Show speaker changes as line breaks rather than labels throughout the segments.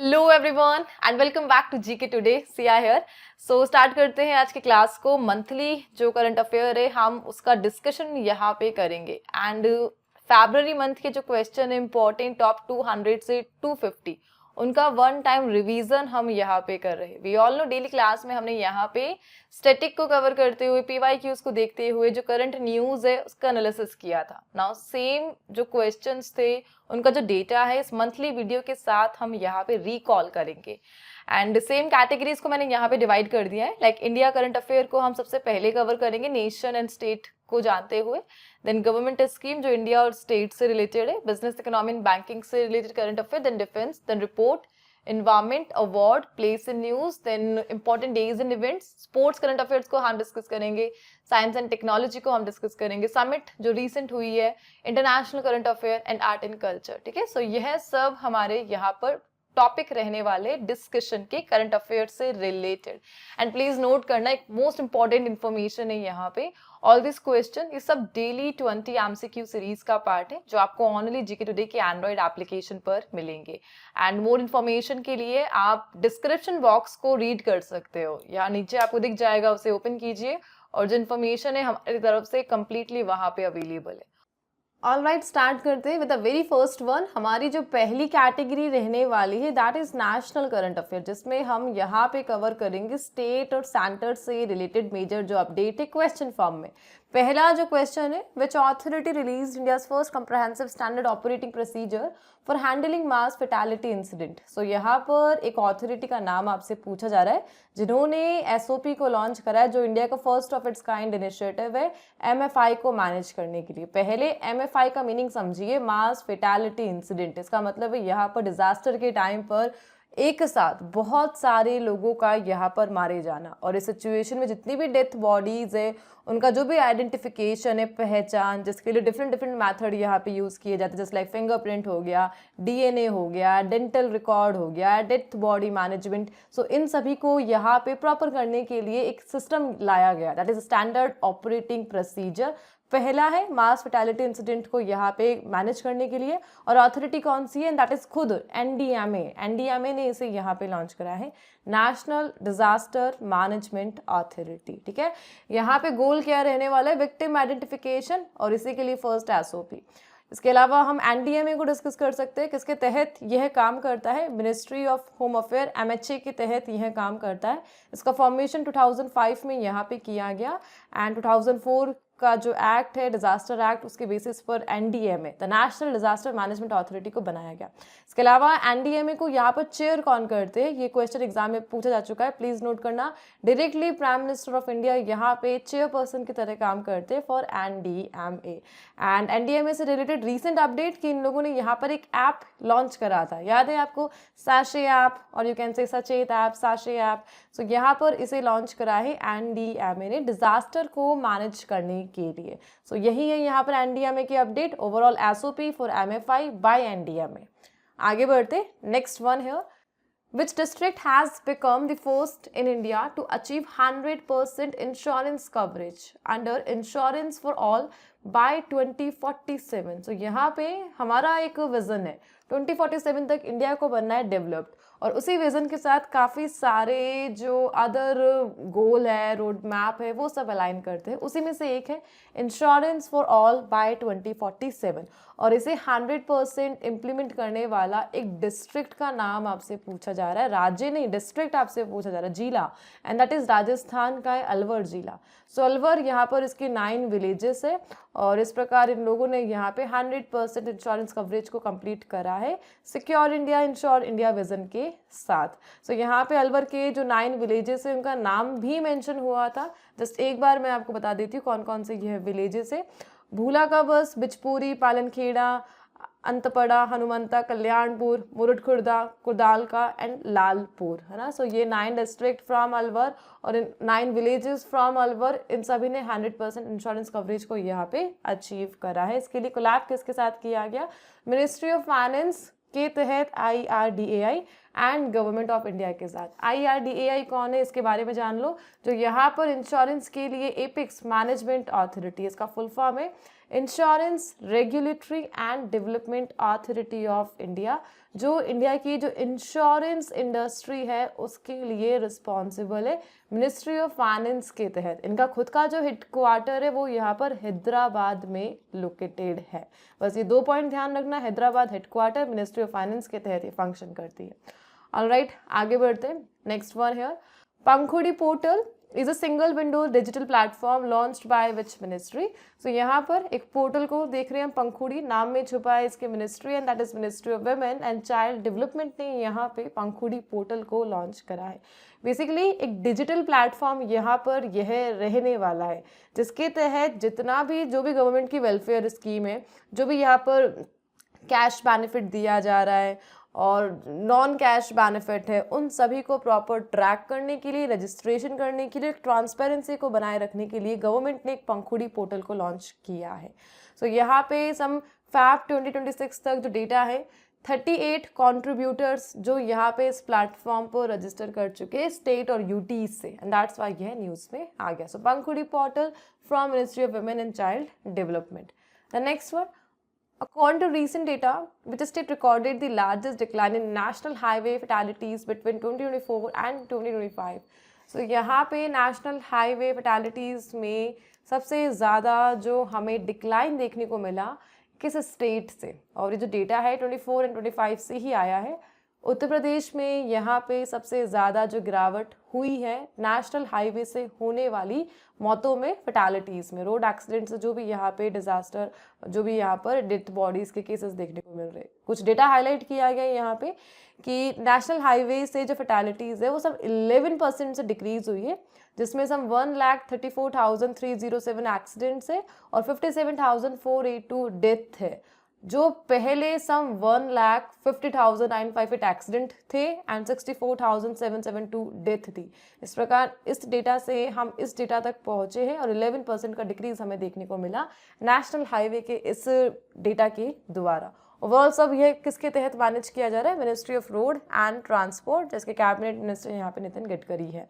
Hello everyone and welcome back to GK today. Siya here. So start करते हैं आज की क्लास को। मंथली जो करंट अफेयर है हम उसका डिस्कशन यहाँ पे करेंगे एंड फरवरी मंथ के जो क्वेश्चन है इंपॉर्टेंट टॉप 200 से 250 उनका वन टाइम रिवीजन हम यहाँ पे कर रहे हैं। We all know daily class में हमने यहाँ पे स्टैटिक को कवर करते हुए पीवाईक्यूज को देखते हुए जो करंट न्यूज है उसका एनालिसिस किया था। नाउ सेम जो क्वेश्चंस थे उनका जो डेटा है इस मंथली वीडियो के साथ हम यहाँ पे रिकॉल करेंगे एंड सेम कैटेगरीज को मैंने यहाँ पे डिवाइड कर दिया है। लाइक इंडिया करंट अफेयर को हम सबसे पहले कवर करेंगे नेशन एंड स्टेट को जानते हुए, देन गवर्नमेंट स्कीम जो इंडिया और स्टेट से रिलेटेड है, बिजनेस इकोनॉमी एंड बैंकिंग से related current affair, then defence, then report, environment, award, place in news, then important days and events, sports current affairs को हम डिस्कस करेंगे, science and technology को हम discuss करेंगे, summit जो recent हुई है, international current affair and art and culture. ठीक है, सो यह सब हमारे यहाँ पर टॉपिक रहने वाले डिस्कशन के करंट अफेयर से रिलेटेड। एंड प्लीज नोट करना, एक मोस्ट इंपॉर्टेंट इंफॉर्मेशन है यहाँ पे, ऑल दिस क्वेश्चन ये सब डेली 20 एमसीक्यू सीरीज का पार्ट है जो आपको ऑनली जीके टुडे के एंड्रॉइड एप्लीकेशन पर मिलेंगे। एंड मोर इन्फॉर्मेशन के लिए आप डिस्क्रिप्शन बॉक्स को रीड कर सकते हो, यहाँ नीचे आपको दिख जाएगा, उसे ओपन कीजिए और जो इन्फॉर्मेशन है हमारी तरफ से कंप्लीटली वहाँ पे अवेलेबल है। ऑल राइट, स्टार्ट करते हैं with the very first one. हमारी जो पहली कैटेगरी रहने वाली है that is national current affair, जिसमें हम यहाँ पे कवर करेंगे स्टेट और सेंटर से रिलेटेड मेजर जो अपडेट है क्वेश्चन फॉर्म में। पहला जो क्वेश्चन है, which authority release India's first comprehensive standard operating procedure for handling mass fatality incident. So यहाँ पर एक ऑथोरिटी का नाम आपसे पूछा जा रहा है जिन्होंने एसओपी को लॉन्च करा है, जो इंडिया का first of its kind initiative है एमएफआई को मैनेज करने के लिए। पहले एमएफआई का मीनिंग समझिए, मास फेटालिटी इंसिडेंट। इसका मतलब है यहाँ पर डिजास्टर के टाइम पर एक साथ बहुत सारे लोगों का यहाँ पर मारे जाना, और इस सिचुएशन में जितनी भी डेथ बॉडीज है उनका जो भी आइडेंटिफिकेशन है, पहचान, जिसके लिए डिफरेंट डिफरेंट मेथड यहाँ पे यूज़ किए जाते हैं, जैसे लाइक फिंगरप्रिंट हो गया, डीएनए हो गया, डेंटल रिकॉर्ड हो गया, डेथ बॉडी मैनेजमेंट। सो इन सभी को यहाँ पे प्रॉपर करने के लिए एक सिस्टम लाया गया, that is standard operating procedure. पहला है मास फेटालिटी इंसिडेंट को यहाँ पे मैनेज करने के लिए, और अथॉरिटी कौन सी है, दैट इज खुद एनडीएमए। एनडीएमए ने इसे यहाँ पे लॉन्च करा है, नेशनल डिजास्टर मैनेजमेंट अथॉरिटी। ठीक है, यहाँ पे गोल क्या रहने वाला है, विक्टिम आइडेंटिफिकेशन, और इसी के लिए फर्स्ट एसओपी। इसके अलावा हम एनडीएमए को डिस्कस कर सकते हैं, किसके तहत यह काम करता है, ministry of home affair MHA के तहत यह काम करता है। इसका फॉर्मेशन 2005 में यहाँ पे किया गया एंड 2004 का जो एक्ट है डिजास्टर एक्ट, उसके बेसिस पर NDMA the national disaster management authority को बनाया गया। इसके अलावा एनडीएमए को यहाँ पर चेयर कौन करते हैं, ये क्वेश्चन एग्जाम में पूछा जा चुका है, प्लीज नोट करना। Directly prime minister of India यहाँ पे चेयरपर्सन की तरह काम करते हैं फॉर एनडीएमए। एंड एनडीएमए से रिलेटेड रीसेंट अपडेट कि इन लोगों ने यहाँ पर एक ऐप लॉन्च करा था, याद है आपको, सैशे ऐप, और यू कैन से सचेत ऐप, सैशे ऐप। सो यहाँ पर इसे लॉन्च करा है एनडीएमए ने डिजास्टर को मैनेज करने के लिए। सो यही है यहाँ पर एनडीएमए की update, overall SOP for MFI by NDMA. आगे बढ़ते, नेक्स्ट वन है, which district has become the first in India to achieve 100% insurance coverage under insurance for all by 2047। so यहाँ पे हमारा एक विजन है, 2047 तक इंडिया को बनना है डेवलप्ड, और उसी विजन के साथ काफ़ी सारे जो अदर गोल है, रोड मैप है, वो सब अलाइन करते हैं। उसी में से एक है इंश्योरेंस फॉर ऑल बाय 2047, और इसे 100% इम्प्लीमेंट करने वाला एक डिस्ट्रिक्ट का नाम आपसे पूछा जा रहा है, राज्य नहीं डिस्ट्रिक्ट आपसे पूछा जा रहा है, जिला, एंड दैट इज राजस्थान का है अलवर जिला। सो अलवर यहाँ पर इसके 9 विलेजेस है, और इस प्रकार इन लोगों ने यहाँ पे 100% इंश्योरेंस कवरेज को कंप्लीट करा है secure India, ensure India vision के साथ। सो यहाँ पे अलवर के जो 9 विलेजेस है उनका नाम भी मेंशन हुआ था, जस्ट एक बार मैं आपको बता देती हूँ कौन कौन से यह विलेजेस है। भूला का बस, बिचपुरी, पालनखेड़ा, अंतपड़ा, हनुमंता, कल्याणपुर, मुरुड खुर्दा, कुदाल का एंड लालपुर, है ना। सो ये 9 डिस्ट्रिक्ट फ्रॉम अलवर और इन 9 विलेजेस फ्रॉम अलवर, इन सभी ने 100% इंश्योरेंस कवरेज को यहाँ पे अचीव करा है। इसके लिए कोलैब किसके साथ किया गया, मिनिस्ट्री ऑफ फाइनेंस के तहत IRDAI and government of India के साथ। IRDAI कौन है, इसके बारे में जान लो, जो यहाँ पर इंश्योरेंस के लिए एपिक्स मैनेजमेंट अथॉरिटी, इसका फुल फॉर्म है insurance regulatory and development authority of India, जो इंडिया की जो इंश्योरेंस इंडस्ट्री है उसके लिए रिस्पॉन्सिबल है मिनिस्ट्री ऑफ फाइनेंस के तहत। इनका खुद का जो हेडक्वार्टर है वो यहाँ पर हैदराबाद में लोकेटेड है। बस ये 2 पॉइंट ध्यान रखना, Hyderabad headquarter, ministry of finance के तहत ये फंक्शन करती है। ऑलराइट, आगे बढ़ते हैं। नेक्स्ट वन है Pankhudi portal is a single window digital platform launched by which ministry. So यहाँ पर एक पोर्टल को देख रहे हैं, पंखुड़ी नाम में छुपा है इसके ministry, and that is ministry of women and child development ने यहाँ पे पंखुड़ी पोर्टल को लॉन्च करा है। बेसिकली एक डिजिटल प्लेटफॉर्म यहाँ पर यह रहने वाला है जिसके तहत जितना भी जो भी गवर्नमेंट की वेलफेयर स्कीम है, जो भी यहाँ पर कैश बेनिफिट दिया जा रहा है और नॉन कैश बेनिफिट है, उन सभी को प्रॉपर ट्रैक करने के लिए, रजिस्ट्रेशन करने के लिए, ट्रांसपेरेंसी को बनाए रखने के लिए गवर्नमेंट ने एक पंखुड़ी पोर्टल को लॉन्च किया है। सो यहाँ पे सम फैब 2026 तक जो डेटा है 38 कंट्रीब्यूटर्स जो यहाँ पे इस प्लेटफॉर्म पर रजिस्टर कर चुके हैं स्टेट और यूटी से, एंड दैट्स वाई यह न्यूज़ में आ गया। So Pankhudi portal from ministry of women and child development. The next one, according to recent data, which state recorded the largest decline in national highway fatalities between 2024 and 2025? So यहाँ पे national highway fatalities में सबसे ज़्यादा जो हमें decline देखने को मिला किस स्टेट से, और ये जो डेटा है 24 एंड 25 से ही आया है। उत्तर प्रदेश में यहाँ पे सबसे ज़्यादा जो गिरावट हुई है नेशनल हाईवे से होने वाली मौतों में, फैटालिटीज़ में, रोड एक्सीडेंट से जो भी यहाँ पे डिज़ास्टर, जो भी यहाँ पर डेथ बॉडीज़ के केसेस देखने को मिल रहे हैं। कुछ डेटा हाईलाइट किया गया यहाँ पे कि नेशनल हाईवे से जो फैटालिटीज़ है वो सब 11% से डिक्रीज़ हुई है, जिसमें सम 1,34,307 एक्सीडेंट्स है और 57,482 डेथ है, जो पहले सम 1,50,958 एक्सीडेंट थे एंड 64,772 डेथ थी। इस प्रकार इस डेटा से हम इस डेटा तक पहुंचे हैं और 11% का डिक्रीज हमें देखने को मिला नेशनल हाईवे के इस डेटा के द्वारा। ओवरऑल सब ये किसके तहत मैनेज किया जा रहा है? Ministry of road and transport, जिसके कैबिनेट मिनिस्टर यहाँ पे नितिन गडकरी है।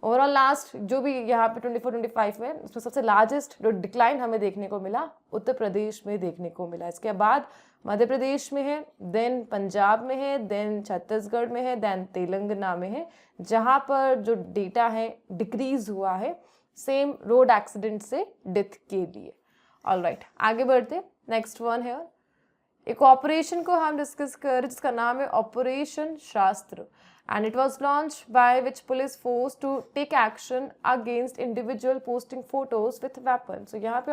ओवरऑल लास्ट जो भी यहाँ पे 24-25 में उसमें सबसे लार्जेस्ट जो डिक्लाइन हमें देखने को मिला उत्तर प्रदेश में देखने को मिला। इसके बाद मध्य प्रदेश में है, देन पंजाब में है, देन छत्तीसगढ़ में है, देन तेलंगाना में है, जहाँ पर जो डेटा है डिक्रीज हुआ है सेम रोड एक्सीडेंट से डेथ के लिए। ऑलराइट, आगे बढ़ते। नेक्स्ट वन है एक ऑपरेशन को हम डिस्कस कर, जिसका नाम है ऑपरेशन शास्त्र, and it was launched by which police force to take action against individual posting photos with weapons। so यहाँ पे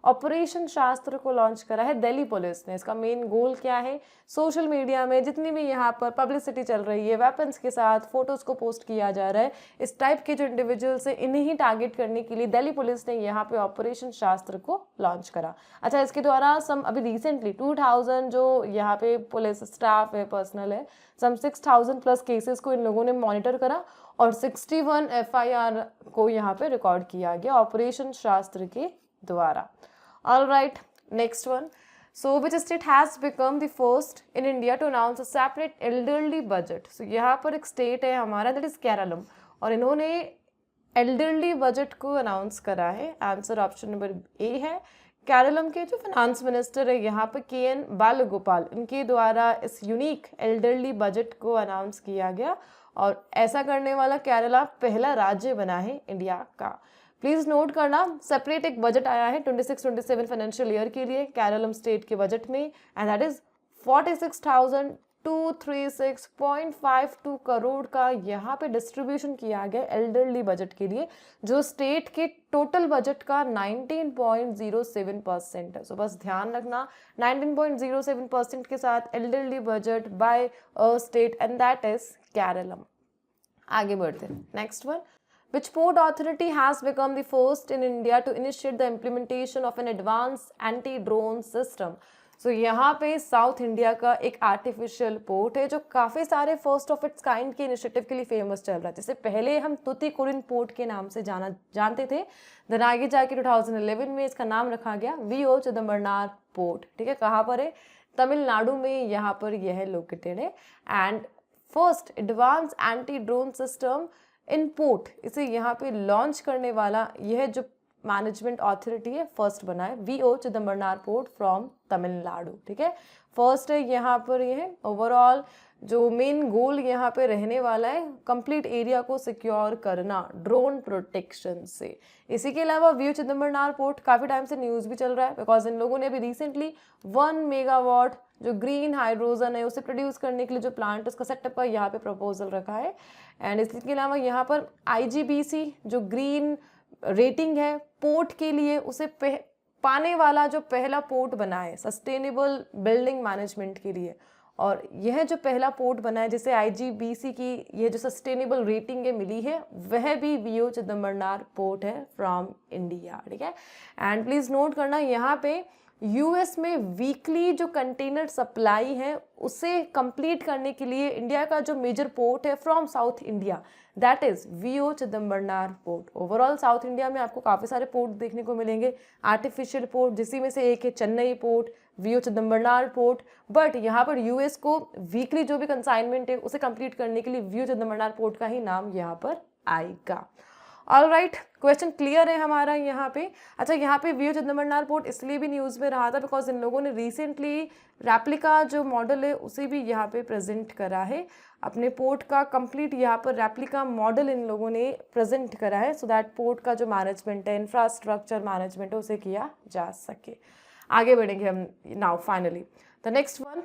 ऑपरेशन शास्त्र को लॉन्च करा है दिल्ली पुलिस ने। इसका मेन गोल क्या है? सोशल मीडिया में जितनी भी यहाँ पर पब्लिसिटी चल रही है, वेपन्स के साथ फोटोज को पोस्ट किया जा रहा है, इस टाइप के जो इंडिविजुअल्स है इन्हें ही टारगेट करने के लिए दिल्ली पुलिस ने यहाँ पे ऑपरेशन शास्त्र को लॉन्च करा। अच्छा, इसके द्वारा सम अभी रिसेंटली 2000 जो यहाँ पे पुलिस स्टाफ है, पर्सनल है, सम 6000 प्लस केसेस को इन लोगों ने मॉनिटर करा और 61 FIR को यहाँ पे रिकॉर्ड किया गया ऑपरेशन शास्त्र के द्वारा। Alright, next one, so which state has become the first in India to announce a separate elderly budget? So यहाँ पर एक स्टेट है हमारा, दैट इज केरलम, और इन्होंने एल्डरली बजट को अनाउंस करा है। आंसर ऑप्शन नंबर ए है। केरलम के जो फाइनेंस मिनिस्टर है यहाँ पे KN बालगोपाल, इनके द्वारा इस यूनिक एल्डरली बजट को अनाउंस किया गया और ऐसा करने वाला केरला पहला राज्य बना है इंडिया का। प्लीज नोट करना, सेपरेट एक बजट आया है 26-27 फाइनेंशियल ईयर के लिए केरलम स्टेट के बजट में, एंड दैट इज 46,236.52 करोड़ का यहाँ पे डिस्ट्रीब्यूशन किया गया एल्डरली बजट के लिए, जो स्टेट के टोटल बजट का 19.07% है। सो बस ध्यान रखना 19.07% के साथ elderly budget by a state, and that is Keralam. आगे बढ़ते हैं। Next one, which port authority has become the first in India to initiate the implementation of an advanced anti-drone system? सो यहाँ पे साउथ इंडिया का एक आर्टिफिशियल पोर्ट है जो काफ़ी सारे फर्स्ट ऑफ इट्स काइंड के इनिशिएटिव के लिए फेमस चल रहा है। जैसे पहले हम तुतिकोरिन पोर्ट के नाम से जानते थे, देन आगे जाके 2011 में इसका नाम रखा गया VO चिदम्बरनार पोर्ट। ठीक है, कहाँ पर है? तमिलनाडु में यहाँ पर यह लोकेटेड है। And first advance anti drone system in port, इसे यहाँ पे लॉन्च करने वाला यह जो मैनेजमेंट अथॉरिटी है, फर्स्ट बना है V O Chidambaranar port from Tamil Nadu, ठीक है। फर्स्ट है यहाँ पर ये है। ओवरऑल जो मेन गोल यहाँ पे रहने वाला है, कंप्लीट एरिया को सिक्योर करना ड्रोन प्रोटेक्शन से। इसी के अलावा वीओ चिदम्बरनार पोर्ट काफ़ी टाइम से न्यूज़ भी चल रहा है, बिकॉज इन लोगों ने अभी रिसेंटली 1 मेगावाट जो ग्रीन हाइड्रोजन है उसे प्रोड्यूस करने के लिए जो प्लांट उसका सेटअप का यहाँ पे प्रपोजल रखा है। एंड इसके अलावा यहाँ पर IGBC जो ग्रीन रेटिंग है पोर्ट के लिए उसे पाने वाला जो पहला पोर्ट बना है सस्टेनेबल बिल्डिंग मैनेजमेंट के लिए, और यह जो पहला पोर्ट बना है जिसे IGBC की यह जो सस्टेनेबल रेटिंग है मिली है, वह भी वीओ चिदम्बरनार पोर्ट है फ्रॉम इंडिया, ठीक है। एंड प्लीज नोट करना यहाँ पे यूएस में वीकली जो कंटेनर सप्लाई है उसे कंप्लीट करने के लिए इंडिया का जो मेजर पोर्ट है from south India, that is V O Chidambaranar port. Overall south India में आपको काफ़ी सारे पोर्ट देखने को मिलेंगे, आर्टिफिशियल पोर्ट, जिसी में से एक है Chennai port, V O Chidambaranar port, but यहाँ पर यूएस को वीकली जो भी कंसाइनमेंट है उसे कंप्लीट करने के लिए वीओ चिदम्बरनार पोर्ट का ही नाम यहाँ पर आएगा। ऑल राइट, क्वेश्चन क्लियर है हमारा यहाँ पे। अच्छा, यहाँ पे वीओ चिदम्बरनार पोर्ट इसलिए भी न्यूज़ में रहा था बिकॉज इन लोगों ने रिसेंटली रेप्लिका जो मॉडल है उसे भी यहाँ पे प्रेजेंट करा है, अपने पोर्ट का कंप्लीट यहाँ पर रेप्लिका मॉडल इन लोगों ने प्रेजेंट करा है, सो दैट पोर्ट का जो मैनेजमेंट है, इंफ्रास्ट्रक्चर मैनेजमेंट है, उसे किया जा सके। आगे बढ़ेंगे हम now finally the next one,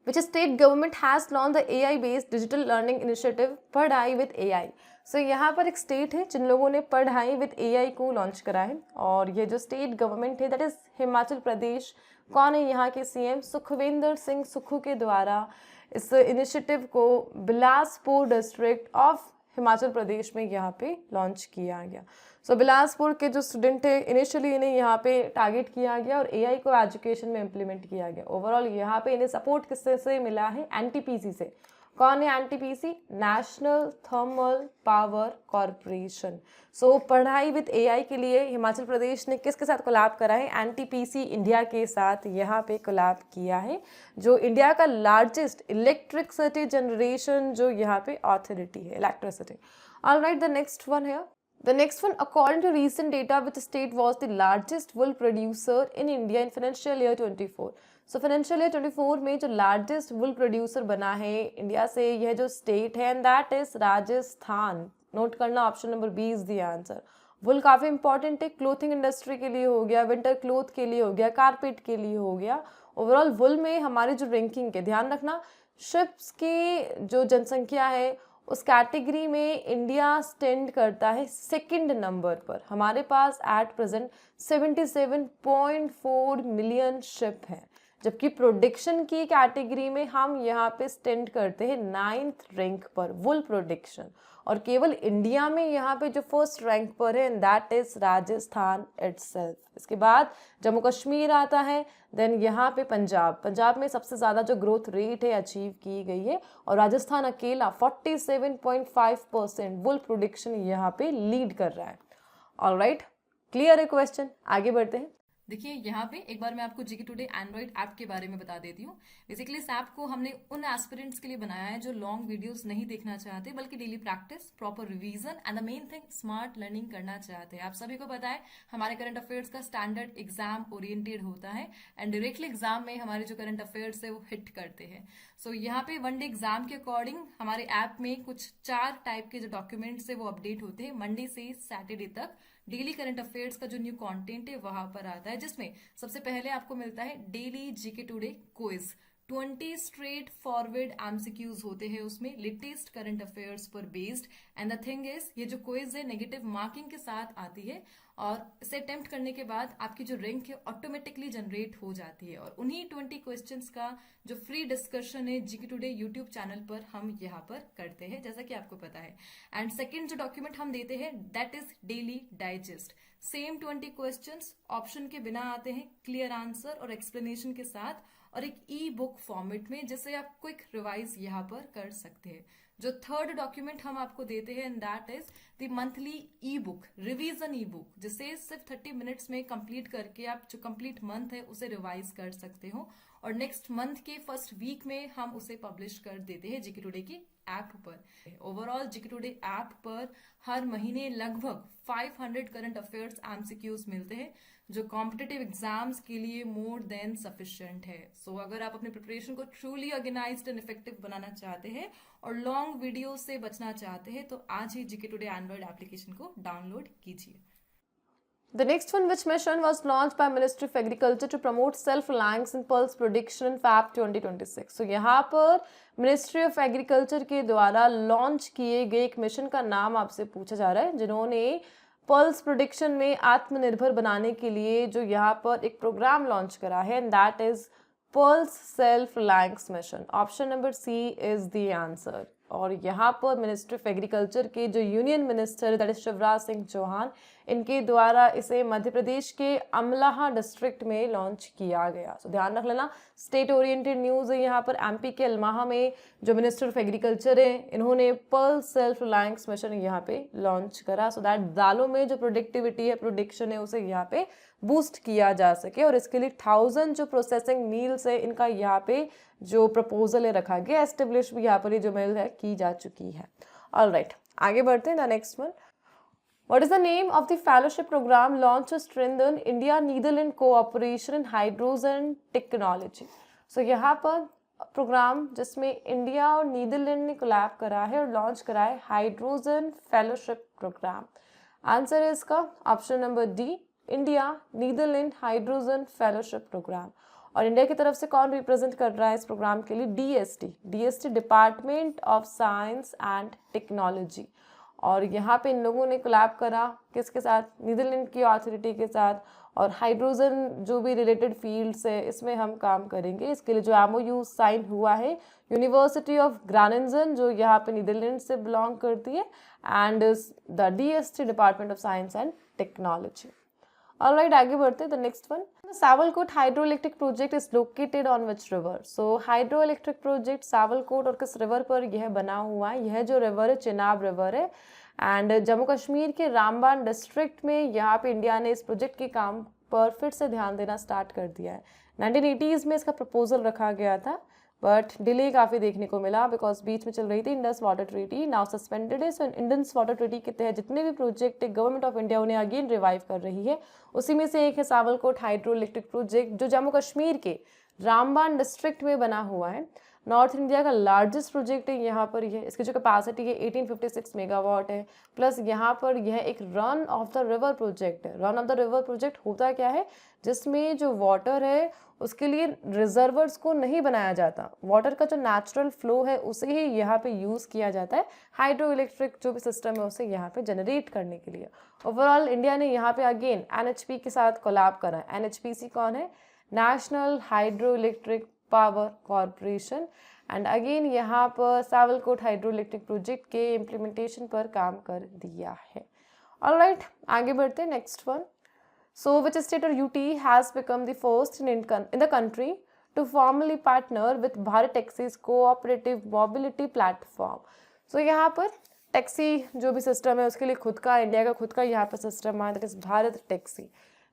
which state government has launched the AI based digital learning initiative पढ़ाई with AI। सो यहाँ पर एक स्टेट है जिन लोगों ने पढ़ाई विद AI को लॉन्च करा है, और ये जो स्टेट गवर्नमेंट है दैट इज हिमाचल प्रदेश। कौन है यहाँ के CM? सुखविंदर सिंह सुक्खू के द्वारा इस इनिशिएटिव को बिलासपुर डिस्ट्रिक्ट ऑफ हिमाचल प्रदेश में यहाँ पे लॉन्च किया गया। सो बिलासपुर के जो स्टूडेंट है इनिशियली इन्हें यहाँ पे टारगेट किया गया और AI को एजुकेशन में इम्प्लीमेंट किया गया। ओवरऑल यहाँ पे इन्हें सपोर्ट किससे से मिला है? NTPC से। कौन है NTPC? National thermal power corporation. So पढ़ाई विद AI के लिए हिमाचल प्रदेश ने किसके साथ कोलैब करा है? NTPC इंडिया के साथ यहाँ पे कोलैब किया है, जो इंडिया का लार्जेस्ट इलेक्ट्रिसिटी जनरेशन जो यहाँ पे अथॉरिटी है, electricity. All right, the next one है। The next one, according to recent data, which state was the largest wool producer in India in financial year 24? So financial year 24 में जो largest wool producer बना है India से, यह जो state है, and that is Rajasthan. Note करना, option number B is the answer। वुल काफ़ी इंपॉर्टेंट है, क्लोथिंग इंडस्ट्री के लिए हो गया, विंटर क्लोथ के लिए हो गया, कारपेट के लिए हो गया। ओवरऑल वुल में हमारी जो रैंकिंग है, ध्यान रखना, शिप्स की जो जनसंख्या है उस कैटेगरी में इंडिया स्टैंड करता है सेकंड नंबर पर। हमारे पास एट प्रेजेंट 77.4 मिलियन शिप हैं, जबकि प्रोडक्शन की कैटेगरी में हम यहाँ पे स्टैंड करते हैं 9th रैंक पर वुल प्रोडक्शन, और केवल इंडिया में यहाँ पे जो फर्स्ट रैंक पर है दैट इज राजस्थान इटसेल्फ। इसके बाद जम्मू कश्मीर आता है, देन यहाँ पे पंजाब में सबसे ज़्यादा जो ग्रोथ रेट है अचीव की गई है, और राजस्थान अकेला 47.5% वुल प्रोडक्शन यहाँ पे लीड कर रहा है। ऑल राइट, क्लियर है क्वेश्चन? आगे बढ़ते हैं।
देखिए यहाँ पे एक बार मैं आपको जीके टुडे एंड्रॉइड ऐप के बारे में बता देती हूँ। बेसिकली इस ऐप को हमने उन एस्पिरेंट्स के लिए बनाया है जो लॉन्ग वीडियोस नहीं देखना चाहते, बल्कि daily practice, proper revision and the main thing smart learning करना चाहते हैं। आप सभी को पता है हमारे करंट अफेयर्स का स्टैंडर्ड एग्जाम ओरिएंटेड होता है, एंड डायरेक्टली एग्जाम में हमारे जो करंट अफेयर्स है वो हिट करते हैं। सो यहाँ पे वन डे एग्जाम के अकॉर्डिंग हमारे ऐप में कुछ 4 टाइप के जो डॉक्यूमेंट्स है वो अपडेट होते हैं। मंडे से सैटरडे तक डेली करंट अफेयर्स का जो न्यू कंटेंट है वहां पर आता है, जिसमें सबसे पहले आपको मिलता है daily GK today quiz. 20 straight forward MCQs होते हैं उसमें, लेटेस्ट करंट अफेयर्स पर based. And the thing is, ये जो क्विज है नेगेटिव मार्किंग के साथ आती है, और इसे अटेम्प्ट करने के बाद आपकी जो रैंक है ऑटोमेटिकली जनरेट हो जाती है। और उन्हीं 20 क्वेश्चंस का जो फ्री डिस्कशन है जीके टुडे यूट्यूब चैनल पर हम यहाँ पर करते हैं, जैसा कि आपको पता है। एंड सेकेंड जो डॉक्यूमेंट हम देते हैं that is daily digest. Same 20 questions option के बिना आते हैं, क्लियर आंसर और एक्सप्लेनेशन के साथ, और एक ई बुक फॉर्मेट में, जिससे आप क्विक रिवाइज यहाँ पर कर सकते हैं। जो थर्ड डॉक्यूमेंट हम आपको देते हैं that is the monthly E book, revision E book, जिसे सिर्फ 30 मिनट्स में कंप्लीट करके आप जो कंप्लीट मंथ है उसे रिवाइज कर सकते हो। और नेक्स्ट मंथ के फर्स्ट वीक में हम उसे पब्लिश कर देते हैं जीके टुडे की ऐप पर। ओवरऑल जीके टुडे ऐप पर हर महीने लगभग 500 करंट अफेयर्स एमसीक्यूज मिलते हैं, जो कॉम्पिटिटिव एग्जाम्स के लिए मोर देन सफिशिएंट है। सो अगर आप अपने प्रिपरेशन को ट्रूली ऑर्गेनाइज्ड एंड इफेक्टिव बनाना चाहते हैं और लॉन्ग वीडियो से बचना चाहते हैं तो आज ही जीके टुडे एंड्रॉइड एप्लीकेशन को डाउनलोड कीजिए।
The next one, which mission was launched by Ministry of Agriculture to promote self-reliance in pulse production in Fab 2026. So यहाँ पर मिनिस्ट्री ऑफ एग्रीकल्चर के द्वारा लॉन्च किए गए एक मिशन का नाम आपसे पूछा जा रहा है, जिन्होंने पल्स प्रोडक्शन में आत्मनिर्भर बनाने के लिए जो यहाँ पर एक प्रोग्राम लॉन्च करा है, and that is pulse self reliance mission. Option number C is the answer. और यहाँ पर मिनिस्ट्री ऑफ एग्रीकल्चर के जो union minister that is Shivraj Singh Chouhan, इनके द्वारा इसे मध्य प्रदेश के अमलाहा डिस्ट्रिक्ट में लॉन्च किया गया। सो ध्यान रख लेना, स्टेट ओरिएंटेड न्यूज़ है यहाँ पर। एमपी के अमलाहा में जो मिनिस्टर ऑफ एग्रीकल्चर है, इन्होंने पल्स सेल्फ रिलायंस मिशन यहाँ पे लॉन्च करा, सो दैट दालों में जो प्रोडक्टिविटी है, प्रोडक्शन है, उसे यहाँ पे बूस्ट किया जा सके। और इसके लिए 1000 जो प्रोसेसिंग मील्स है, इनका यहाँ पे जो प्रपोजल है रखा गया, एस्टेब्लिश भी यहाँ पर ये जो मिल है की जा चुकी है। ऑलराइट, आगे बढ़ते हैं। The next one, what is the name of the fellowship program launched to strengthen India-Netherlands cooperation in hydrogen technology? So यहाँ पर प्रोग्राम जिसमें इंडिया और नीदरलैंड ने कोलैब करा है और लॉन्च करा है, हाइड्रोजन फेलोशिप प्रोग्राम। आंसर है इसका option number D, India Netherlands hydrogen fellowship program. और इंडिया की तरफ से कौन रिप्रेजेंट कर रहा है इस प्रोग्राम के लिए? DST, department of science and technology. और यहाँ पे इन लोगों ने कोलैब करा किसके साथ? नीदरलैंड की अथॉरिटी के साथ। और हाइड्रोजन जो भी रिलेटेड फील्ड्स है, इसमें हम काम करेंगे। इसके लिए जो एमओयू साइन हुआ है यूनिवर्सिटी ऑफ ग्रानिंजन, जो यहाँ पे नीदरलैंड से बिलोंग करती है, and the DST department of science and technology. Alright, आगे बढ़ते हैं। The next one, Sawalkot hydro electric project is located on which river? So hydro electric project Sawalkot और किस रिवर पर यह बना हुआ है? यह जो रिवर है चिनाब रिवर है, एंड जम्मू कश्मीर के रामबान डिस्ट्रिक्ट में यहाँ पे इंडिया ने इस प्रोजेक्ट के काम पर फिर से ध्यान देना स्टार्ट कर दिया है। 1980s में इसका प्रपोजल रखा गया था, बट डिले काफ़ी देखने को मिला बिकॉज बीच में चल रही थी Indus water treaty, now suspended है। सो इंडस वाटर ट्रीटी के तहत जितने भी प्रोजेक्ट है, गवर्नमेंट ऑफ इंडिया उन्हें अगेन रिवाइव कर रही है। उसी में से एक है सावलकोट हाइड्रो इलेक्ट्रिक प्रोजेक्ट, जो जम्मू कश्मीर के रामबान डिस्ट्रिक्ट में बना हुआ है। नॉर्थ इंडिया का लार्जेस्ट प्रोजेक्ट है यहाँ पर। यह इसकी जो कैपेसिटी है 1856 मेगावाट है। प्लस यहाँ पर यह एक run of the river project है। Run of the river project होता क्या है? जिसमें जो वाटर है उसके लिए रिजर्वर्स को नहीं बनाया जाता, वाटर का जो नेचुरल फ्लो है उसे ही यहाँ पे यूज़ किया जाता है हाइड्रो इलेक्ट्रिक जो भी सिस्टम है उसे यहाँ पे जनरेट करने के लिए। ओवरऑल इंडिया ने यहाँ पे अगेन एनएचपी के साथ कोलैब करा है। एनएचपीसी कौन है? National hydro electric power corporation. And again यहाँ पर सावलकोट हाइड्रो इलेक्ट्रिक प्रोजेक्ट के इम्प्लीमेंटेशन पर काम कर दिया है। ऑलराइट, आगे बढ़ते हैं। Next one, so which state or UT has become the first in the country to formally partner with Bharat Taxi's cooperative mobility platform? So यहाँ पर टैक्सी जो भी सिस्टम है उसके लिए खुद का, इंडिया का खुद का यहाँ पर सिस्टम है, that is Bharat taxi.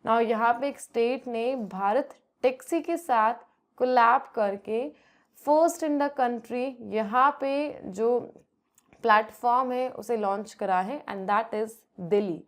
Now यहाँ पे एक स्टेट ने भारत टैक्सी के साथ कोलैब करके फर्स्ट इन द कंट्री यहाँ पे जो प्लेटफॉर्म है उसे लॉन्च करा है, एंड दैट इज दिल्ली।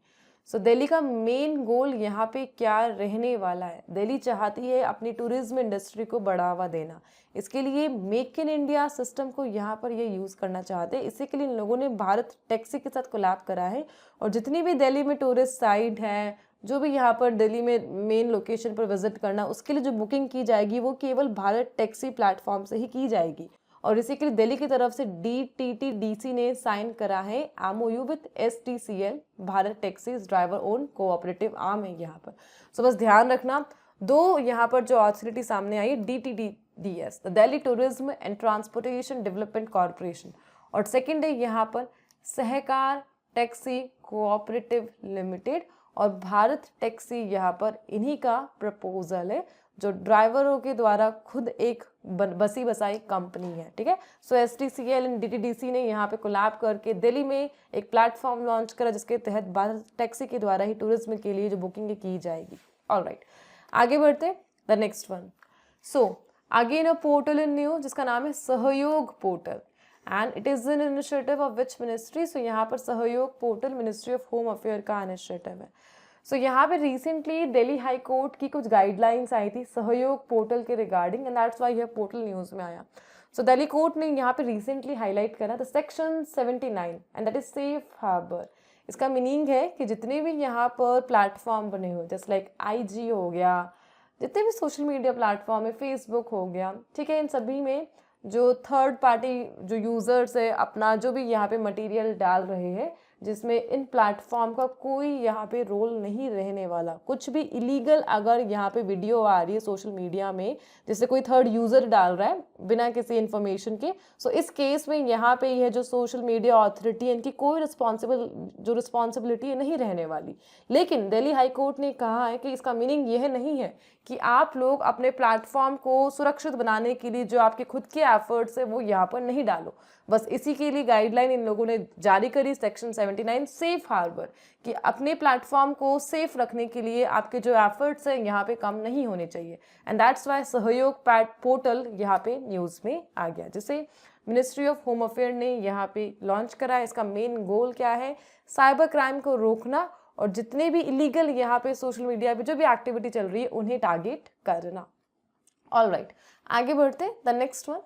सो दिल्ली का मेन गोल यहाँ पे क्या रहने वाला है? दिल्ली चाहती है अपनी टूरिज्म इंडस्ट्री को बढ़ावा देना। इसके लिए मेक इन इंडिया सिस्टम को यहाँ पर ये यूज़ करना चाहते हैं। इसी के लिए इन लोगों ने भारत टैक्सी के साथ कोलैब करा है। और जितनी भी दिल्ली में टूरिस्ट साइट है, जो भी यहाँ पर दिल्ली में मेन लोकेशन पर विजिट करना, उसके लिए जो बुकिंग की जाएगी वो केवल भारत टैक्सी प्लेटफॉर्म से ही की जाएगी। और इसी के लिए दिल्ली की तरफ से DTTDC ने साइन करा है MOU with STCL, Bharat taxis driver own cooperative arm है यहाँ पर। सो बस ध्यान रखना, दो यहाँ पर जो अथॉरिटी सामने आई, DTTDS, the Delhi tourism and transportation development corporation, और सेकेंड है यहाँ पर सहकार टैक्सी कोऑपरेटिव लिमिटेड। और भारत टैक्सी यहाँ पर इन्हीं का प्रपोजल है, जो ड्राइवरों के द्वारा खुद एक बसी बसाई कंपनी है। ठीक है, सो STCL एंड DTDC ने यहाँ पे कोलैब करके दिल्ली में एक प्लेटफॉर्म लॉन्च करा, जिसके तहत भारत टैक्सी के द्वारा ही टूरिज्म के लिए जो बुकिंग की जाएगी। ऑलराइट, आगे बढ़ते the next one. So again a portal in new जिसका नाम है Sahyog portal and it is an initiative of which ministry. So यहाँ पर Sahyog portal ministry of home affair का इनिशिएटिव है. सो यहाँ पे रिसेंटली दिल्ली हाई कोर्ट की कुछ गाइडलाइंस आई थी सहयोग पोर्टल के रिगार्डिंग एंड दैट्स व्हाई यह पोर्टल न्यूज में आया. सो दिल्ली कोर्ट ने यहाँ पे रिसेंटली हाईलाइट करा the section 79 and that is safe harbour. इसका मीनिंग है कि जितने भी यहाँ पर प्लेटफॉर्म बने हुए जैसे लाइक IG हो गया, जितने भी सोशल मीडिया प्लेटफॉर्म है, फेसबुक हो गया, ठीक है, इन सभी में जो थर्ड पार्टी जो यूजर्स है अपना जो भी यहाँ पे मटेरियल डाल रहे हैं जिसमें इन प्लेटफॉर्म का कोई यहाँ पे रोल नहीं रहने वाला. कुछ भी इलीगल अगर यहाँ पे वीडियो आ रही है सोशल मीडिया में जिससे कोई थर्ड यूजर डाल रहा है बिना किसी इन्फॉर्मेशन के, सो इस केस में यहाँ पे यह जो सोशल मीडिया अथॉरिटी है इनकी कोई रिस्पॉन्सिबिलिटी नहीं रहने वाली. लेकिन दिल्ली हाई कोर्ट ने कहा है कि इसका मीनिंग यह नहीं है कि आप लोग अपने प्लेटफॉर्म को सुरक्षित बनाने के लिए जो आपके खुद के एफर्ट्स है वो यहाँ पर नहीं डालो. बस इसी के लिए गाइडलाइन इन लोगों ने जारी करी सेक्शन 79 सेफ हार्बर कि अपने प्लेटफॉर्म को सेफ रखने के लिए आपके जो एफर्ट्स हैं यहाँ पे कम नहीं होने चाहिए. एंड दैट्स वाई सहयोग पोर्टल यहाँ पे न्यूज़ में आ गया जिसे मिनिस्ट्री ऑफ होम अफेयर ने यहाँ पे लॉन्च करा है. इसका मेन गोल क्या है? साइबर क्राइम को रोकना और जितने भी इलीगल यहाँ पे सोशल मीडिया पे जो भी एक्टिविटी चल रही है उन्हें टारगेट करना. ऑलराइट, आगे बढ़ते. The next one,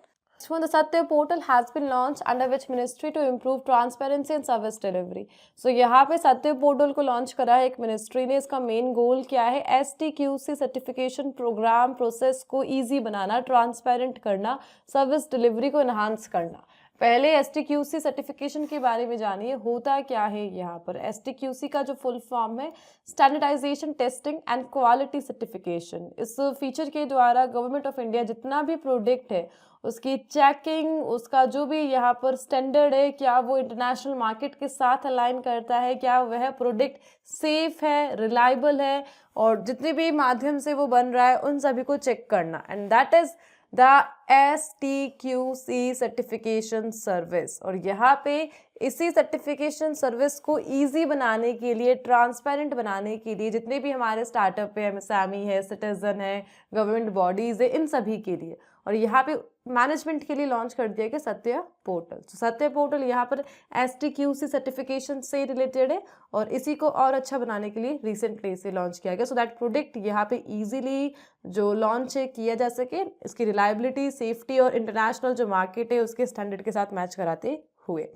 the Satya portal has been launched under which ministry to improve transparency and service delivery. So यहाँ पे सत्य पोर्टल को लॉन्च करा है एक मिनिस्ट्री ने. इसका मेन गोल क्या है? STQC सर्टिफिकेशन प्रोग्राम प्रोसेस को इजी बनाना, ट्रांसपेरेंट करना, सर्विस डिलीवरी को एनहांस करना. पहले STQC सर्टिफिकेशन के बारे में जानिए होता क्या है. यहाँ पर STQC का जो फुल फॉर्म है standardization testing and quality certification. इस फीचर के द्वारा गवर्नमेंट ऑफ इंडिया जितना भी प्रोडक्ट है उसकी चेकिंग, उसका जो भी यहाँ पर स्टैंडर्ड है, क्या वो इंटरनेशनल मार्केट के साथ अलाइन करता है, क्या वह प्रोडक्ट सेफ है, रिलायबल है, और जितने भी माध्यम से वो बन रहा है उन सभी को चेक करना. And that is the STQC certification service. और यहाँ पे इसी सर्टिफिकेशन सर्विस को इजी बनाने के लिए, ट्रांसपेरेंट बनाने के लिए जितने भी हमारे स्टार्टअप है, MSME है, सिटीजन है, गवर्नमेंट बॉडीज है, इन सभी के लिए, और यहाँ पे मैनेजमेंट के लिए लॉन्च कर दिया गया सत्य पोर्टल. सत्य पोर्टल यहाँ पर STQC सर्टिफिकेशन से रिलेटेड है और इसी को और अच्छा बनाने के लिए रिसेंटली इसे लॉन्च किया गया सो दैट प्रोडक्ट यहाँ पे इजीली जो लॉन्च है किया जा सके, इसकी रिलायबिलिटी, सेफ्टी और इंटरनेशनल जो मार्केट है उसके स्टैंडर्ड के साथ मैच कराते हुए.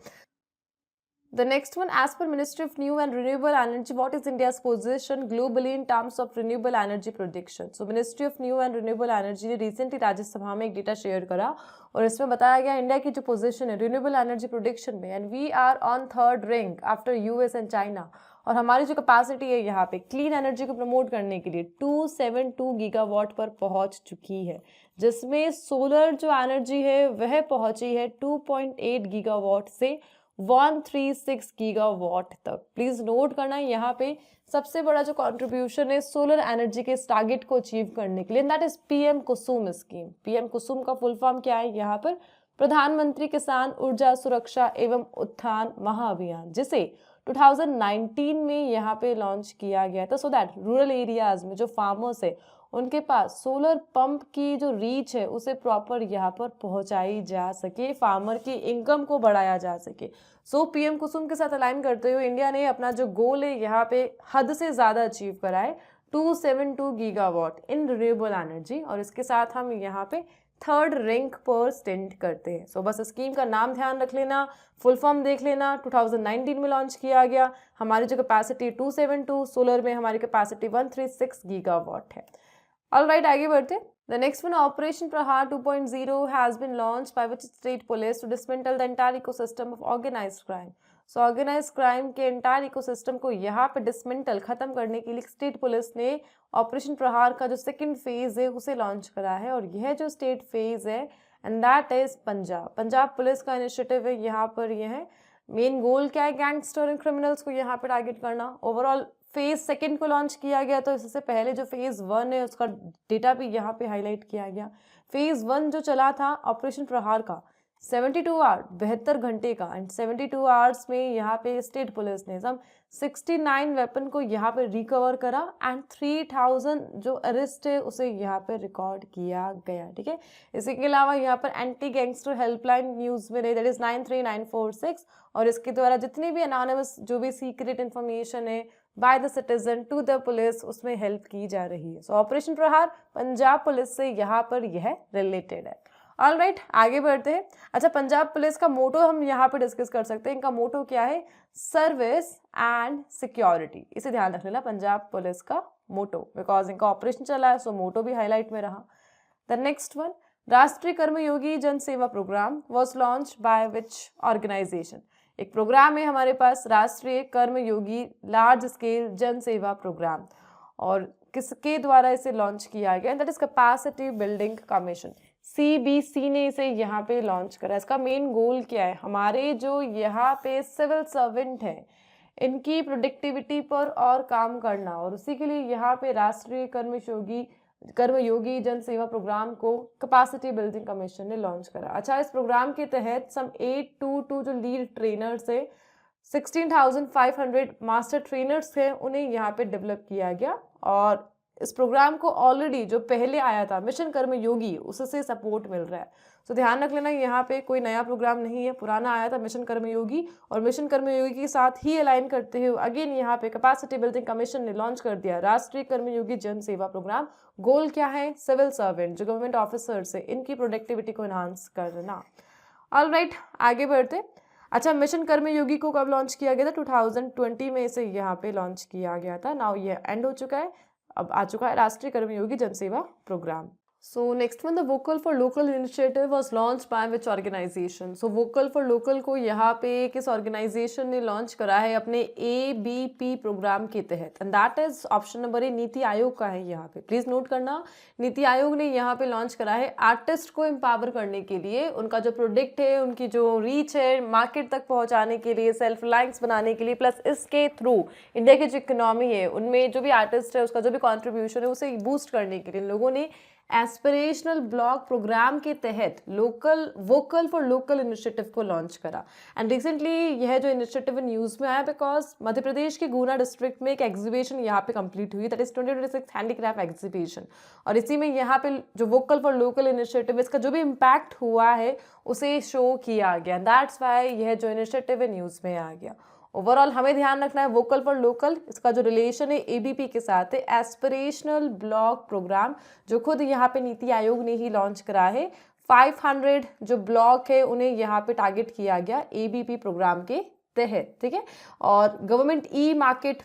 The next one, as per Ministry of New and Renewable Energy, what is India's position globally in terms of renewable energy production? So Ministry of New and Renewable Energy ने recently Rajya Sabha में एक data share करा और इसमें बताया गया India की जो पोजीशन है रिन्यूएबल एनर्जी प्रोडक्शन में, and we are on third rank after US and China. और हमारी जो कैपेसिटी है यहाँ पे क्लीन एनर्जी को प्रमोट करने के लिए 272 गीगावाट पर पहुँच चुकी है, जिसमें सोलर जो एनर्जी है वह पहुँची है 2.8 गीगावाट से 136 गीगावाट तक. प्लीज नोट करना यहाँ पे सबसे बड़ा जो कंट्रीब्यूशन है सोलर एनर्जी के इस टारगेट को अचीव करने के लिए, that is PM Kusum scheme. PM कुसुम का फुल फॉर्म क्या है? यहाँ पर प्रधानमंत्री किसान ऊर्जा सुरक्षा एवं उत्थान महाअभियान, जिसे 2019 में यहाँ पे लॉन्च किया गया था, सो दैट रूरल एरियाज में जो फार्मर्स है उनके पास सोलर पंप की जो रीच है उसे प्रॉपर यहाँ पर पहुँचाई जा सके, फार्मर की इनकम को बढ़ाया जा सके. सो PM कुसुम के साथ अलाइन करते हुए इंडिया ने अपना जो गोल है यहाँ पे हद से ज़्यादा अचीव करा है 272 गीगावाट इन रिन्यूएबल एनर्जी, और इसके साथ हम यहाँ पे थर्ड रैंक पर स्टैंड करते हैं. सो बस स्कीम का नाम ध्यान रख लेना, फुल फॉर्म देख लेना. 2019 में लॉन्च किया गया. हमारी जो कैपेसिटी 272, सोलर में हमारी कैपेसिटी 136 गीगावाट है. ऑलराइट, आगे बढ़ते. The next one, Operation Prahar 2.0 has been launched by which state police to dismantle the entire ecosystem of organized crime. So organized crime के entire ecosystem को यहाँ पे डिसमेंटल खत्म करने के लिए स्टेट पुलिस ने ऑपरेशन प्रहार का जो सेकंड फेज है उसे लॉन्च करा है, और यह जो स्टेट फेज है and that is Punjab police का इनिशिएटिव है. यहाँ पर यह है मेन गोल क्या है? गैंगस्टर एंड क्रिमिनल्स को यहाँ पे टारगेट करना. ओवरऑल फेज सेकंड को लॉन्च किया गया, तो इससे पहले जो फेज 1 है उसका डेटा भी यहाँ पे हाईलाइट किया गया. फेज 1 जो चला था ऑपरेशन प्रहार का 72 आवर 72 घंटे का, एंड 72 आवर्स में यहाँ पे स्टेट पुलिस ने सम 69 वेपन को यहाँ पे रिकवर करा एंड 3000 जो अरेस्ट है उसे यहाँ पे रिकॉर्ड किया गया, ठीक है। इसी के अलावा यहाँ पर एंटी गैंगस्टर हेल्पलाइन न्यूज़ में रही, दैट इज 93946, और इसके द्वारा जितनी भी अनोनिमस जो भी सीक्रेट इन्फॉर्मेशन है by the citizen to the police उसमें हेल्प की जा रही है। सो ऑपरेशन प्रहार पंजाब पुलिस से यहाँ पर यह रिलेटेड है। ऑल राइट, आगे बढ़ते हैं। अच्छा, पंजाब पुलिस का मोटो हम यहाँ पे डिस्कस कर सकते हैं। इनका मोटो क्या है? Service and security. इसे ध्यान रख लेना, पंजाब पुलिस का मोटो, बिकॉज इनका ऑपरेशन चला है, सो मोटो भी हाईलाइट में रहा। द नेक्स्ट वन, राष्ट्रीय Karmayogi Jan Seva program was launch by which organization. एक प्रोग्राम है हमारे पास, राष्ट्रीय कर्मयोगी लार्ज स्केल जन सेवा प्रोग्राम, और किसके द्वारा इसे लॉन्च किया गया? That is capacity building commission, CBC ने इसे यहाँ पे लॉन्च करा। इसका मेन गोल क्या है? हमारे जो यहाँ पे सिविल सर्वेंट हैं इनकी प्रोडक्टिविटी पर और काम करना, और उसी के लिए यहाँ पे राष्ट्रीय कर्मयोगी जन सेवा प्रोग्राम को कैपेसिटी बिल्डिंग कमीशन ने लॉन्च करा। अच्छा, इस प्रोग्राम के तहत सम 822 जो लीड ट्रेनर्स है, 16,500 मास्टर ट्रेनर्स थे, उन्हें यहाँ पे डेवलप किया गया। और इस प्रोग्राम को ऑलरेडी जो पहले आया था मिशन कर्मयोगी, उससे सपोर्ट मिल रहा है। तो ध्यान रख लेना, यहाँ पे कोई नया प्रोग्राम नहीं है, पुराना आया था मिशन कर्मयोगी, और मिशन कर्मयोगी के साथ ही अलाइन करते हुए अगेन यहाँ पे कैपेसिटी बिल्डिंग कमीशन ने लॉन्च कर दिया राष्ट्रीय कर्मयोगी जन सेवा प्रोग्राम। गोल क्या है? सिविल सर्वेंट जो गवर्नमेंट ऑफिसर्स है इनकी प्रोडक्टिविटी को एनहांस करना। ऑल राइट, आगे बढ़ते। अच्छा, मिशन कर्मयोगी को कब लॉन्च किया गया था? 2020 में इसे यहाँ पे लॉन्च किया गया था। नाउ ये एंड हो चुका है, अब आ चुका है राष्ट्रीय Karmayogi Jan Seva programme. So next one, the vocal for local initiative was launch by which organisation. So vocal for local को यहाँ पे किस ऑर्गेनाइजेशन ने लॉन्च करा है? अपने ABP प्रोग्राम के तहत, and that is option number A, NITI Aayog का है। यहाँ पे प्लीज नोट करना, नीति आयोग ने यहाँ पे लॉन्च करा है आर्टिस्ट को एम्पावर करने के लिए, उनका जो प्रोडक्ट है, उनकी जो रीच है मार्केट तक पहुँचाने के लिए, सेल्फ रिलायंस बनाने के लिए, प्लस इसके थ्रू इंडिया की जो इकोनॉमी है उनमें जो भी आर्टिस्ट है उसका जो भी कॉन्ट्रीब्यूशन है उसे बूस्ट करने के लिए लोगों ने एस्पिरेशनल ब्लॉक प्रोग्राम के तहत वोकल फॉर लोकल इनिशिएटिव को लॉन्च करा। एंड रिसेंटली यह जो इनिशिएटिव न्यूज़ में आया बिकॉज मध्य प्रदेश के गुना डिस्ट्रिक्ट में एक एग्जीबिशन यहाँ पे कंप्लीट हुई, दैट इज 2026 हैंडीक्राफ्ट एग्जीबिशन, और इसी में यहाँ पे जो वोकल फॉर लोकल इनिशिएटिव इसका जो भी इम्पैक्ट हुआ है उसे शो किया गया। दैट्स वाई यह जो इनिशिएटिव है न्यूज़ में आ गया। ओवरऑल हमें ध्यान रखना है वोकल फॉर लोकल, इसका जो रिलेशन है ABP के साथ है, एस्पिरेशनल ब्लॉक प्रोग्राम, जो खुद यहाँ पे नीति आयोग ने ही लॉन्च करा है। 500 जो ब्लॉक है उन्हें यहाँ पे टारगेट किया गया ABP प्रोग्राम के तहत, ठीक है। और गवर्नमेंट मार्केट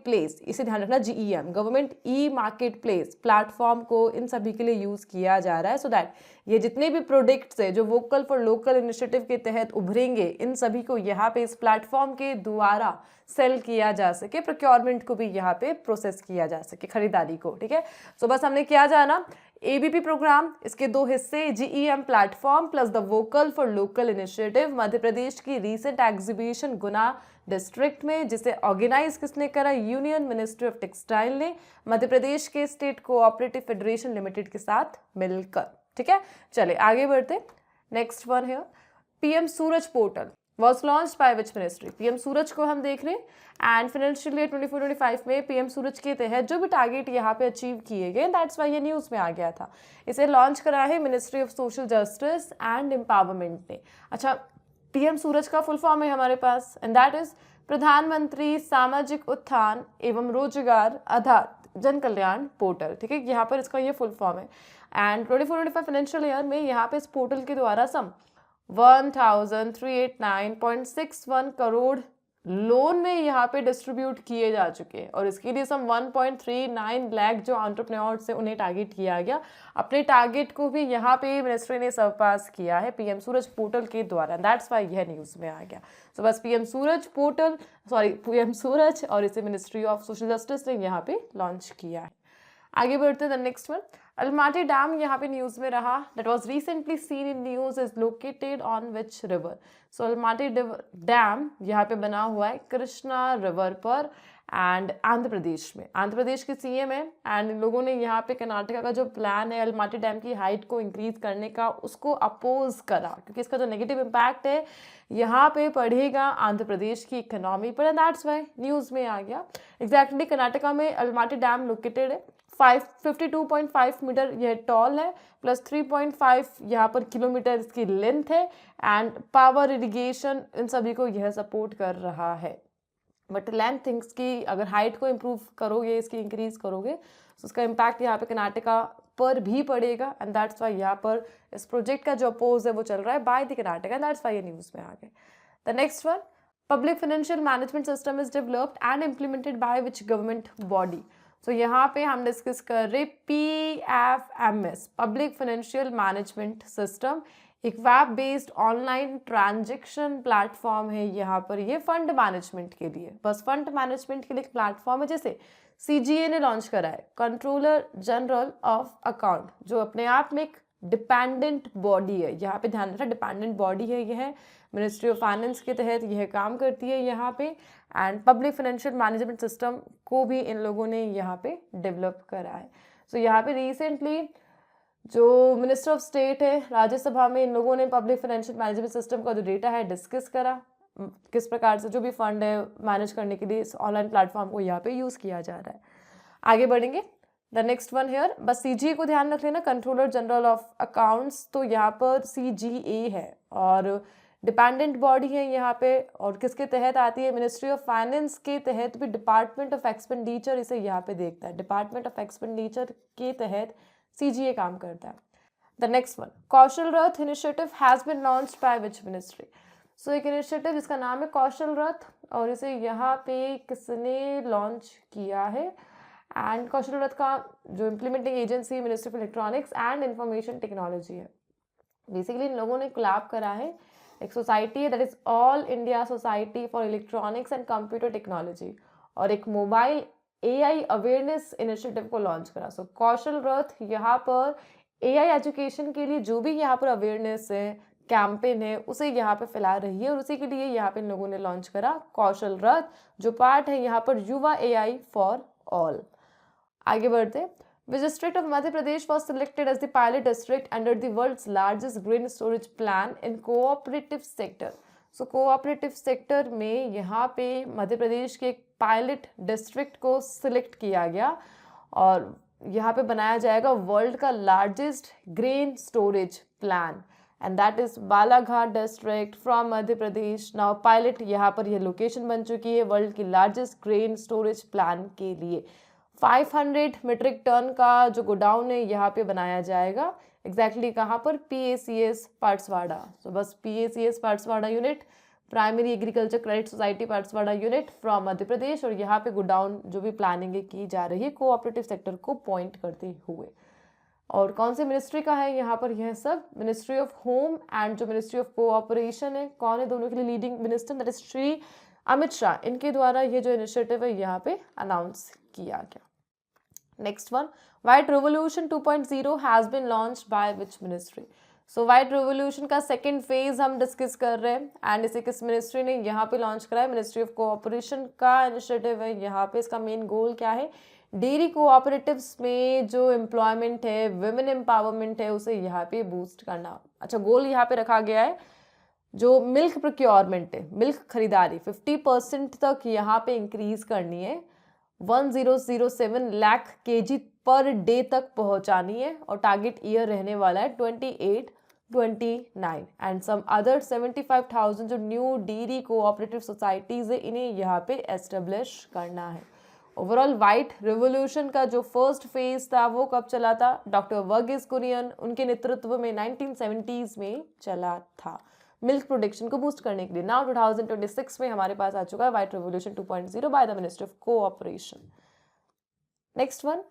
प्लेस, इसे ध्यान रखना, GEM government market place platform को इन सभी के लिए यूज किया जा रहा है, सो दैट ये जितने भी प्रोडक्ट्स है जो वोकल फॉर लोकल इनिशिएटिव के तहत उभरेंगे इन सभी को यहाँ पे इस प्लेटफॉर्म के द्वारा सेल किया जा सके, प्रोक्योरमेंट को भी यहाँ पे प्रोसेस किया जा सके, खरीदारी को, ठीक है। सो बस हमने क्या जाना, ABP प्रोग्राम, इसके दो हिस्से, GEM platform plus the vocal for local initiative, Madhya Pradesh की रीसेंट एग्जीबिशन गुना डिस्ट्रिक्ट में, जिसे ऑर्गेनाइज किसने करा? यूनियन मिनिस्ट्री ऑफ टेक्सटाइल ने मध्य प्रदेश के स्टेट कोऑपरेटिव फेडरेशन लिमिटेड के साथ मिलकर, ठीक है। चले आगे बढ़ते। नेक्स्ट वन है PM Suraj portal was launch by which ministry. PM सूरज को हम देख रहे हैं एंड फाइनेंशियल ईयर 24-25 में PM सूरज के तहत जो भी टारगेट यहाँ पे अचीव किए गए, दैट्स वाई ये न्यूज़ में आ गया था। इसे लॉन्च करा है ministry of social justice and empowerment ने। अच्छा, PM सूरज का फुल फॉर्म है हमारे पास, एंड दैट इज प्रधानमंत्री सामाजिक उत्थान एवं रोजगार आधारित जन कल्याण पोर्टल, ठीक है। यहाँ पर इसका ये फुल फॉर्म है एंड 24-25 फाइनेंशियल ईयर में यहाँ पे इस पोर्टल के द्वारा सम 1389.61 करोड़ लोन में यहाँ पे डिस्ट्रीब्यूट किए जा चुके हैं, और इसके लिए सम 1.39 लाख जो एंटरप्रेन्योर्स है उन्हें टारगेट किया गया। अपने टारगेट को भी यहाँ पे मिनिस्ट्री ने सरपास किया है PM सूरज पोर्टल के द्वारा, दैट्स वाई यह न्यूज़ में आ गया। सो बस PM सूरज और इसे मिनिस्ट्री ऑफ सोशल जस्टिस ने यहाँ पे लॉन्च किया है। आगे बढ़ते हैं नेक्स्ट वन, अलमाटी डैम यहाँ पे न्यूज़ में रहा, that was recently seen in news, is located on which river. So Almaty dam यहाँ पे बना हुआ है कृष्णा रिवर पर एंड आंध्र प्रदेश में। आंध्र प्रदेश के सीएम है एंड इन लोगों ने यहाँ पे कर्नाटका का जो प्लान है अलमाटी डैम की हाइट को इंक्रीज करने का, उसको अपोज करा, क्योंकि इसका जो नेगेटिव इम्पैक्ट है यहाँ पे पड़ेगा आंध्र प्रदेश की इकोनॉमी पर, एंड दैट्स वाई न्यूज़ में आ गया। एग्जैक्टली कर्नाटका में अलमाटी डैम लोकेटेड है, 52.5 मीटर यह टॉल है, प्लस 3.5 यहाँ पर किलोमीटर इसकी लेंथ है, एंड पावर इरिगेशन इन सभी को यह सपोर्ट कर रहा है। बट लेंथ थिंग्स की अगर हाइट को इम्प्रूव करोगे, इसकी इंक्रीज करोगे, तो उसका इम्पैक्ट यहाँ पे कर्नाटका पर भी पड़ेगा, एंड दैट्स वाई यहाँ पर इस प्रोजेक्ट का जो अपोज है वो चल रहा है by the Karnataka, and that's why ये न्यूज़ में आ गए। The next one, public financial management system is developed and implemented by which government body. तो यहाँ पे हम डिस्कस कर रहे PFMS, public financial management system, एक web based online transaction platform है यहाँ पर। ये फंड मैनेजमेंट के लिए, बस फंड मैनेजमेंट के लिए एक प्लेटफॉर्म है, जैसे CGA ने लॉन्च करा है, कंट्रोलर जनरल ऑफ अकाउंट, जो अपने आप में एक डिपेंडेंट बॉडी है। यहाँ पे ध्यान रखना, डिपेंडेंट बॉडी है यह, मिनिस्ट्री ऑफ फाइनेंस के तहत यह काम करती है यहाँ पे, and public financial management system को भी इन लोगों ने यहाँ पे डेवलप करा है। सो यहाँ पे रिसेंटली जो मिनिस्टर ऑफ स्टेट है राज्यसभा में, इन लोगों ने पब्लिक फाइनेंशियल मैनेजमेंट सिस्टम का जो डेटा है डिस्कस करा, किस प्रकार से जो भी फंड है मैनेज करने के लिए इस ऑनलाइन प्लेटफॉर्म को यहाँ पे यूज़ किया जा रहा है। आगे बढ़ेंगे, द नेक्स्ट वन हेयर, बस CGA को ध्यान रख लेना, कंट्रोलर जनरल ऑफ अकाउंट्स, तो यहाँ पर CGA है और डिपेंडेंट बॉडी है यहाँ पे, और किसके तहत आती है, मिनिस्ट्री ऑफ फाइनेंस के तहत भी डिपार्टमेंट ऑफ एक्सपेंडिचर इसे यहाँ पे देखता है, डिपार्टमेंट ऑफ एक्सपेंडिचर के तहत CGA काम करता है। The next one, Kaushal Rath initiative has been launched by which ministry. So एक इनिशिएटिव जिसका नाम है कौशल रथ, और इसे यहाँ पे किसने लॉन्च किया है, एंड कौशल रथ का जो implementing agency ministry of electronics and information technology है। बेसिकली इन लोगों ने कोलैब करा है, एक सोसाइटी है that is all India society for electronics and computer technology, और एक मोबाइल AI अवेयरनेस इनिशिएटिव को लॉन्च करा। सो कौशल रथ यहाँ पर AI एजुकेशन के लिए जो भी यहाँ पर अवेयरनेस है, कैंपेन है, उसे यहाँ पे फैला रही है, और उसी के लिए यहाँ पे इन लोगों ने लॉन्च करा कौशल रथ, जो पार्ट है यहाँ पर युवा AI फॉर ऑल। आगे बढ़ते, which district of Madhya Pradesh was selected as the pilot district under the world's largest grain storage plan in cooperative sector। So cooperative sector में यहाँ पे मध्य प्रदेश के एक पायलट डिस्ट्रिक्ट को सिलेक्ट किया गया, और यहाँ पे बनाया जाएगा वर्ल्ड का largest grain storage plan, and that is Balaghat district from Madhya Pradesh. Now pilot यहाँ पर यह लोकेशन बन चुकी है वर्ल्ड की लार्जेस्ट ग्रेन स्टोरेज प्लान के लिए। 500 मीट्रिक टन का जो गोडाउन है यहाँ पे बनाया जाएगा, एग्जैक्टली कहाँ पर, PACS पार्ट्सवाड़ा। सो बस PACS पार्ट्सवाड़ा unit, primary agriculture credit society पार्ट्सवाड़ा यूनिट फ्रॉम मध्य प्रदेश, और यहाँ पे गोडाउन जो भी प्लानिंग की जा रही है कोऑपरेटिव सेक्टर को पॉइंट करते हुए। और कौन सी मिनिस्ट्री का है यहाँ पर, यह सब मिनिस्ट्री ऑफ होम एंड जो मिनिस्ट्री ऑफ कोऑपरेशन है, कौन है दोनों के लिए leading minister, that is Shri Amit Shah, इनके द्वारा ये जो इनिशिएटिव है यहाँ पे अनाउंस किया गया। Next one, white revolution 2.0 has been launched by which ministry. So white revolution का सेकेंड फेज हम डिस्कस कर रहे हैं, एंड इसे किस मिनिस्ट्री ने यहाँ पे लॉन्च करा है, मिनिस्ट्री ऑफ कोऑपरेशन का इनिशिएटिव है यहाँ पे। इसका मेन गोल क्या है, डेयरी कोऑपरेटिव्स में जो एम्प्लॉयमेंट है, विमेन एम्पावरमेंट है, उसे यहाँ पे बूस्ट करना। अच्छा, गोल यहाँ पे रखा गया है जो मिल्क प्रोक्योरमेंट है, मिल्क खरीदारी 50% तक यहाँ पे इंक्रीज करनी है, 1007 लाख kg पर डे तक पहुंचानी है, और टारगेट ईयर रहने वाला है 28-29, एंड सम अदर 75,000 जो न्यू डेयरी कोऑपरेटिव सोसाइटीज है, इन्हें यहाँ पे एस्टेब्लिश करना है। ओवरऑल व्हाइट रिवोल्यूशन का जो फर्स्ट फेज था वो कब चला था, डॉक्टर वर्गीस कुरियन उनके नेतृत्व में 1970s में चला था, मिल्क प्रोडक्शन को बूस्ट करने के लिए। नाउ 2026 में हमारे पास आ चुका है white revolution 2.0 by the ministry of cooperation. Next one,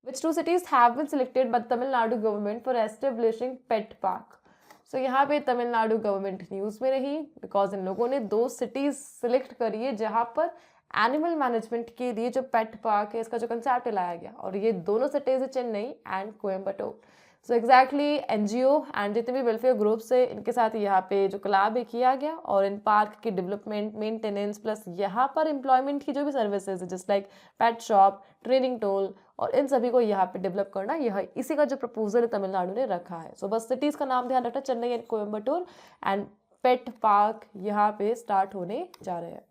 which two cities have been selected by Tamil Nadu government for establishing pet park। सो यहाँ पे तमिलनाडु गवर्नमेंट न्यूज़ में रही, बिकॉज इन लोगों ने 2 सिटीज सिलेक्ट करी है जहाँ पर एनिमल मैनेजमेंट के लिए जो पेट पार्क है इसका जो कंसेप्ट लाया गया, और ये दोनों सिटीज है Chennai and Coimbatore. So exactly NGO and जितने भी वेलफेयर ग्रुप्स है इनके साथ यहाँ पे जो कोलैब किया गया, और इन पार्क की डेवलपमेंट, मेंटेनेंस प्लस यहाँ पर एम्प्लॉयमेंट की जो भी सर्विसेज है just like pet shop, training toll, और इन सभी को यहाँ पे डेवलप करना, यह इसी का जो प्रपोजल है तमिलनाडु ने रखा है। सो बस सिटीज़ का नाम ध्यान रखना, Chennai and Coimbatore, and pet park यहाँ पे स्टार्ट होने जा रहे हैं।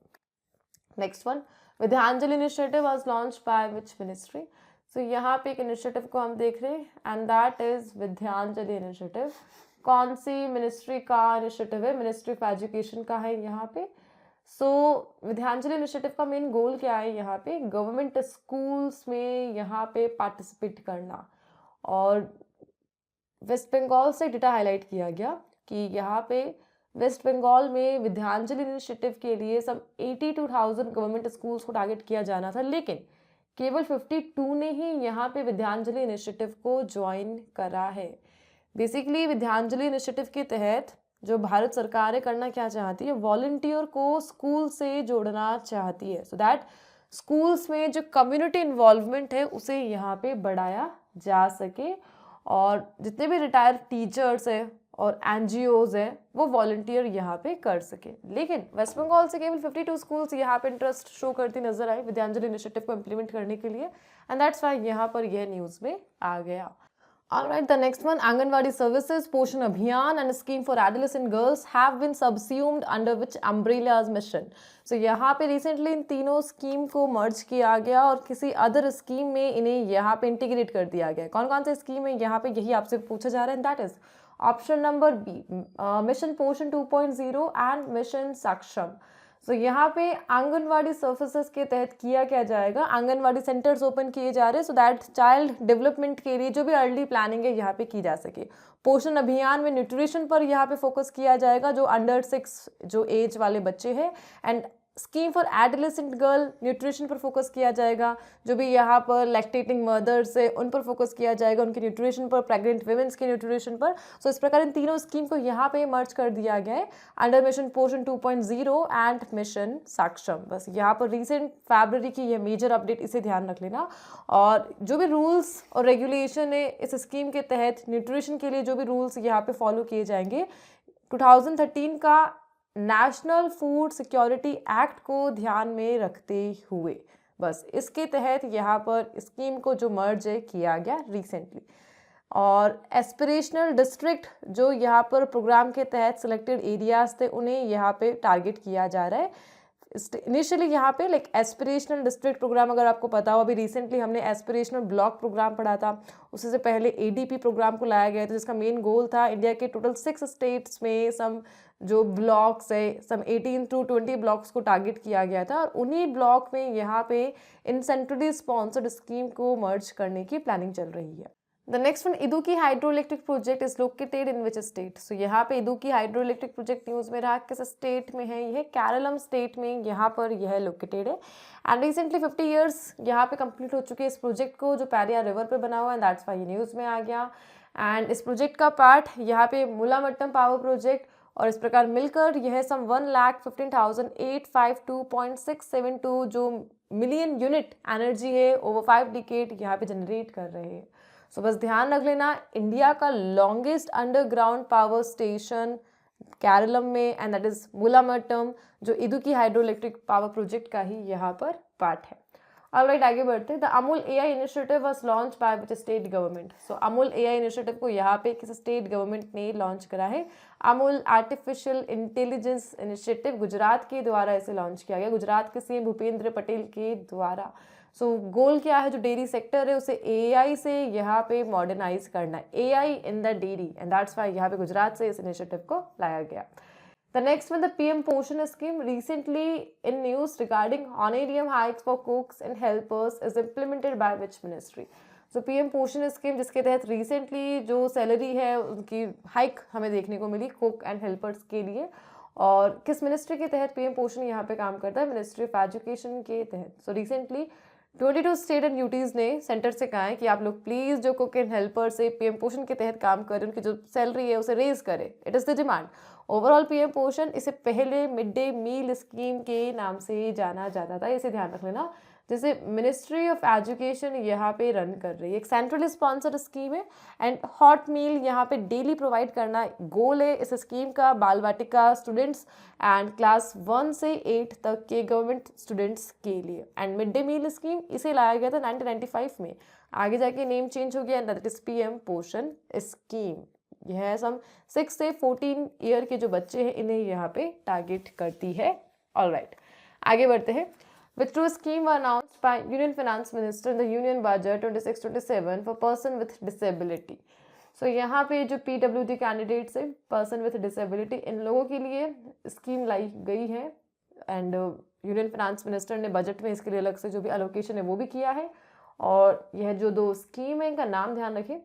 Next one, Vidyanjali initiative was launch by which ministry. So यहाँ पे एक इनिशिएटिव को हम देख रहे हैं and that is Vidyanjali initiative. कौन सी मिनिस्ट्री का इनिशिएटिव है? मिनिस्ट्री ऑफ एजुकेशन का है यहाँ पे। सो विद्यांजलि इनिशिएटिव का मेन गोल क्या है यहाँ पे? गवर्नमेंट स्कूल्स में यहाँ पे पार्टिसिपेट करना, और वेस्ट बंगाल से डेटा हाईलाइट किया गया कि यहाँ पे वेस्ट बंगाल में विद्यांजलि इनिशिएटिव के लिए सब 82,000 गवर्नमेंट स्कूल्स को टारगेट किया जाना था, लेकिन केवल 52 ने ही यहाँ पे विद्यांजलि इनिशिएटिव को ज्वाइन करा है। बेसिकली विद्यांजलि इनिशिएटिव के तहत जो भारत सरकार है करना क्या चाहती है? वॉलंटियर को स्कूल से जोड़ना चाहती है, सो दैट स्कूल्स में जो कम्युनिटी इन्वॉल्वमेंट है उसे यहाँ पे बढ़ाया जा सके, और जितने भी रिटायर्ड टीचर्स है और एनजीओज है वो वॉलंटियर यहाँ पे कर सके। लेकिन वेस्ट बंगाल से केवल 52 स्कूल्स यहाँ पे इंटरेस्ट शो करती नजर आई विद्यांजलि इनिशिएटिव को इम्प्लीमेंट करने के लिए, एंड दैट्स व्हाई यहाँ पर यह न्यूज़ में आ गया। Alright, the next one, Anganwadi services, Poshan Abhiyan and a scheme for adolescent girls have been subsumed under which umbrella's mission? So यहाँ पे recently इन तीनों स्कीम को मर्ज किया गया और किसी अदर स्कीम में इन्हें यहाँ पे इंटीग्रेट कर दिया गया। कौन कौन से स्कीम है यहाँ पे, यही आपसे पूछा जा रहा है, that is option number B, mission Poshan 2.0 and mission सक्षम। सो यहाँ पे आंगनवाड़ी सर्विसेज के तहत किया क्या जाएगा? आंगनवाड़ी सेंटर्स ओपन किए जा रहे हैं सो दैट चाइल्ड डेवलपमेंट के लिए जो भी अर्ली प्लानिंग है यहाँ पे की जा सके। पोषण अभियान में न्यूट्रिशन पर यहाँ पे फोकस किया जाएगा जो अंडर 6 जो एज वाले बच्चे हैं, and scheme for adolescent girl nutrition पर फोकस किया जाएगा, जो भी यहाँ पर लैक्टेटिंग मदर्स है उन पर फोकस किया जाएगा, उनके न्यूट्रिशन पर, प्रेग्नेंट वुमेन्स के न्यूट्रिशन पर। सो इस प्रकार इन तीनों स्कीम को यहाँ पे मर्ज कर दिया गया है under mission Poshan 2.0 and mission सक्षम। बस यहाँ पर रिसेंट फरवरी की यह मेजर अपडेट, इसे ध्यान रख लेना। और जो भी रूल्स और रेगुलेशन है इस स्कीम के तहत न्यूट्रिशन के लिए जो भी रूल्स यहाँ पे फॉलो किए जाएंगे 2013 का नेशनल फूड सिक्योरिटी एक्ट को ध्यान में रखते हुए, बस इसके तहत यहाँ पर स्कीम को जो मर्ज है किया गया रिसेंटली। और एस्पिरेशनल डिस्ट्रिक्ट जो यहाँ पर प्रोग्राम के तहत सिलेक्टेड एरियाज थे उन्हें यहाँ पे टारगेट किया जा रहा है। इनिशियली यहाँ पे लाइक एस्पिरेशनल डिस्ट्रिक्ट प्रोग्राम, अगर आपको पता हो अभी रिसेंटली हमने एस्पिरेशनल ब्लॉक प्रोग्राम पढ़ा था, उससे से पहले एडीपी प्रोग्राम को लाया गया था जिसका मेन गोल था इंडिया के टोटल 6 स्टेट्स में सम जो ब्लॉक्स है सम 18 to 20 ब्लॉक्स को टारगेट किया गया था, और उन्हीं ब्लॉक में यहाँ पे इन सेंट्रली स्पॉन्सर्ड स्कीम को मर्ज करने की प्लानिंग चल रही है। The next one, Idukki hydro electric project is located in which state? So यहाँ पे Idukki hydro electric project news में रहा, किस स्टेट में है? यह केरलम स्टेट में यहाँ पर यह लोकेटेड है, एंड रिसेंटली 50 ईयर्स यहाँ पे कंप्लीट हो चुके हैं इस प्रोजेक्ट को जो पेरियार रिवर पे बना हुआ है, दैट्स व्हाई ये न्यूज़ में आ गया। एंड इस प्रोजेक्ट का पार्ट यहाँ पे मूलामट्टम पावर प्रोजेक्ट, और इस प्रकार मिलकर यह सम 1,15,852.672 जो मिलियन यूनिट एनर्जी है ओवर 5 डिकेड यहाँ पे जनरेट कर रहे हैं। सो बस ध्यान रख लेना, इंडिया का longest underground power station Keralam में, एंड दैट इज मूलामट्टम जो Idukki hydro electric power project का ही यहाँ पर पार्ट है। ऑलराइट, आगे बढ़ते हैं। The Amul AI initiative was launch by which state government? So Amul AI initiative को यहाँ पे किस स्टेट गवर्नमेंट ने लॉन्च करा है? Amul artificial intelligence initiative Gujarat के द्वारा इसे लॉन्च किया गया, गुजरात के सीएम भूपेंद्र पटेल के द्वारा। सो गोल क्या है? जो डेयरी सेक्टर है उसे एआई से यहाँ पे मॉडर्नाइज करना है, AI in the dairy, and that's why यहाँ पे गुजरात से इस इनिशिएटिव को लाया गया। The next one, the PM Poshan scheme recently in news regarding honorarium hikes for cooks and helpers is implemented by which ministry? So PM Poshan scheme जिसके तहत recently जो सैलरी है उनकी हाइक हमें देखने को मिली कुक एंड हेल्पर्स के लिए, और किस मिनिस्ट्री के तहत PM पोषण यहाँ पे काम करता है? मिनिस्ट्री ऑफ एजुकेशन के तहत। So recently 22 state and UTs ने सेंटर से कहा है कि आप लोग प्लीज जो कुक एंड हेल्पर से पीएम पोषण के तहत काम कर रहे हैं उनकी जो सैलरी है उसे रेज करें। It is the demand. Overall PM पोषण इसे पहले मिड डे मील स्कीम के नाम से जाना जाता था, इसे ध्यान रख लेना, जिसे मिनिस्ट्री ऑफ एजुकेशन यहाँ पे रन कर रही है। एक सेंट्रली स्पॉन्सर्ड स्कीम है एंड हॉट मील यहाँ पे डेली प्रोवाइड करना गोल है इस स्कीम का। बाल वाटिका स्टूडेंट्स एंड क्लास 1 से 8 तक के गवर्नमेंट स्टूडेंट्स के लिए। And mid day meal scheme इसे लाया गया था 1995 में, आगे जाके नेम चेंज हो गया एंड दैट इज पीएम पोषण स्कीम। यह सम 6 से 14 ईयर के जो बच्चे हैं इन्हें यहाँ पे टारगेट करती है। ऑलराइट, आगे बढ़ते हैं। Withdrawal scheme were announced by Union Finance Minister in the Union Budget 26-27 for person with disability. So यहाँ पे जो PWD कैंडिडेट्स है, पर्सन विथ डिसेबिलिटी, इन लोगों के लिए स्कीम लाई गई है एंड यूनियन फाइनेंस मिनिस्टर ने बजट में इसके लिए अलग से जो भी एलोकेशन है वो भी किया है। और यह जो दो स्कीम है इनका नाम ध्यान रखें,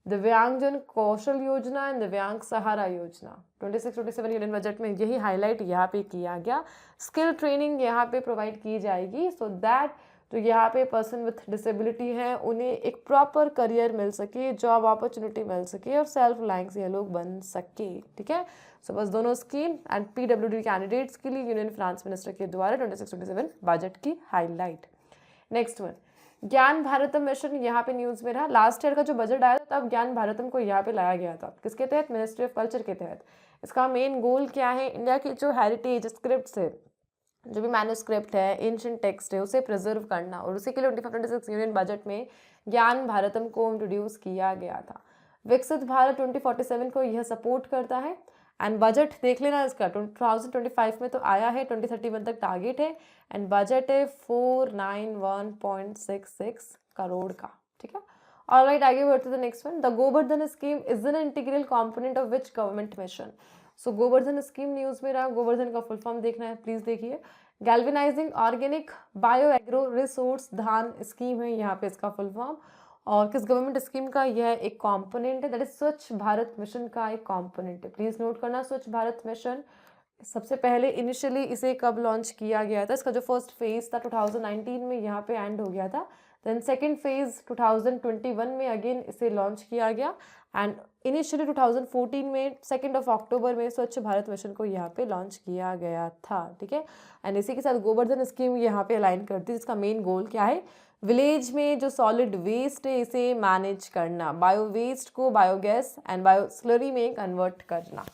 दिव्यांगजन कौशल योजना एंड दिव्यांग सहारा योजना। 26-27 यूनियन बजट में यही हाईलाइट यहाँ पे किया गया। स्किल ट्रेनिंग यहाँ पे प्रोवाइड की जाएगी सो दैट जो यहाँ पे पर्सन विथ डिसेबिलिटी है उन्हें एक प्रॉपर करियर मिल सके, जॉब अपॉर्चुनिटी मिल सके और सेल्फ रिलायंस ये लोग बन सके। ठीक है, सो बस दोनों स्कीम एंड पीडब्ल्यूडी कैंडिडेट्स के लिए यूनियन फाइनेंस मिनिस्टर के द्वारा 26-27 बजट की हाईलाइट। नेक्स्ट वन, ज्ञान भारतम मिशन यहाँ पे न्यूज़ में रहा। लास्ट ईयर का जो बजट आया था तब ज्ञान भारतम को यहाँ पे लाया गया था, किसके तहत? मिनिस्ट्री ऑफ कल्चर के तहत। इसका मेन गोल क्या है? इंडिया की जो हेरिटेज स्क्रिप्ट है, जो भी मैन्युस्क्रिप्ट है, एंशिएंट टेक्स्ट है, उसे प्रिजर्व करना, और उसी के लिए 25-26 यूनियन बजट में ज्ञान भारतम को इंट्रोड्यूस किया गया था। विकसित भारत 2047 को यह सपोर्ट करता है एंड बजट देख लेना इसका 2025 में तो आया है, 2031 तक टारगेट है एंड बजट है 491.66 करोड़ का। ठीक है, ऑलराइट, आगे बढ़ते the next one. The Govardhan scheme is an integral component of which government mission? So Govardhan scheme news में रहा, गोवर्धन का फुल फॉर्म देखना है प्लीज देखिए। Galvanising organic bio agro resource धान स्कीम है यहाँ पे इसका फुल फॉर्म, और किस गवर्नमेंट स्कीम का? यह एक कंपोनेंट है, दैट इज स्वच्छ भारत मिशन का एक कंपोनेंट है। प्लीज नोट करना, स्वच्छ भारत मिशन सबसे पहले इनिशियली इसे कब लॉन्च किया गया था? इसका जो फर्स्ट फेज था 2019 में यहाँ पे एंड हो गया था, देन सेकेंड फेज 2021 में अगेन इसे लॉन्च किया गया एंड इनिशियली 2014 में 2 अक्टूबर में स्वच्छ भारत मिशन को यहाँ पे लॉन्च किया गया था। ठीक है, एंड इसी के साथ गोवर्धन स्कीम यहाँ पे अलाइन करती है, जिसका मेन गोल क्या है? विलेज में जो सॉलिड वेस्ट है इसे मैनेज करना, बायो वेस्ट को बायोगैस एंड बायो स्लरी में कन्वर्ट करना।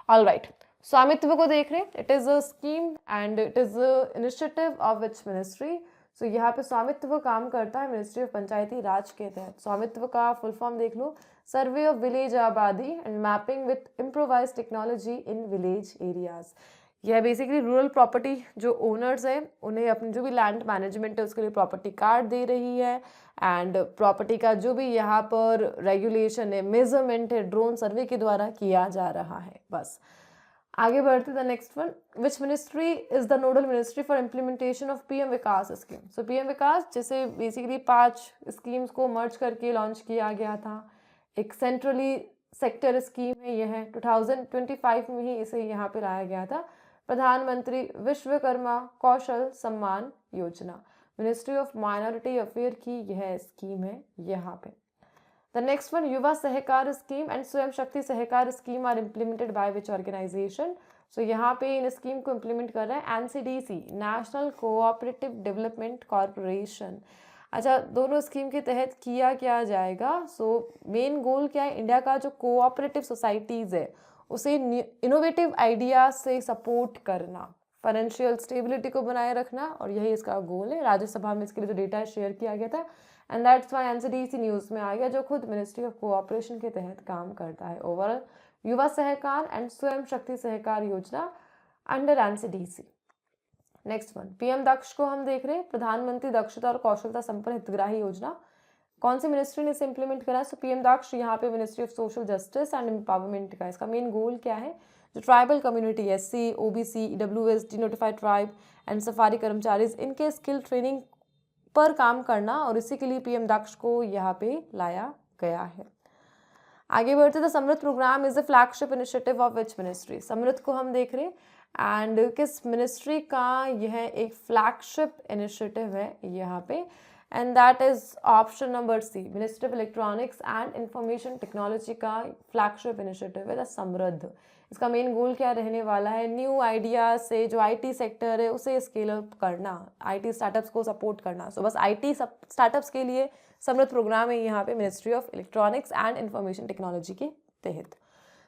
ऑलराइट, स्वामित्व को देख रहे हैं, it is a scheme and it is a initiative of which ministry? So यहाँ पे स्वामित्व काम करता है मिनिस्ट्री ऑफ पंचायती राज के तहत। स्वामित्व का फुल फॉर्म देख लो, सर्वे ऑफ विलेज आबादी and mapping with improvise technology in village areas. यह बेसिकली रूरल प्रॉपर्टी जो ओनर्स है उन्हें अपनी जो भी लैंड मैनेजमेंट है उसके लिए प्रॉपर्टी कार्ड दे रही है एंड प्रॉपर्टी का जो भी यहाँ पर रेगुलेशन है, मेजरमेंट है, ड्रोन सर्वे के द्वारा किया जा रहा है। बस आगे बढ़ते the next one, which ministry is the nodal ministry for implementation of PM Vikas scheme? So PM Vikas जैसे बेसिकली 5 स्कीम्स को मर्ज करके लॉन्च किया गया था, एक सेंट्रली सेक्टर स्कीम है यह, 2025 में ही इसे यहाँ पे लाया गया था। प्रधानमंत्री विश्वकर्मा कौशल Samman Yojana, ministry of minority affair की यह स्कीम है यहाँ पे। द नेक्स्ट वन, युवा Sahakar scheme and Swayam Shakti Sahkar scheme are implemented by which organisation? So यहाँ पे इन स्कीम को इम्प्लीमेंट कर रहा है NCDC, national cooperative development corporation. अच्छा, दोनों स्कीम के तहत किया क्या जाएगा? सो मेन गोल क्या है? इंडिया का जो कोऑपरेटिव सोसाइटीज़ है उसे इनोवेटिव आइडिया से सपोर्ट करना, फाइनेंशियल स्टेबिलिटी को बनाए रखना, और यही इसका गोल है। राज्यसभा में इसके लिए जो डेटा शेयर किया गया था and that's why NCDC news में आ गया, जो खुद मिनिस्ट्री ऑफ कोऑपरेशन के तहत काम करता है। ओवरऑल युवा सहकार and Swayam Shakti Sahkar Yojana under NCDC. Next one, PM Daksh को हम देख रहे हैं, प्रधानमंत्री दक्षता और कौशलता संपन्न हितग्राही योजना। कौन सी मिनिस्ट्री ने इसे इंप्लीमेंट करा है? सो पीएम दक्ष यहाँ पे ministry of social justice and empowerment का। इसका मेन गोल क्या है? जो tribal community, SC, OBC, EWS, denotified tribe and सफारी कर्मचारीज, इनके स्किल ट्रेनिंग पर काम करना, और इसी के लिए पीएम दक्ष को यहाँ पे लाया गया है। आगे बढ़ते, the Samridh programme is the flagship initiative of which ministry? Samridh को हम देख रहे हैं एंड किस मिनिस्ट्री का यह एक फ्लैगशिप इनिशिएटिव है यहाँ पे, and that is option number C, ministry of electronics and information technology का फ्लैगशिप इनिशिएटिव है द समृद्ध। इसका मेन गोल क्या रहने वाला है, न्यू आइडिया से जो आईटी सेक्टर है उसे स्केल अप करना, आईटी स्टार्टअप्स को सपोर्ट करना। सो बस आईटी स्टार्टअप्स के लिए समृद्ध प्रोग्राम है यहाँ पे ministry of electronics and information technology के तहत।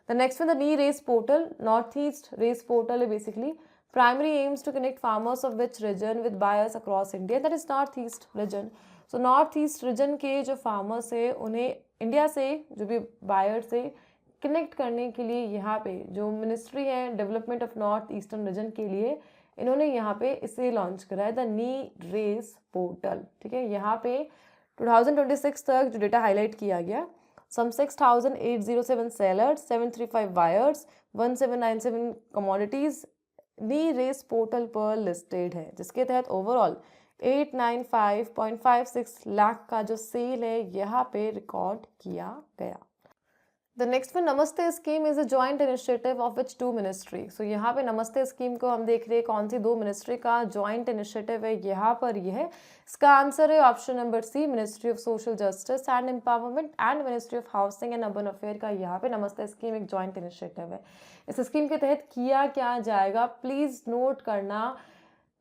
The next one, the knee race portal, northeast race portal है basically primary aims to connect farmers of which region with buyers across India, that is northeast region. So northeast region के जो farmers है उन्हें India से जो भी buyers से connect करने के लिए यहाँ पे जो मिनिस्ट्री है development of north eastern region के लिए इन्होंने यहाँ पे इसे लॉन्च करा है, द नी रेस पोर्टल। ठीक है, यहाँ पे 2026 तक जो डेटा हाईलाइट किया गया, some 6,807 sellers, 735 buyers, 1797 commodities नी रेस पोर्टल पर लिस्टेड है, जिसके तहत ओवरऑल 895.56 लाख का जो सेल है यहाँ पे रिकॉर्ड किया गया। The next one, Namaste scheme is a joint initiative of which two ministry. So यहाँ पे नमस्ते स्कीम को हम देख रहे हैं कौन सी दो मिनिस्ट्री का जॉइंट इनिशिएटिव है, यहाँ पर यह है। इसका आंसर है option number C, ministry of social justice and empowerment and ministry of housing and urban affair का यहाँ पे नमस्ते स्कीम एक जॉइंट इनिशिएटिव है। इस स्कीम के तहत किया क्या जाएगा, प्लीज नोट करना,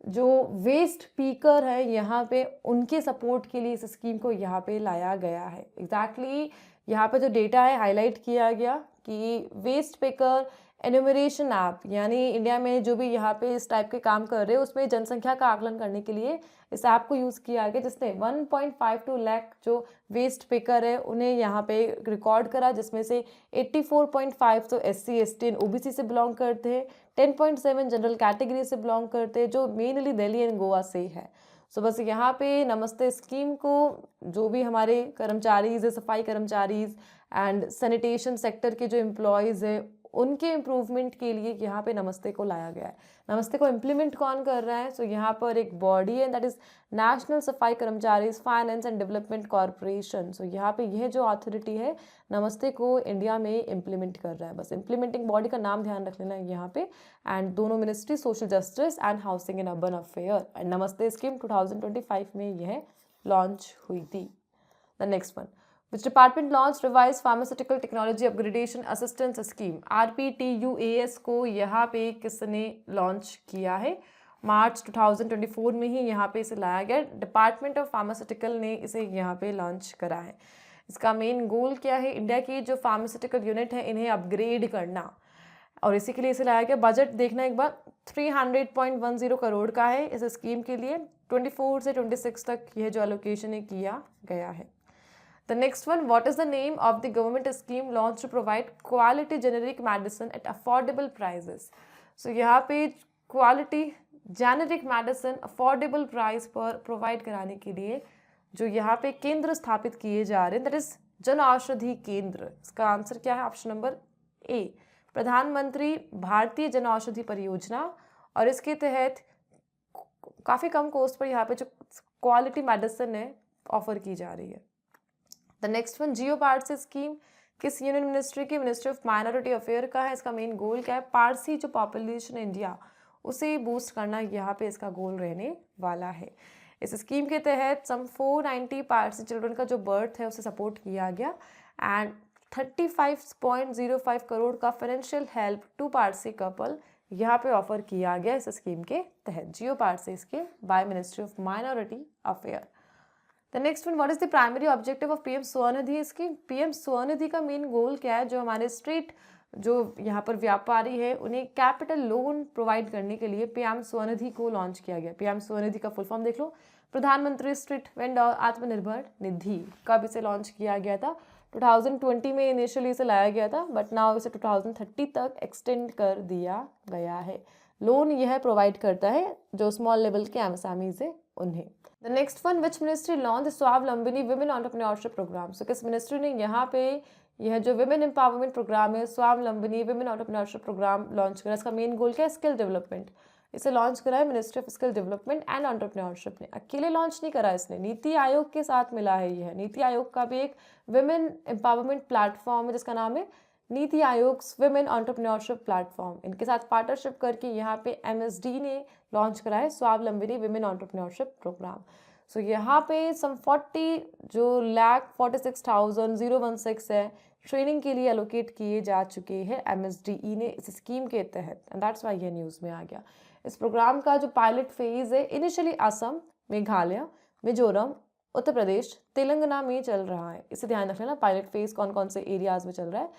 जो वेस्ट पीकर है यहाँ पे उनके सपोर्ट के लिए इस स्कीम को यहाँ पे लाया गया है। एग्जैक्टली यहाँ पे जो डेटा है हाईलाइट किया गया कि वेस्ट पेकर एन्यूमरेशन ऐप, यानी इंडिया में जो भी यहाँ पे इस टाइप के काम कर रहे हैं उसमें जनसंख्या का आकलन करने के लिए इस ऐप को यूज़ किया गया, जिसने 1.52 लाख जो वेस्ट पेकर है उन्हें यहाँ पे रिकॉर्ड करा, जिसमें से 84.5 तो SC ST एंड OBC से बिलोंग करते हैं, 10.7 जनरल कैटेगरी से बिलोंग करते हैं जो मेनली दिल्ली एंड गोवा से है। सो बस यहाँ पे नमस्ते स्कीम को जो भी हमारे कर्मचारीज है, सफाई कर्मचारीज एंड सैनिटेशन सेक्टर के जो एम्प्लॉयज़ है उनके इम्प्रूवमेंट के लिए यहाँ पे नमस्ते को लाया गया है। नमस्ते को इम्प्लीमेंट कौन कर रहा है, सो यहाँ पर एक बॉडी है दैट इज नेशनल सफाई कर्मचारीज फाइनेंस एंड डेवलपमेंट कॉरपोरेशन। सो यहाँ पे यह जो अथॉरिटी है नमस्ते को इंडिया में इम्प्लीमेंट कर रहा है। बस इम्प्लीमेंटिंग बॉडी का नाम ध्यान रख लेना है यहाँ पे। एंड दोनों ministry social justice and housing and urban affair, and नमस्ते स्कीम 2025 में यह लॉन्च हुई थी। The next one, which department launched revised pharmaceutical technology upgradation assistance scheme, RPTUAS को यहाँ पे किसने लॉन्च किया है, मार्च 2024 में ही यहाँ पे इसे लाया गया। डिपार्टमेंट ऑफ फार्मास्यूटिकल ने इसे यहाँ पे लॉन्च करा है। इसका मेन गोल क्या है, इंडिया की जो फार्मास्यूटिकल यूनिट है इन्हें अपग्रेड करना, और इसी के लिए इसे लाया गया। बजट देखना एक बार 300.10 करोड़ का है इस स्कीम के लिए। 24 से 26 तक यह जो एलोकेशन है किया गया है। The next one, what is the name of the government scheme launched to provide quality generic medicine at affordable prices? So यहाँ पे quality generic medicine affordable price पर provide कराने के लिए जो यहाँ पे केंद्र स्थापित किए जा रहे हैं, that is जन औषधि केंद्र। इसका आंसर क्या है, ऑप्शन नंबर ए, प्रधानमंत्री भारतीय जन औषधि परियोजना, और इसके तहत काफ़ी कम कॉस्ट पर यहाँ पे जो क्वालिटी मेडिसिन है ऑफर की जा रही है। The next one, Jio Parsi scheme किस यूनियन मिनिस्ट्री की, मिनिस्ट्री ऑफ माइनॉरिटी अफेयर का है। इसका मेन गोल क्या है, पारसी जो पॉपुलेशन इंडिया उसे बूस्ट करना, यहाँ पे इसका गोल रहने वाला है। इस स्कीम के तहत सम 490 पारसी चिल्ड्रन का जो बर्थ है उसे सपोर्ट किया गया, एंड 35.05 करोड़ का financial help to Parsi couple यहाँ पे ऑफर किया गया इस स्कीम के तहत, Jiyo Parsi scheme by ministry of minority affair. The next one, what is the primary objective of PM Svanidhi scheme. PM Svanidhi का मेन गोल क्या है, जो हमारे स्ट्रीट जो यहाँ पर व्यापारी है उन्हें कैपिटल लोन प्रोवाइड करने के लिए पीएम स्वनिधि को लॉन्च किया गया। पीएम स्वनिधि का फुल फॉर्म देख लो, प्रधानमंत्री स्ट्रीट वेंडर आत्मनिर्भर निधि। कब इसे लॉन्च किया गया था, 2020 में इनिशियली इसे लाया गया था, बट नाउ इसे 2030 तक एक्सटेंड कर दिया गया है। लोन यह प्रोवाइड करता है जो स्मॉल लेवल के एमएसएमईज है उन्हें। The next one, which ministry launch Swavalambini women entrepreneurship programme. So किस मिनिस्ट्री ने यहाँ पे यह जो विमेन एम्पावरमेंट प्रोग्राम है स्वावलंबिनी विमेन एंटरप्रेन्योरशिप प्रोग्राम लॉन्च करा। इसका मेन गोल क्या है, स्किल डेवलपमेंट। इसे लॉन्च करा है ministry of skill development and entrepreneurship ने। अकेले लॉन्च नहीं करा इसने, नीति आयोग के साथ मिला है। यह नीति आयोग का भी एक विमेन एम्पावरमेंट प्लेटफॉर्म है जिसका नाम है NITI Aayog women entrepreneurship platform, इनके साथ पार्टनरशिप करके यहाँ पे MSD ने लॉन्च करा है स्वावलंबिनी विमेन एंटरप्रेन्योरशिप प्रोग्राम। सो यहाँ पे सम 46,016 है ट्रेनिंग के लिए एलोकेट किए जा चुके हैं MSDE ने इस स्कीम के तहत, एंड दैट्स वाई ये न्यूज़ में आ गया। इस प्रोग्राम का जो पायलट फेज है इनिशियली असम, मेघालय, मिजोरम, उत्तर प्रदेश, तेलंगाना में चल रहा है। इसे ध्यान रखना ना, पायलट फेज कौन कौन से एरियाज में चल रहा है।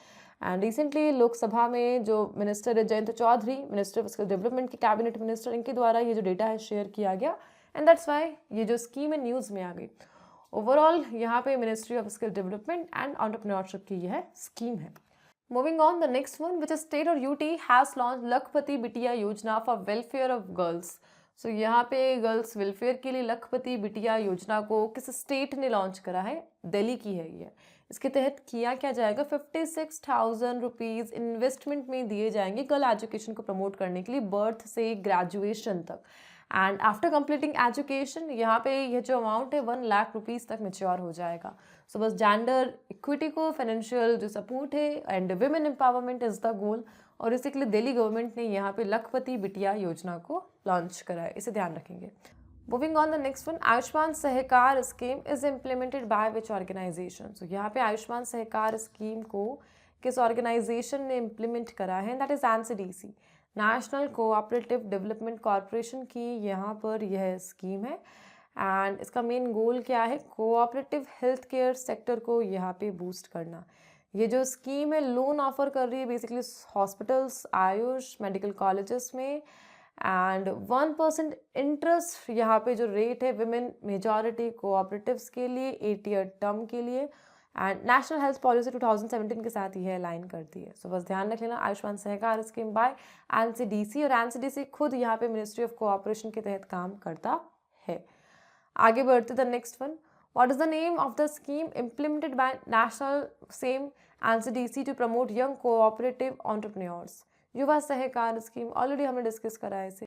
एंड रिसेंटली लोकसभा में जो मिनिस्टर है Jayant Chaudhary, minister of skill development के कैबिनेट मिनिस्टर, इनके द्वारा ये जो डेटा है शेयर किया गया, एंड दैट्स वाई ये जो स्कीम है न्यूज़ में आ गई। ओवरऑल यहाँ पे ministry of skill development and entrepreneurship की यह स्कीम है। Moving on, the next one, which is state और UT has launched लखपति बिटिया योजना for welfare of girls. So यहाँ पे गर्ल्स वेलफेयर के लिए लखपति बिटिया योजना को किस स्टेट ने लॉन्च करा है? दिल्ली की है ये। इसके तहत किया क्या जाएगा, 56,000 रुपीज़ इन्वेस्टमेंट में दिए जाएंगे गर्ल एजुकेशन को प्रमोट करने के लिए बर्थ से ग्रेजुएशन तक। एंड आफ्टर कंप्लीटिंग एजुकेशन यहाँ पे यह जो अमाउंट है 1 लाख रुपीज़ तक मेच्योर हो जाएगा। सो बस जेंडर इक्विटी को फाइनेंशियल जो सपोर्ट है and women empowerment is the goal, और इसी के लिए दिल्ली गवर्नमेंट ने यहाँ पे लखपति बिटिया योजना को लॉन्च करा है, इसे ध्यान रखेंगे। Moving on the next one, Ayushman Sahkar scheme is implemented by which organisation. So यहाँ पे आयुष्मान सहकार स्कीम को किस ऑर्गेनाइजेशन ने इम्प्लीमेंट करा है, that is NCDC, national cooperative development corporation की यहाँ पर यह स्कीम है। एंड इसका मेन गोल क्या है, कोऑपरेटिव हेल्थ केयर सेक्टर को यहाँ पे बूस्ट करना। ये जो स्कीम है लोन ऑफर कर रही है basically hospitals, Ayush, medical colleges में, एंड 1% इंटरेस्ट यहाँ पे जो रेट है विमेन मेजॉरिटी कोऑपरेटिव्स के लिए 8 ईयर टर्म के लिए, एंड नेशनल हेल्थ पॉलिसी 2017 के साथ यह अलाइन करती है। सो बस ध्यान रख लेना, Ayushman Sahkar scheme bye NCDC, और NCDC खुद यहाँ पे मिनिस्ट्री ऑफ कोऑपरेशन के तहत काम करता है। आगे बढ़ते the next one, what is the name of the scheme implemented by national same NCDC to promote young cooperative entrepreneurs? Yuva Sahakar scheme, already हमने डिस्कस करा है इसे।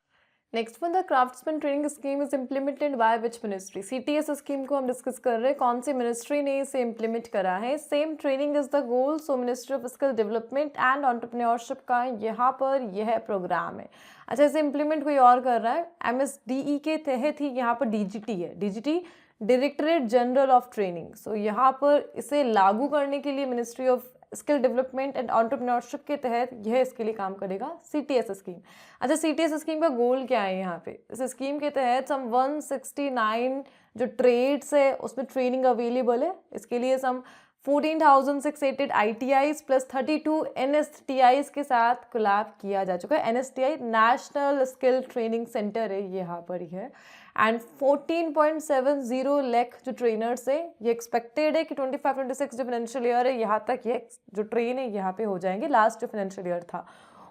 Next one, the craftsman training scheme is implemented by which ministry? CTS scheme को हम discuss कर रहे हैं, कौन सी मिनिस्ट्री ने इसे इम्प्लीमेंट करा है? Same training is the goal, so ministry of skill development and entrepreneurship का यहाँ पर यह प्रोग्राम है। अच्छा, इसे इम्प्लीमेंट कोई और कर रहा है, MSDE के तहत ही यहाँ पर DGT है, DGT directorate general of training. So यहाँ पर इसे लागू करने के लिए ministry of skill development and entrepreneurship के तहत यह इसके लिए काम करेगा, CTS स्कीम। अच्छा, CTS स्कीम का गोल क्या है यहाँ पे? इस स्कीम के तहत सम 169 जो ट्रेड्स है उसमें ट्रेनिंग अवेलेबल है। इसके लिए सम 14,688 ITIs प्लस 32 NSTIs के साथ कोलैब किया जा चुका है। NSTI national skill training centre है, यहाँ पर ही है। एंड 14.70 लाख जो ट्रेनर्स है, ये एक्सपेक्टेड है कि 25-26 जो फाइनेंशियल ईयर है यहाँ तक ये जो ट्रेन है यहाँ पे हो जाएंगे, लास्ट जो फाइनेंशियल ईयर था।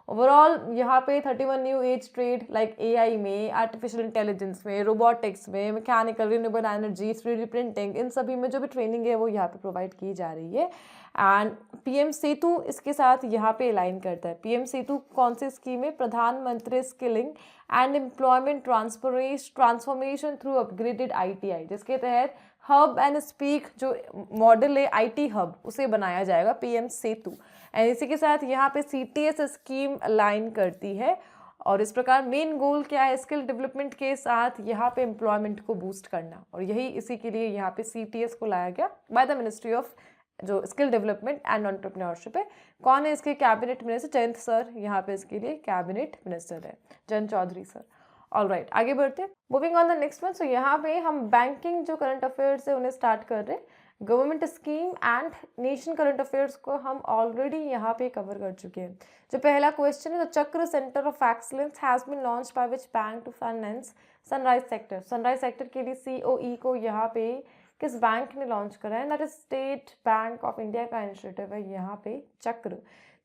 ओवरऑल यहाँ पे 31 new age trade like AI में, आर्टिफिशियल इंटेलिजेंस में, रोबोटिक्स में, mechanical, renewable energy, 3D printing, इन सभी में जो भी ट्रेनिंग है वो यहाँ पे प्रोवाइड की जा रही है। एंड PM सेतु इसके साथ यहाँ पे अलाइन करता है। PM सेतु कौन सी स्कीम है? प्रधानमंत्री skilling and employment transformation through upgraded ITI, जिसके तहत हब एंड स्पीक जो मॉडल है IT हब उसे बनाया जाएगा PM सेतु। एंड इसी के साथ यहाँ पे CTS स्कीम अलाइन करती है, और इस प्रकार मेन गोल क्या है, स्किल डेवलपमेंट के साथ यहाँ पे एम्प्लॉयमेंट को बूस्ट करना, और यही इसी के लिए यहाँ पे CTS को लाया गया बाय द मिनिस्ट्री ऑफ जो स्किल डेवलपमेंट एंड एंटरप्रेन्योरशिप है। कौन है इसके कैबिनेट मिनिस्टर? जयंत सर यहाँ पे इसके लिए कैबिनेट मिनिस्टर है, Jayant Chaudhary sir. All right, आगे बढ़ते। Moving on the next one, so यहाँ पे हम बैंकिंग जो करंट अफेयर्स है उन्हें स्टार्ट कर रहे हैं। Government scheme and nation current affairs को हम ऑलरेडी यहाँ पे कवर कर चुके हैं। जो पहला क्वेश्चन है, the Chakra centre of excellence has been launched by which bank to finance sunrise sector? Sunrise sector के लिए COE को यहाँ पे किस बैंक ने लॉन्च करा है? That is state bank of India का इनिशिएटिव है यहाँ पे चक्र।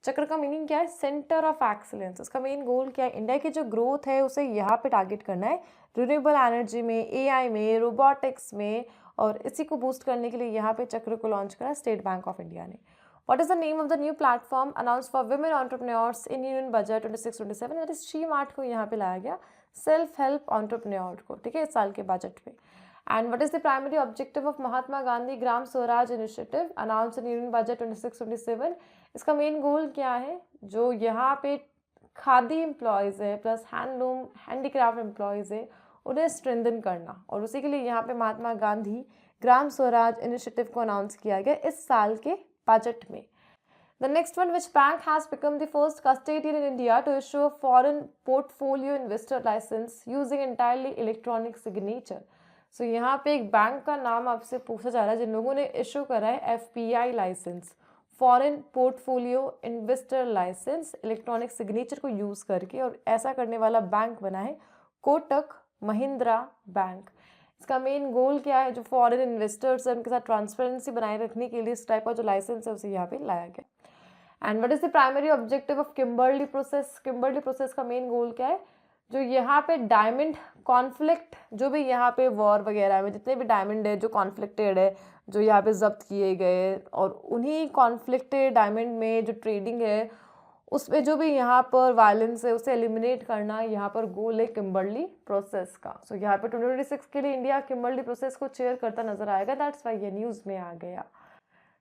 चक्र का मीनिंग क्या है? Centre of excellence. इसका मेन गोल क्या है? इंडिया की जो ग्रोथ है उसे यहाँ पे टारगेट करना है, रिन्यूएबल एनर्जी में, AI में, रोबोटिक्स में, और इसी को बूस्ट करने के लिए यहाँ पे चक्र को लॉन्च करा स्टेट बैंक ऑफ इंडिया ने। What is the name of the new platform announce for women entrepreneurs in union budget 26-27? That is she mart को यहाँ पे लाया गया, सेल्फ हेल्प एंटरप्रेन्योर को, ठीक है, इस साल के बजट में। And what is the primary objective of Mahatma Gandhi Gram Swaraj Initiative announced in Union Budget 26-27? इसका मेन गोल क्या है? जो यहाँ पे खादी एम्प्लॉयज़ है प्लस हैंडलूम हैंडीक्राफ्ट एम्प्लॉयज़ है उन्हें स्ट्रेंथन करना, और उसी के लिए यहाँ पे महात्मा गांधी ग्राम स्वराज इनिशिएटिव को अनाउंस किया गया इस साल के बजट में. The next one, which bank has become the first custodian in India to issue a foreign portfolio investor license using entirely electronic signature? So यहाँ पे एक बैंक का नाम आपसे पूछा जा रहा है जिन लोगों ने इशू करा है FPI licence, foreign portfolio investor licence, electronic signature को यूज़ करके, और ऐसा करने वाला बैंक बना है कोटक महिंद्रा बैंक. इसका मेन गोल क्या है? जो फॉरेन इन्वेस्टर्स हैं उनके साथ ट्रांसपेरेंसी बनाए रखने के लिए इस टाइप का जो लाइसेंस है उसे यहाँ पे लाया गया. And what is the primary objective of Kimberley process? Kimberley process का मेन गोल क्या है? जो यहाँ पे डायमंड कॉन्फ्लिक्ट, जो भी यहाँ पे वॉर वगैरह में जितने भी डायमंड है जो कॉन्फ्लिक्टेड है, जो यहाँ पे जब्त किए गए, और उन्हीं कॉन्फ्लिक्टेड डायमंड में जो ट्रेडिंग है उसमें जो भी यहाँ पर वायलेंस है उसे एलिमिनेट करना यहाँ पर गोल है किम्बर्ली प्रोसेस का. सो यहाँ पे 2026 के लिए इंडिया किम्बर्ली प्रोसेस को चेयर करता नजर आएगा. दैट्स वाई ये न्यूज़ में आ गया.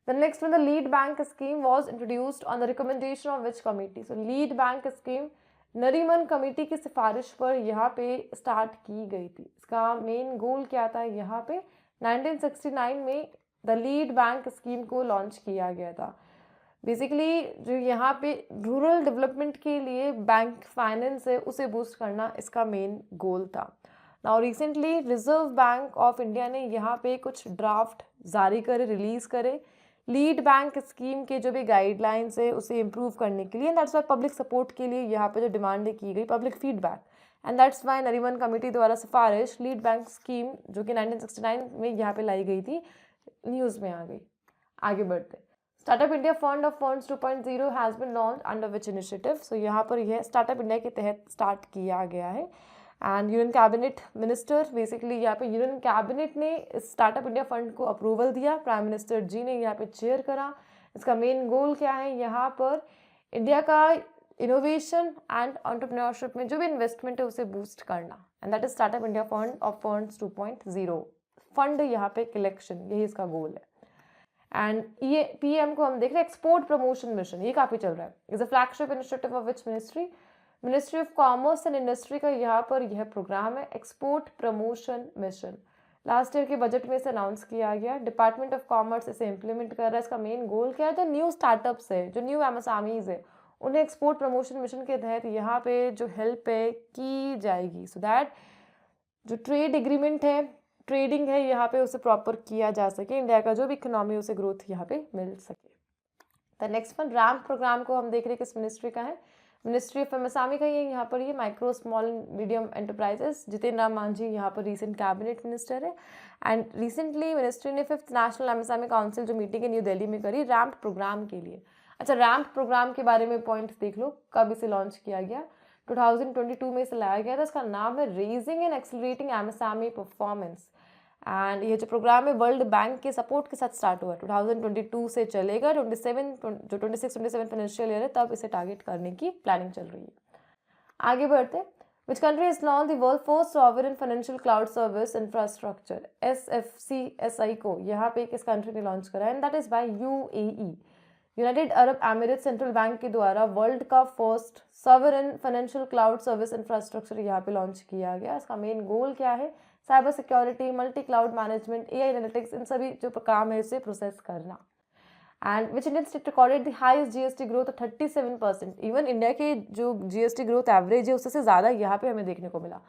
The next one, the lead bank scheme was introduced on the recommendation of which committee? So lead bank scheme Nariman committee की सिफारिश पर यहाँ पे स्टार्ट की गई थी. इसका मेन गोल क्या था? यहाँ पे 1969 में द लीड बैंक स्कीम को लॉन्च किया गया था. बेसिकली जो यहाँ पे रूरल डेवलपमेंट के लिए बैंक फाइनेंस है उसे बूस्ट करना इसका मेन गोल था. Now recently reserve bank of India ने यहाँ पे कुछ ड्राफ्ट जारी करे, रिलीज करे लीड बैंक स्कीम के जो भी गाइडलाइंस है उसे इम्प्रूव करने के लिए. And that's Y public support के लिए यहाँ पे जो डिमांड की गई public feedback, and that's Y Nariman committee द्वारा सिफारिश लीड बैंक स्कीम जो कि 1969 में यहाँ पे लाई गई थी न्यूज़ में आ गई. आगे बढ़ते. Startup India fund of funds 2.0 has been launch under which initiative? So यहाँ पर यह स्टार्टअप इंडिया के तहत स्टार्ट किया गया है. And union cabinet minister, basically यहाँ पे यूनियन कैबिनेट ने स्टार्टअप इंडिया फंड को अप्रूवल दिया, प्राइम मिनिस्टर जी ने यहाँ पे चेयर करा. इसका मेन गोल क्या है? यहाँ पर इंडिया का इनोवेशन एंड एंटरप्रेन्योरशिप में जो भी इन्वेस्टमेंट है उसे बूस्ट करना, and that is startup India fund of funds 2.0. Fund यहाँ पे कलेक्शन, यही इसका गोल है. एंड ये PM को हम देख रहे हैं एक्सपोर्ट प्रमोशन मिशन, ये काफ़ी चल रहा है. Is a flagship initiative of which ministry? Ministry of commerce and industry का यहाँ पर यह प्रोग्राम है export promotion mission. Last year के बजट में इसे अनाउंस किया गया. डिपार्टमेंट ऑफ कॉमर्स इसे इम्प्लीमेंट कर रहा है. इसका मेन गोल क्या है? जो न्यू स्टार्टअप्स है, जो न्यू MSMEs है, उन्हें एक्सपोर्ट प्रमोशन मिशन के तहत यहाँ पे जो हेल्प है की जाएगी, सो दैट जो ट्रेड एग्रीमेंट है, ट्रेडिंग है, यहाँ पे उसे प्रॉपर किया जा सके, इंडिया का जो भी इकोनॉमी उसे ग्रोथ यहाँ पे मिल सके. The next one, ramp programme को हम देख रहे हैं किस मिनिस्ट्री का है? मिनिस्ट्री ऑफ MSME का ये यहाँ पर ये micro small medium enterprises. Jitendra Ram Manjhi यहाँ पर रिसेंट कैबिनेट मिनिस्टर है. एंड रिसेंटली मिनिस्ट्री ने 5th नेशनल MSME काउंसिल जो मीटिंग है न्यू दिल्ली में करी रैम्प प्रोग्राम के लिए. अच्छा, रैम्प प्रोग्राम के बारे में पॉइंट्स देख लो, कब इसे लॉन्च किया गया? 2022 में इसे लाया गया था. इसका नाम है raising and accelerating MSME performance. And ये जो प्रोग्राम है वर्ल्ड बैंक के सपोर्ट के साथ स्टार्ट हुआ है. 2022 से चलेगा. 26-27 फाइनेंशियल ईयर है तब इसे टारगेट करने की प्लानिंग चल रही है. आगे बढ़ते. Which country is launch the world first sovereign financial cloud service infrastructure? SFCSI को यहाँ पे किस कंट्री ने लॉन्च करा है? And that is bye UAE, United Arab emirate central bank के द्वारा वर्ल्ड का first sovereign financial cloud service infrastructure यहाँ पे लॉन्च किया गया. इसका मेन गोल क्या है? Cyber security, multi cloud management, AI analytics, इन सभी जो काम है इसे प्रोसेस करना. And which Indian state recorded the highest GST growth 37%. Even India की जो GST ग्रोथ एवरेज है उससे ज़्यादा यहाँ पे हमें देखने को मिला,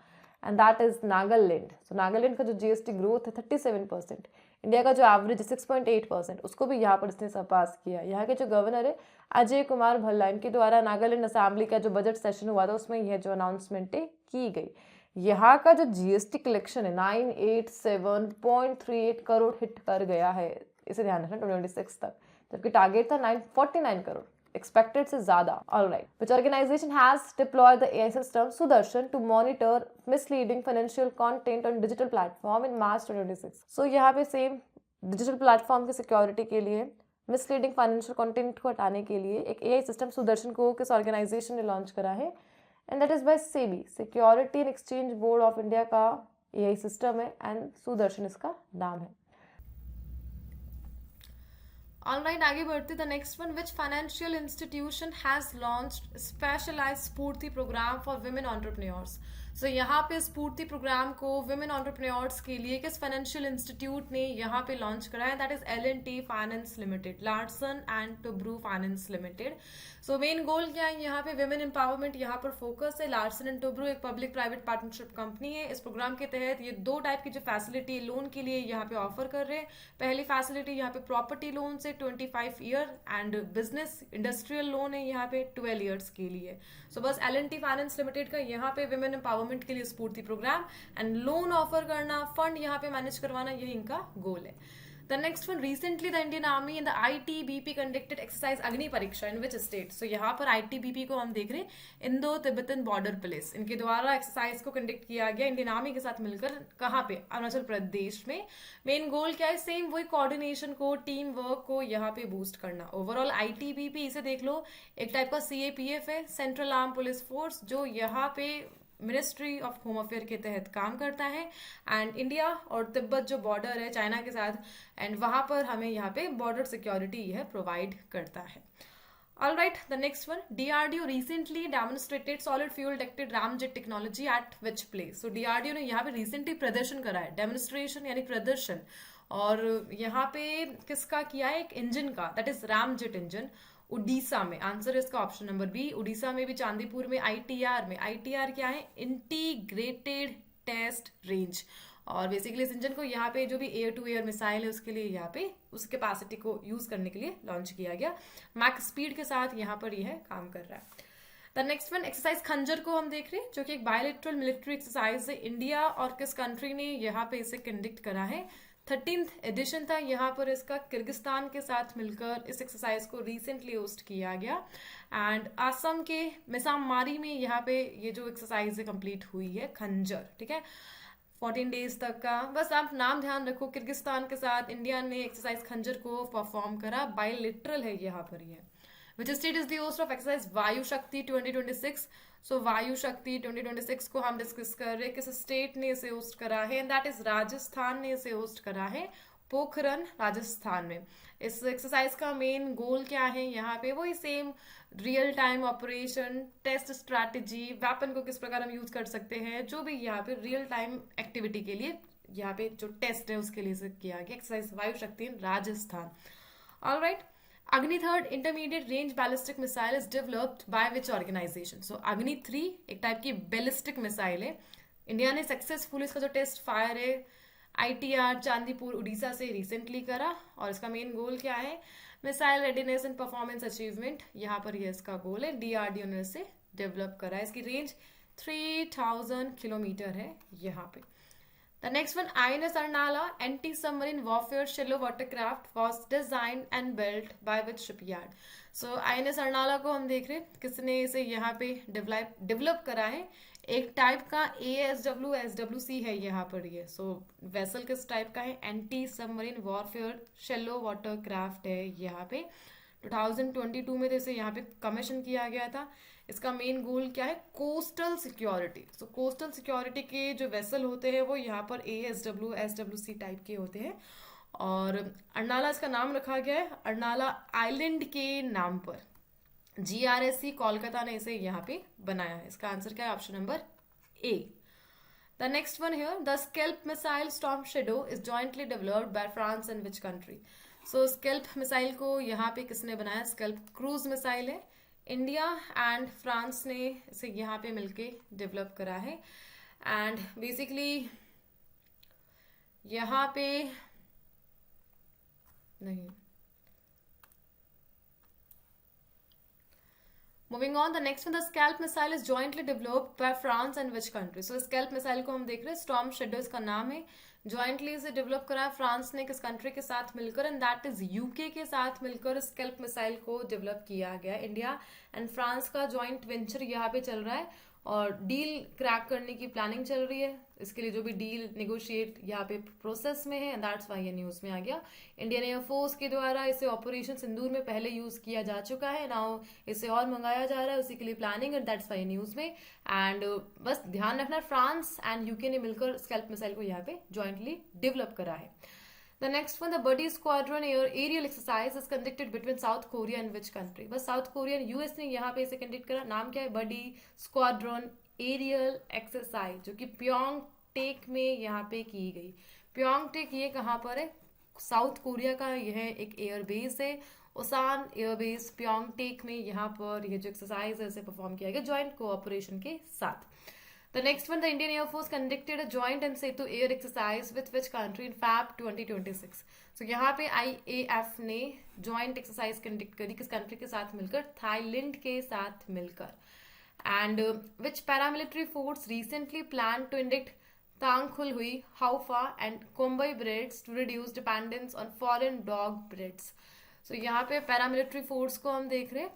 एंड दैट इज नागालैंड. सो नागालैंड का जो GST ग्रोथ है 37%. इंडिया का जो एवरेज है 6.8%, उसको भी यहाँ पर इसने सरपास किया. यहाँ के जो गवर्नर है अजय कुमार भल्ला, इनके द्वारा नागालैंड असेंबली का जो बजट सेशन हुआ था उसमें यह जो अनाउंसमेंट की गई. यहाँ का जो GST कलेक्शन है 987.38 करोड़ हिट कर गया है, इसे ध्यान रखना 2026 तक, जबकि टारगेट था 949 करोड़, एक्सपेक्टेड से ज्यादा. Alright. Which organisation has deployed the AI system Sudarshan to monitor misleading financial content on digital platform in March 2026? सो यहाँ पे सेम डिजिटल प्लेटफॉर्म की सिक्योरिटी के लिए, मिसलीडिंग फाइनेंशियल कंटेंट को हटाने के लिए एक AI सिस्टम सुदर्शन को किस ऑर्गेनाइजेशन ने लॉन्च करा है? And that is by SEBI, security and exchange board of India का AI सिस्टम है एंड सुदर्शन इसका नाम है।
ऑलराइट, आगे बढ़ते the next one, which financial institution has launched specialised Sphoorti programme for women entrepreneurs. So यहाँ पे स्फूर्ति प्रोग्राम को विमेन एंटरप्रेन्योर्स के लिए किस फाइनेंशियल इंस्टीट्यूट ने यहाँ पे लॉन्च कराया, that is L&T finance limited, Larsen and Toubro finance limited. So main goal क्या है यहाँ पे, विमेन एम्पावरमेंट यहाँ पर फोकस है। लार्सन एंड टुब्रू एक पब्लिक प्राइवेट पार्टनरशिप कंपनी है। इस प्रोग्राम के तहत ये 2 टाइप की जो फैसिलिटी लोन के लिए यहाँ पे ऑफर कर रहे हैं। पहली फैसिलिटी यहाँ पे प्रॉपर्टी लोन से 25 year and business industrial loan है यहाँ पे 12 ईयर्स के लिए। सो बस L&T फाइनेंस लिमिटेड का यहाँ पे विमेन एम्पावरमेंट के लिए स्फूर्ति प्रोग्राम एंड लोन ऑफर करना, फंड यहाँ पे मैनेज करवाना, यही इनका गोल है। The next one, recently the Indian Army and the ITBP conducted exercise अग्नि परीक्षा in which state? So यहाँ पर ITBP को हम देख रहे हैं इंडो तिब्बतन बॉर्डर पुलिस, इनके द्वारा एक्सरसाइज को कंडक्ट किया गया इंडियन आर्मी के साथ मिलकर। कहाँ पे? अरुणाचल प्रदेश में। मेन गोल क्या है? सेम वही कोऑर्डिनेशन को, टीम वर्क को यहाँ पे बूस्ट करना। ओवरऑल ITBP इसे देख लो, एक टाइप का CAPF है, सेंट्रल आर्म पुलिस फोर्स, जो यहाँ पे मिनिस्ट्री ऑफ होम अफेयर के तहत काम करता है एंड इंडिया और तिब्बत जो बॉर्डर है चाइना के साथ, एंड वहां पर हमें यहाँ पे बॉर्डर सिक्योरिटी यह प्रोवाइड करता है। All right, the next one, DRDO recently demonstrated solid fuel ducted ramjet technology at which place? So DRDO ने यहाँ पे recently प्रदर्शन करा है, डेमोन्स्ट्रेशन यानी प्रदर्शन, और यहाँ पे किसका किया है? एक इंजन का, that is ramjet engine, Orissa में। आंसर इसका ऑप्शन नंबर बी, उड़ीसा में भी चांदीपुर में, ITR में। ITR क्या है? Integrated test range. और बेसिकली इस इंजन को यहाँ पे जो भी एयर टू एयर मिसाइल है उसके लिए यहाँ पे उस कैपेसिटी को यूज करने के लिए लॉन्च किया गया। मैक स्पीड के साथ यहाँ पर यह काम कर रहा है। द नेक्स्ट वन, एक्सरसाइज खंजर को हम देख रहे हैं, जो कि एक बायोलिटरल मिलिट्री एक्सरसाइज है। इंडिया और किस कंट्री ने यहाँ पे इसे कंडक्ट करा है? 13th एडिशन था यहाँ पर इसका, किर्गिस्तान के साथ मिलकर इस एक्सरसाइज को रिसेंटली होस्ट किया गया एंड असम के मिसामारी में यहाँ पे ये जो एक्सरसाइज है कंप्लीट हुई है, खंजर। ठीक है, 14 डेज तक का, बस आप नाम ध्यान रखो, किर्गिस्तान के साथ इंडिया ने एक्सरसाइज खंजर को परफॉर्म करा, बायोलिटरल है यहाँ पर ये। Which state is the host of exercise वायु शक्ति 2026? सो वायु शक्ति 2026 को हम डिस्कस कर रहे हैं, किस स्टेट ने इसे होस्ट करा है, एंड दैट इज राजस्थान ने इसे होस्ट करा है, पोखरन राजस्थान में। इस एक्सरसाइज का मेन गोल क्या है? यहाँ पे वही same real time operation, test strategy, weapon को किस प्रकार हम यूज कर सकते हैं, जो भी यहाँ पे रियल टाइम एक्टिविटी के लिए यहाँ पे जो टेस्ट है उसके लिए किया गया। एक्सरसाइज वायु शक्ति Rajasthan. Alright, Agni 3rd intermediate range ballistic missile is developed by which organization? So Agni 3 एक टाइप की बैलिस्टिक मिसाइल है। इंडिया ने सक्सेसफुल इसका जो टेस्ट फायर है ITR चांदीपुर उड़ीसा से रिसेंटली करा, और इसका मेन गोल क्या है? Missile readiness and performance achievement, यहाँ पर ये इसका गोल है। DRDO ने इसे डेवलप करा है। इसकी रेंज 3000 किलोमीटर है यहाँ पे। The next one, INS Arnala anti-submarine warfare shallow watercraft was designed and built by which shipyard? So INS Arnala को हम देख रहे हैं, किसने इसे यहाँ पे डेवलप करा है? एक टाइप का ASW SWC है यहाँ पर ये। सो वेसल किस टाइप का है? Anti submarine warfare shallow water craft है यहाँ पे। 2022 में तो इसे यहाँ पे कमीशन किया गया था। इसका मेन गोल क्या है? Coastal security. So coastal security के जो वेसल होते हैं वो यहाँ पर ASW SWC टाइप के होते हैं, और अर्नाला इसका नाम रखा गया है अर्नाला आइलैंड के नाम पर। GRSC कोलकाता ने इसे यहाँ पे बनाया है। इसका आंसर क्या है? Option number A. The next one here, the Scalp missile Storm Shadow is jointly developed by France and which country? So Scalp missile को यहाँ पे किसने बनाया? Scalp क्रूज मिसाइल है, इंडिया एंड फ्रांस ने इसे यहाँ पे मिलके डेवलप करा है। एंड बेसिकली यहाँ पे नहीं, moving on, the next one, the scalp missile is jointly developed by France and which country? So scalp missile को हम देख रहे हैं, स्टॉर्म शेडो इसका नाम है, जॉइंटली इसे डेवलप करा है फ्रांस ने किस कंट्री के साथ मिलकर, एंड दैट इज यूके के साथ मिलकर स्कैल्प मिसाइल को डेवलप किया गया। इंडिया एंड फ्रांस का जॉइंट वेंचर यहाँ पे चल रहा है, और डील क्रैक करने की प्लानिंग चल रही है। इसके लिए जो भी डील नेगोशिएट यहाँ पे प्रोसेस में है, दैट्स वाई ये न्यूज में आ गया। इंडियन एयरफोर्स के द्वारा इसे ऑपरेशन सिंदूर में पहले यूज किया जा चुका है, नाउ इसे और मंगाया जा रहा है, उसी के लिए प्लानिंग है, दैट्स वाई न्यूज में। एंड बस ध्यान रखना, फ्रांस एंड यूके ने मिलकर स्कैल्प मिसाइल को यहाँ पे ज्वाइंटली डेवलप करा है। The next one, the Buddy Squadron aerial exercise is conducted between South Korea and which country? बस साउथ कोरिया यूएस ने यहाँ पे इसे कंडक्ट करा। नाम क्या है? बडी स्क्वाड्रन एरियल एक्सरसाइज, जो कि प्योंग टेक में यहाँ पे की गई। प्योंग टेक ये कहाँ पर है? साउथ कोरिया का यह एक एयर बेस है, ओसान एयरबेस प्योंग टेक में। यहाँ पर यह जो एक्सरसाइज है इसे परफॉर्म किया गया ज्वाइंट कोऑपरेशन के साथ। The next one, the Indian Air Force conducted a joint and Setu air exercise with which country in Feb 2026? So यहाँ पे IAF ने joint exercise conduct करी, किस country के साथ मिलकर? थाईलैंड के साथ मिलकर। And which paramilitary force recently planned to induct Tangkhul Hui, Haufa and Kombai breeds to reduce dependence on foreign dog breeds? So यहाँ पे paramilitary force को हम देख रहे हैं,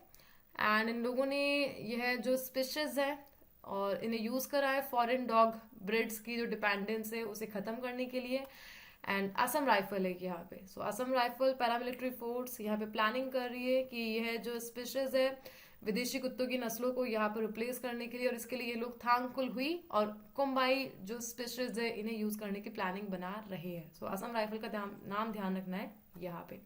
and इन लोगों ने यह जो species है और इन्हें यूज करा है फॉरेन डॉग ब्रिड्स की जो डिपेंडेंस है उसे खत्म करने के लिए। एंड असम राइफल है यहाँ पे। सो असम राइफल पैरामिलिट्री फोर्स यहाँ पे प्लानिंग कर रही है कि यह जो स्पीशीज है विदेशी कुत्तों की नस्लों को यहाँ पर रिप्लेस करने के लिए, और इसके लिए ये लोग थांगकुल हुई और कुम्बाई जो स्पीशीज है इन्हें यूज करने की प्लानिंग बना रहे हैं। सो असम राइफल का नाम ध्यान रखना है यहाँ पे।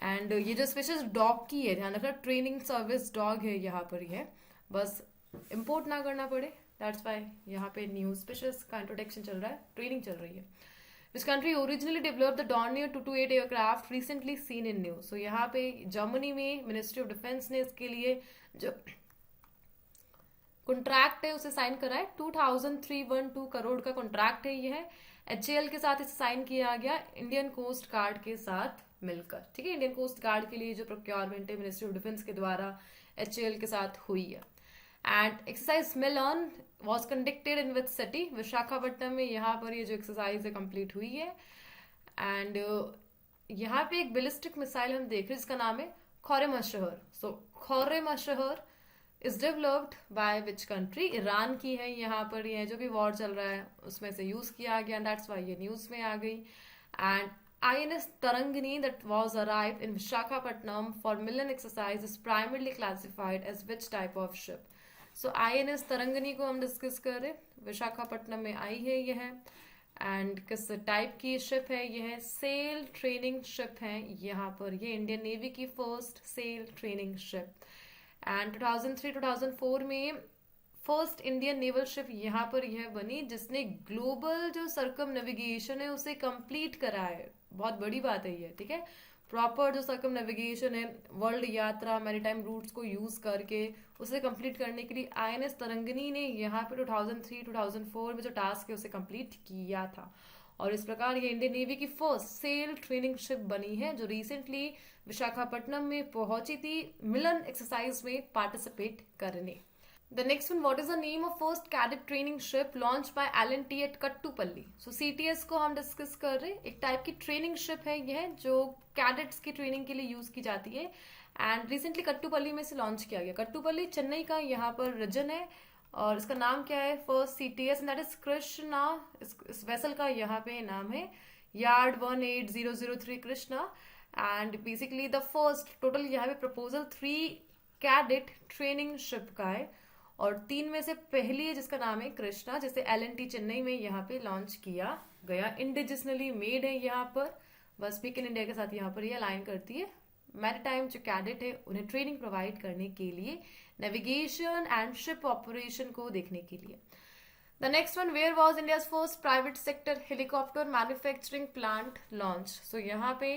एंड ये जो स्पीशीज डॉग की है, ध्यान रखना ट्रेनिंग सर्विस डॉग है यहाँ पर ही है, बस इंपोर्ट ना करना पड़े, दैट्स वाई यहाँ पे न्यू स्पीशीज का इंट्रोडक्शन चल रहा है, ट्रेनिंग चल रही है। Which country originally developed the Dornier 228 aircraft recently seen in news? So यहाँ पे जर्मनी में मिनिस्ट्री ऑफ डिफेंस ने इसके लिए जो कॉन्ट्रैक्ट है उसे साइन करा है। 2312 करोड़ का कॉन्ट्रैक्ट है। यह HAL के साथ इसे साइन किया गया इंडियन कोस्ट गार्ड के साथ मिलकर। ठीक है, इंडियन कोस्ट गार्ड के लिए जो प्रोक्योरमेंट है मिनिस्ट्री ऑफ डिफेंस के द्वारा HAL के साथ हुई है। And exercise Milan was conducted in which city? Visakhapatnam में यहाँ पर ये जो एक्सरसाइज है कंप्लीट हुई है। एंड यहाँ पे एक बैलिस्टिक मिसाइल हम देख रहे हैं जिसका नाम है Khorramshahr. So Khorramshahr is developed by which country? Iran की है। यहाँ पर ये जो भी वॉर चल रहा है उसमें से यूज किया गया, दैट्स वाई ये न्यूज में आ गई। And INS Tarangani that was arrived in Visakhapatnam for Milan exercise is primarily classified as which type of ship? So INS Tarangini को हम डिस्कस कर रहे, विशाखापट्टनम में आई है यह, एंड किस टाइप की शिप है? यह सेल ट्रेनिंग शिप है यहाँ पर, ये इंडियन नेवी की first sail training ship. And 2003-2004 में फर्स्ट इंडियन नेवल शिप यहाँ पर यह बनी जिसने ग्लोबल जो सर्कम नेविगेशन है उसे कंप्लीट करा है। बहुत बड़ी बात है ये, ठीक है, प्रॉपर जो सर्कम नेविगेशन है वर्ल्ड यात्रा मैरीटाइम रूट्स को यूज करके उसे कंप्लीट करने के लिए INS तरंगनी ने यहाँ पे 2003-2004 में जो टास्क है उसे कंप्लीट किया था। और इस प्रकार ये इंडियन नेवी की फर्स्ट सेल ट्रेनिंग शिप बनी है जो रिसेंटली विशाखापट्टनम में पहुंची थी मिलन एक्सरसाइज में पार्टिसिपेट करने। The next one, what is the name of first cadet training ship launched by L&T at Kattupalli? So CTS को हम डिस्कस कर रहे हैं, एक टाइप की ट्रेनिंग शिप है यह जो कैडेट्स की ट्रेनिंग के लिए यूज की जाती है। एंड रिसेंटली कट्टुपल्ली में से लॉन्च किया गया। कट्टुपल्ली चेन्नई का यहाँ पर रीजन है और इसका नाम क्या है? First CTS, that is Krishna. इस वेसल का यहाँ पे नाम है yard 18003 Krishna. And basically the first total यहाँ पे प्रपोजल 3 कैडेट ट्रेनिंग शिप का है और 3 में से पहली है जिसका नाम है कृष्णा, जिसे L&T चेन्नई में यहाँ पे लॉन्च किया गया। इंडिजिनली मेड है यहाँ पर, बस मेक इन इंडिया के साथ यहाँ पर ये अलाइन करती है। मैरीटाइम जो कैडेट है उन्हें ट्रेनिंग प्रोवाइड करने के लिए, नेविगेशन एंड शिप ऑपरेशन को देखने के लिए। The next one, where was India's first private sector helicopter manufacturing plant launch? So यहाँ पे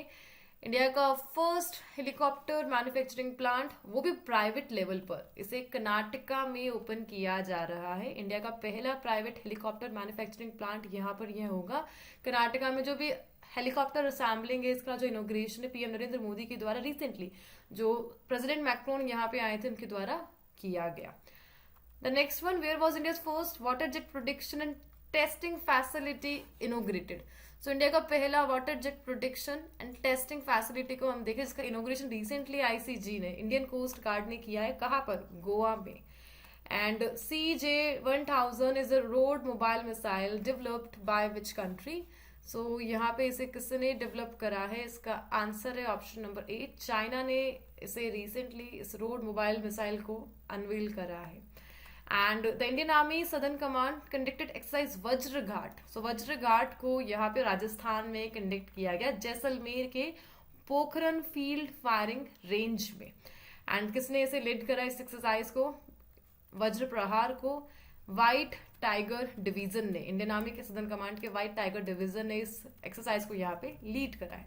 इंडिया का फर्स्ट हेलीकॉप्टर मैन्युफैक्चरिंग प्लांट, वो भी प्राइवेट लेवल पर, इसे कर्नाटका में ओपन किया जा रहा है। इंडिया का पहला प्राइवेट हेलीकॉप्टर मैन्युफैक्चरिंग प्लांट यहाँ पर यह होगा कर्नाटका में। जो भी हेलीकॉप्टर असेंबलिंग है इसका जो इनोग्रेशन है PM नरेंद्र मोदी के द्वारा रिसेंटली जो प्रेसिडेंट मैक्रोन यहाँ पे आए थे उनके द्वारा किया गया। The next one, where was India's first water jet production and testing facility inaugurated? So India का पहला water jet production and testing facility को हम देखें, इसका इनोग्रेशन रिसेंटली ICG ने, इंडियन कोस्ट गार्ड ने किया है। कहाँ पर? गोवा में। And CJ-1000 is a road mobile missile developed by which country? So यहाँ पे इसे किसने डेवलप करा है? इसका आंसर है ऑप्शन नंबर 8, चाइना ने इसे रिसेंटली इस रोड मोबाइल मिसाइल को अनवील करा है. And the Indian army southern command conducted exercise Vajraghat. So Vajraghat को यहाँ पे राजस्थान में कंडक्ट किया गया, जैसलमेर के पोखरन फील्ड फायरिंग रेंज में. एंड किसने इसे लीड करा इस एक्सरसाइज को, वज्र प्रहार को? व्हाइट टाइगर डिवीजन ने, इंडियन आर्मी के सदर्न कमांड के व्हाइट टाइगर डिवीजन ने इस एक्सरसाइज को यहाँ पे लीड करा है.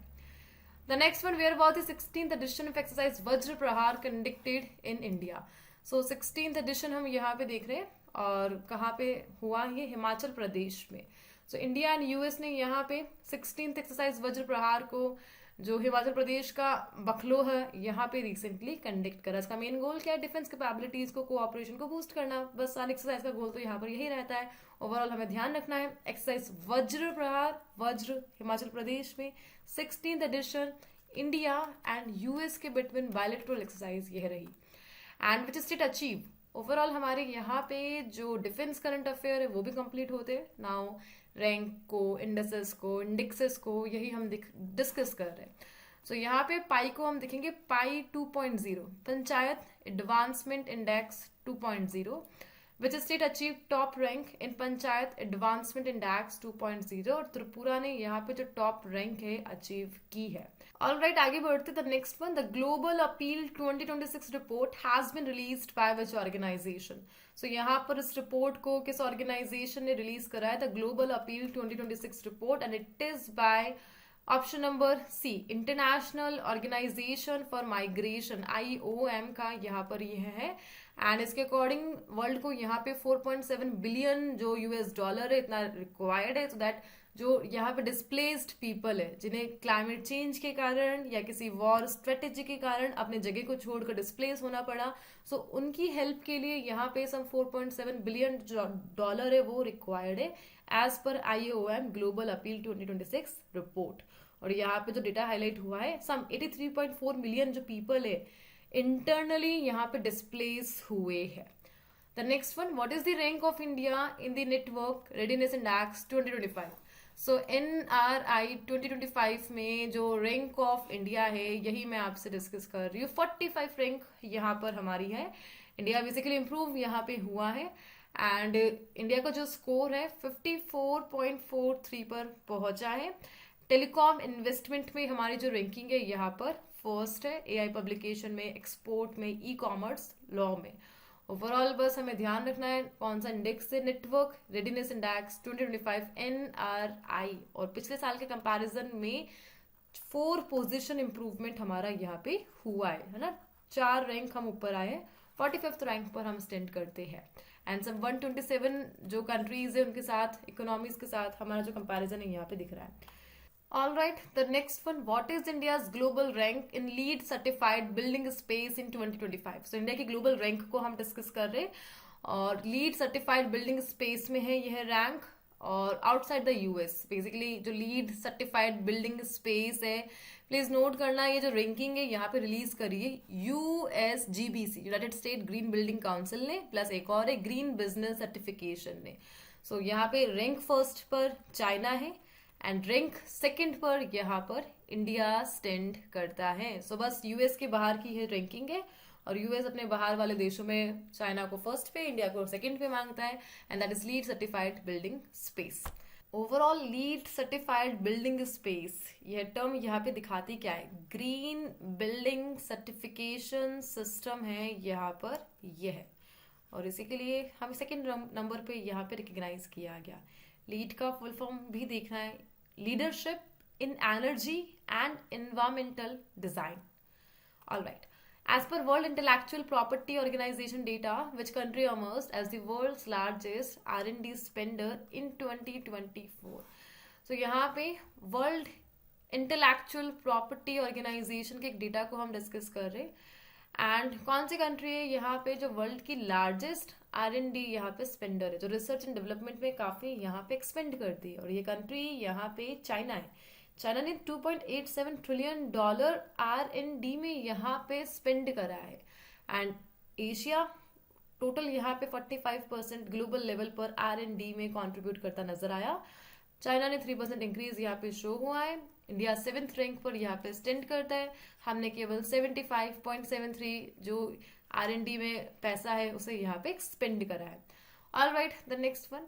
The next one, where was the 16th edition of exercise Vajra Prahar conducted in India? So 16th edition हम यहाँ पे देख रहे हैं, और कहाँ पे हुआ ये? हिमाचल प्रदेश में. सो इंडिया एंड यूएस ने यहाँ पे 16th एक्सरसाइज वज्र प्रहार को, जो हिमाचल प्रदेश का बखलो है, यहाँ पे रिसेंटली कंडक्ट करा. इसका मेन गोल क्या है? डिफेंस कैपेबिलिटीज को, कोऑपरेशन को बूस्ट करना. बस सारी एक्सरसाइज का गोल तो यहाँ पर यही रहता है. ओवरऑल हमें ध्यान रखना है एक्सरसाइज वज्र प्रहार, वज्र हिमाचल प्रदेश में, 16th edition, India and US के बिटवीन बायलैटरल एक्सरसाइज यह रही. And which state achieve? Overall हमारे यहाँ पे जो डिफेंस करंट अफेयर है वो भी कंप्लीट होते हैं. नाउ रैंक को, इंडेक्सेस को, इंडेक्सेस को यही हम डिस्कस कर रहे हैं. सो यहाँ पे पाई को हम देखेंगे, पाई 2.0, panchayat advancement index 2.0. Which state achieve top rank in panchayat advancement index 2.0? और त्रिपुरा ने यहाँ पे जो टॉप रैंक है अचीव की है. ऑल राइट, आगे बढ़ते. The next one, the global appeal 2026 report has been released by which organisation? So यहाँ पर इस रिपोर्ट को किस ऑर्गेनाइजेशन ने रिलीज करा है? The global appeal 2026 report, and it is by option number C, international organisation for migration, IOM का यहाँ पर यह है. एंड इसके अकॉर्डिंग वर्ल्ड को यहाँ पे 4.7 बिलियन जो $, है, इतना रिक्वायर्ड है, सो दैट जो यहाँ पे डिस्प्लेस्ड पीपल है, जिन्हें क्लाइमेट चेंज के कारण या किसी वॉर स्ट्रेटेजी के कारण अपने जगह को छोड़कर डिस्प्लेस होना पड़ा, सो उनकी हेल्प के लिए यहाँ पे सम 4.7 बिलियन $, है वो रिक्वायर्ड है as per IOM global appeal 2026 report. और यहाँ पे जो डेटा हाईलाइट हुआ है, सम 83.4 मिलियन जो पीपल है इंटरनली यहाँ पे डिस्प्लेस हुए हैं. The next one, what is the rank of India in the network readiness index 2025? So NRI 2025 में जो रैंक ऑफ इंडिया है यही मैं आपसे डिस्कस कर रही हूँ. 45 रैंक यहाँ पर हमारी है. इंडिया बेसिकली इम्प्रूव यहाँ पे हुआ है. एंड इंडिया का जो स्कोर है 54.43 पर पहुंचा है. टेलीकॉम इन्वेस्टमेंट में हमारी जो रैंकिंग है यहाँ पर फर्स्ट है, AI पब्लिकेशन में, एक्सपोर्ट में, ई-कॉमर्स, लॉ में. ओवरऑल बस हमें ध्यान रखना है कौन सा इंडेक्स है, नेटवर्क रेडीनेस इंडेक्स 2025 NRI. और पिछले साल के कंपैरिजन में 4 पोजीशन इंप्रूवमेंट हमारा यहाँ पे हुआ है ना. 4 रैंक हम ऊपर आए हैं, 45th रैंक पर हम स्टैंड करते हैं. एंड सब 127 जो कंट्रीज है उनके साथ, इकोनॉमीज के साथ हमारा जो कंपैरिजन है यहाँ पे दिख रहा है. All right, the next one, what is India's global rank in LEED certified building space in 2025? So India की ग्लोबल रैंक को हम डिस्कस कर रहे हैं, और LEED सर्टिफाइड बिल्डिंग स्पेस में है यह रैंक, और आउटसाइड द US बेसिकली जो LEED सर्टिफाइड बिल्डिंग स्पेस है, प्लीज नोट करना ये जो रैंकिंग है यहाँ पे रिलीज करी है USGBC, United state green building council ने, प्लस एक और है ग्रीन बिजनेस सर्टिफिकेशन ने. सो यहाँ पे रैंक फर्स्ट पर चाइना है एंड रैंक सेकंड पर यहाँ पर इंडिया स्टैंड करता है. सो बस US के बाहर की है रैंकिंग है, और US अपने बाहर वाले देशों में चाइना को फर्स्ट पे, इंडिया को सेकंड पे मांगता है, and that is LEED certified building space. Overall LEED certified building space यह टर्म यहाँ पे दिखाती क्या है? ग्रीन बिल्डिंग सर्टिफिकेशन सिस्टम है यहाँ पर यह है, और इसी के लिए हमें सेकंड नंबर पे यहाँ पे रिकग्नाइज किया गया. LEED का फुल फॉर्म भी देखना है, leadership in energy and environmental design. Alright, as per World Intellectual Property Organization data, which country emerged as the world's largest R&D spender in 2024? So यहाँ पे वर्ल्ड इंटेलेक्चुअल प्रॉपर्टी ऑर्गेनाइजेशन के एक data को हम discuss कर रहे हैं. And कौन सी कंट्री है यहाँ पे जो वर्ल्ड की लार्जेस्ट R&D यहाँ पे स्पेंडर है, जो रिसर्च एंड डेवलपमेंट में काफी यहाँ पे एक्सपेंड करती है, और ये कंट्री यहाँ पे चाइना है. चाइना ने $2.87 ट्रिलियन R&D में यहाँ पे स्पेंड करा है. एंड एशिया
टोटल यहाँ पे 45% ग्लोबल लेवल पर R&D में कंट्रीब्यूट करता नजर आया। चाइना ने 3% इंक्रीज यहाँ पे शो हुआ है। इंडिया 7th रैंक पर यहाँ पे स्टैंड करता है। हमने केवल 75.73 जो R&D में पैसा है उसे यहाँ पे स्पेंड करा है। Alright, the next one,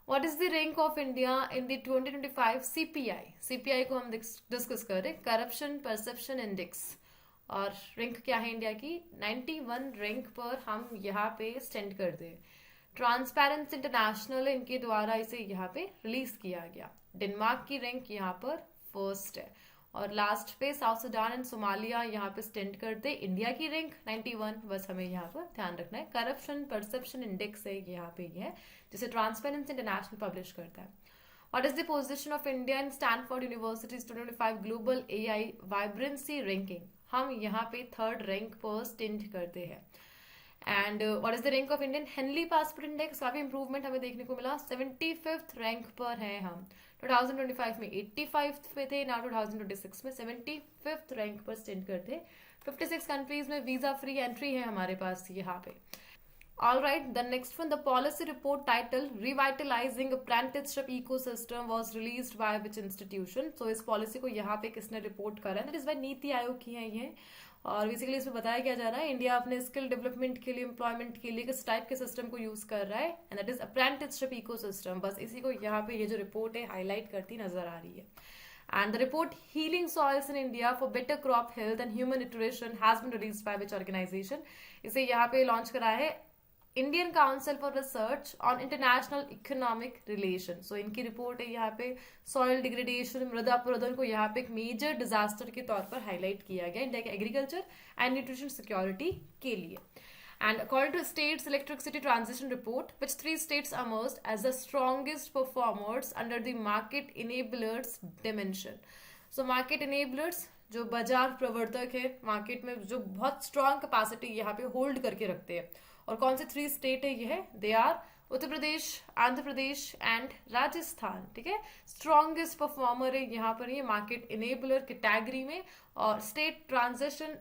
what is the rank of India in the 2025 CPI? CPI को हम डिस्कस कर रहे हैं, करप्शन परसेप्शन इंडेक्स, और रैंक क्या है इंडिया की? 91 रैंक पर हम यहाँ पे स्टैंड करते हैं। ट्रांसपेरेंसी इंटरनेशनल इनके द्वारा इसे यहाँ पे रिलीज किया गया। डेनमार्क की रैंक यहाँ पर फर्स्ट है, और लास्ट पे साउथ सुडान एंड सोमालिया यहाँ पे स्टैंड करते। इंडिया की रैंक 91, बस हमें यहाँ पर ध्यान रखना है। करप्शन परसेप्शन इंडेक्स है यहाँ पे ये है, जिसे ट्रांसपेरेंसी इंटरनेशनल पब्लिश करता है। What is the position of India in Stanford universities 2025 global AI vibrancy ranking? हम यहाँ पे 3rd रैंक पर स्टैंड करते हैं। And what is the rank of Indian Henley passport index? काफी इंप्रूवमेंट हमें देखने को मिला, 75th रैंक पर है हम। 2025 में 85 पे थे, ना 2026 में 75th रैंक पर स्टैंड करते। 56 कंट्रीज में वीजा फ्री एंट्री है हमारे पास यहाँ पे। Alright, the next one, the policy report title Revitalizing Apprenticeship Ecosystem was released by which institution? So इस पॉलिसी को यहाँ पे किसने रिपोर्ट करा है? That is by NITI Aayog की है ये, और बेसिकली इसमें बताया क्या जा रहा है, इंडिया अपने स्किल डेवलपमेंट के लिए, एम्प्लॉयमेंट के लिए किस टाइप के सिस्टम को यूज कर रहा है, and that is apprenticeship ecosystem. बस इसी को यहाँ पे ये जो रिपोर्ट है हाईलाइट करती नजर आ रही है। And the report Healing Soils in India for Better Crop Health and Human Nutrition has been released by which organization? इसे यहाँ पे लॉन्च करा है Indian council for research on international economic relation. So इनकी रिपोर्ट है यहाँ पे soil degradation, मृदा अपरदन को यहाँ पे एक मेजर डिजास्टर के तौर पर हाईलाइट किया गया इंडिया के एग्रीकल्चर एंड न्यूट्रिशन सिक्योरिटी के लिए। And according to states electricity transition report, which 3 states emerged as the strongest performers under the market enablers dimension? So market enablers जो बाजार प्रवर्तक है, मार्केट में जो बहुत स्ट्रॉन्ग कैपेसिटी यहाँ पे होल्ड करके रखते हैं, और कौन से 3 स्टेट है ये? They are Uttar Pradesh, Andhra Pradesh and Rajasthan. ठीक है, स्ट्रॉन्गेस्ट परफॉर्मर है यहाँ पर ये मार्केट इनेबलर कैटेगरी में, और स्टेट ट्रांजिशन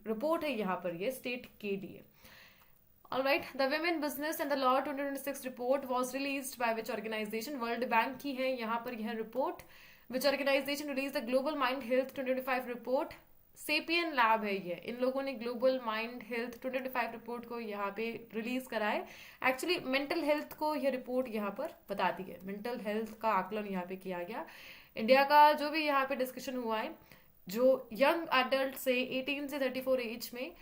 रिपोर्ट है यहाँ पर ये स्टेट के लिए। Alright, the Women Business and the Law 2026 report was released by which organization? World Bank की है यहाँ पर यह report. Which organization released the Global Mind Health 2025 report? Sapien Lab है ये, इन लोगों ने ग्लोबल माइंड हेल्थ 2025 रिपोर्ट को यहाँ पे रिलीज करा है। एक्चुअली मेंटल हेल्थ को यह रिपोर्ट यहाँ पर बताती है, मेंटल हेल्थ का आकलन यहाँ पे किया गया। इंडिया का जो भी यहाँ पे डिस्कशन हुआ है, जो यंग एडल्ट से 18 से 34 एज में,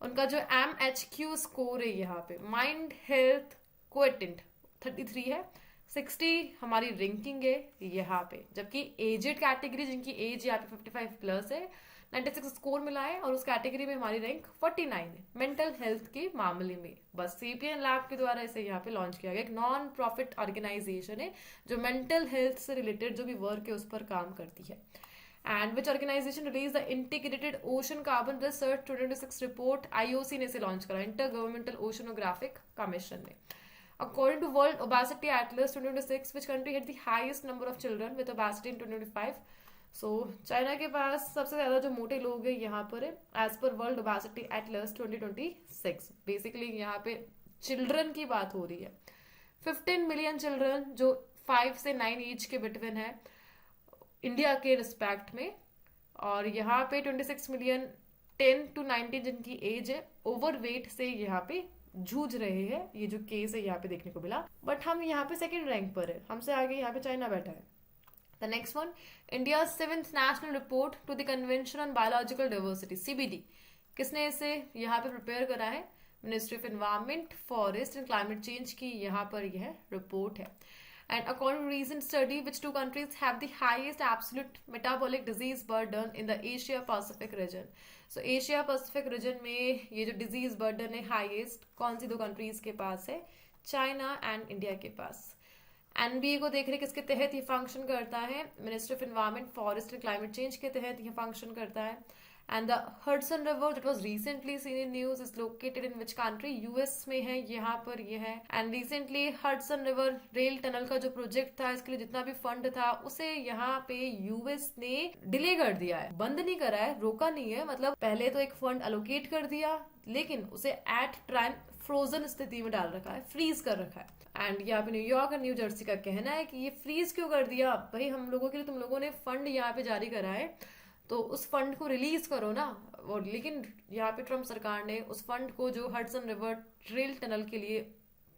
उनका जो MHQ स्कोर है यहाँ पे माइंड हेल्थ कोएटिएंट 33 है, 60 हमारी रैंकिंग है यहाँ पे, जबकि एजेड कैटेगरी जिनकी एज यहाँ पे 55 प्लस है 96 स्कोर मिला है, और उस कैटेगरी में हमारी रैंक 49 है मेंटल हेल्थ के मामले में। बस सीपीएन लैब के द्वारा इसे यहाँ पे लॉन्च किया गया। एक नॉन प्रॉफिट ऑर्गेनाइजेशन है जो मेंटल हेल्थ से रिलेटेड जो भी वर्क है उस पर काम करती है। And which organization released the Integrated Ocean Carbon Research 2026 report? IOC ने इसे लॉन्च करा, Intergovernmental Oceanographic Commission ने। According to World Obesity Atlas 2026, which country had the highest number of children with obesity in 2025? So China के पास सबसे ज्यादा जो मोटे लोग हैं यहाँ पर है, as per World Obesity Atlas 2026। Basically यहाँ पे चिल्ड्रन की बात हो रही है। 15 मिलियन चिल्ड्रन जो 5 से 9 एज के बिटवीन है इंडिया के रिस्पेक्ट में, और यहाँ पे 26 मिलियन 10 to 19 जिनकी एज है ओवरवेट से यहाँ पे जूझ रहे हैं। ये जो केस है यहाँ पे देखने को मिला, बट हम यहाँ पे 2nd रैंक पर है, हमसे आगे यहाँ पे चाइना बैठा है। The next one, India 7th national report to the convention on biological diversity CBD, किसने इसे यहाँ पे प्रिपेयर करा है? Ministry of environment, forest and climate change की यहाँ पर यह रिपोर्ट है। And according to recent study, which 2 countries have the highest absolute metabolic disease burden in the Asia Pacific region? So Asia Pacific region में ये जो disease burden है highest कौन सी 2 countries के पास है? चाइना एंड इंडिया के पास। NBA को देख रहे किसके तहत ये फंक्शन करता है? Ministry of environment, forest and climate change के तहत ये फंक्शन करता है। And the Hudson river that was recently seen in news is located in which country? US में है, यहाँ पर ये है। And recently Hudson river rail tunnel का जो प्रोजेक्ट था, इसके लिए जितना भी फंड था उसे यहाँ पे यूएस ने डिले कर दिया है, बंद नहीं करा है, रोका नहीं है। मतलब पहले तो एक फंड अलोकेट कर दिया, लेकिन उसे एट टाइम फ्रोजन स्थिति में डाल रखा है, फ्रीज कर रखा है। एंड यहाँ पे न्यूयॉर्क और न्यू जर्सी का कहना है कि ये फ्रीज क्यों कर दिया भाई, हम लोगों के लिए तुम लोगों ने फंड यहाँ पे जारी करा है, तो उस फंड को रिलीज करो ना। और लेकिन यहाँ पे ट्रम्प सरकार ने उस फंड को जो हडसन रिवर रेल टनल के लिए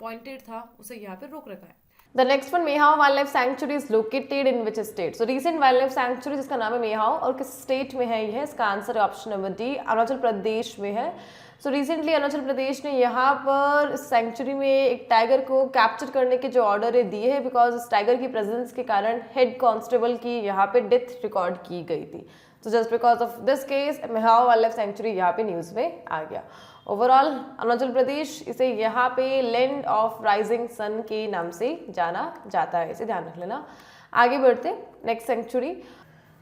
पॉइंटेड था, उसे यहाँ पे रोक रखा है। The next one, Mehao wild life sanctuary is located in which state? So recent wild life sanctuary जिसका नाम है मेहाव, और किस स्टेट में है ये? इसका आंसर है option number D, Arunachal Pradesh में है। सो रिसेंटली अरुणाचल प्रदेश ने यहाँ पर सेंचुरी में एक टाइगर को कैप्चर करने के जो ऑर्डर दिए हैं, बिकॉज इस टाइगर की प्रेजेंस के कारण हेड कांस्टेबल की यहाँ पे डेथ रिकॉर्ड की गई थी। So just because of this case Mehao wild life sanctuary यहाँ पे न्यूज में आ गया। ओवरऑल अरुणाचल प्रदेश इसे यहाँ पे लैंड ऑफ राइजिंग सन के नाम से जाना जाता है, इसे ध्यान रख लेना। आगे बढ़ते next sanctuary.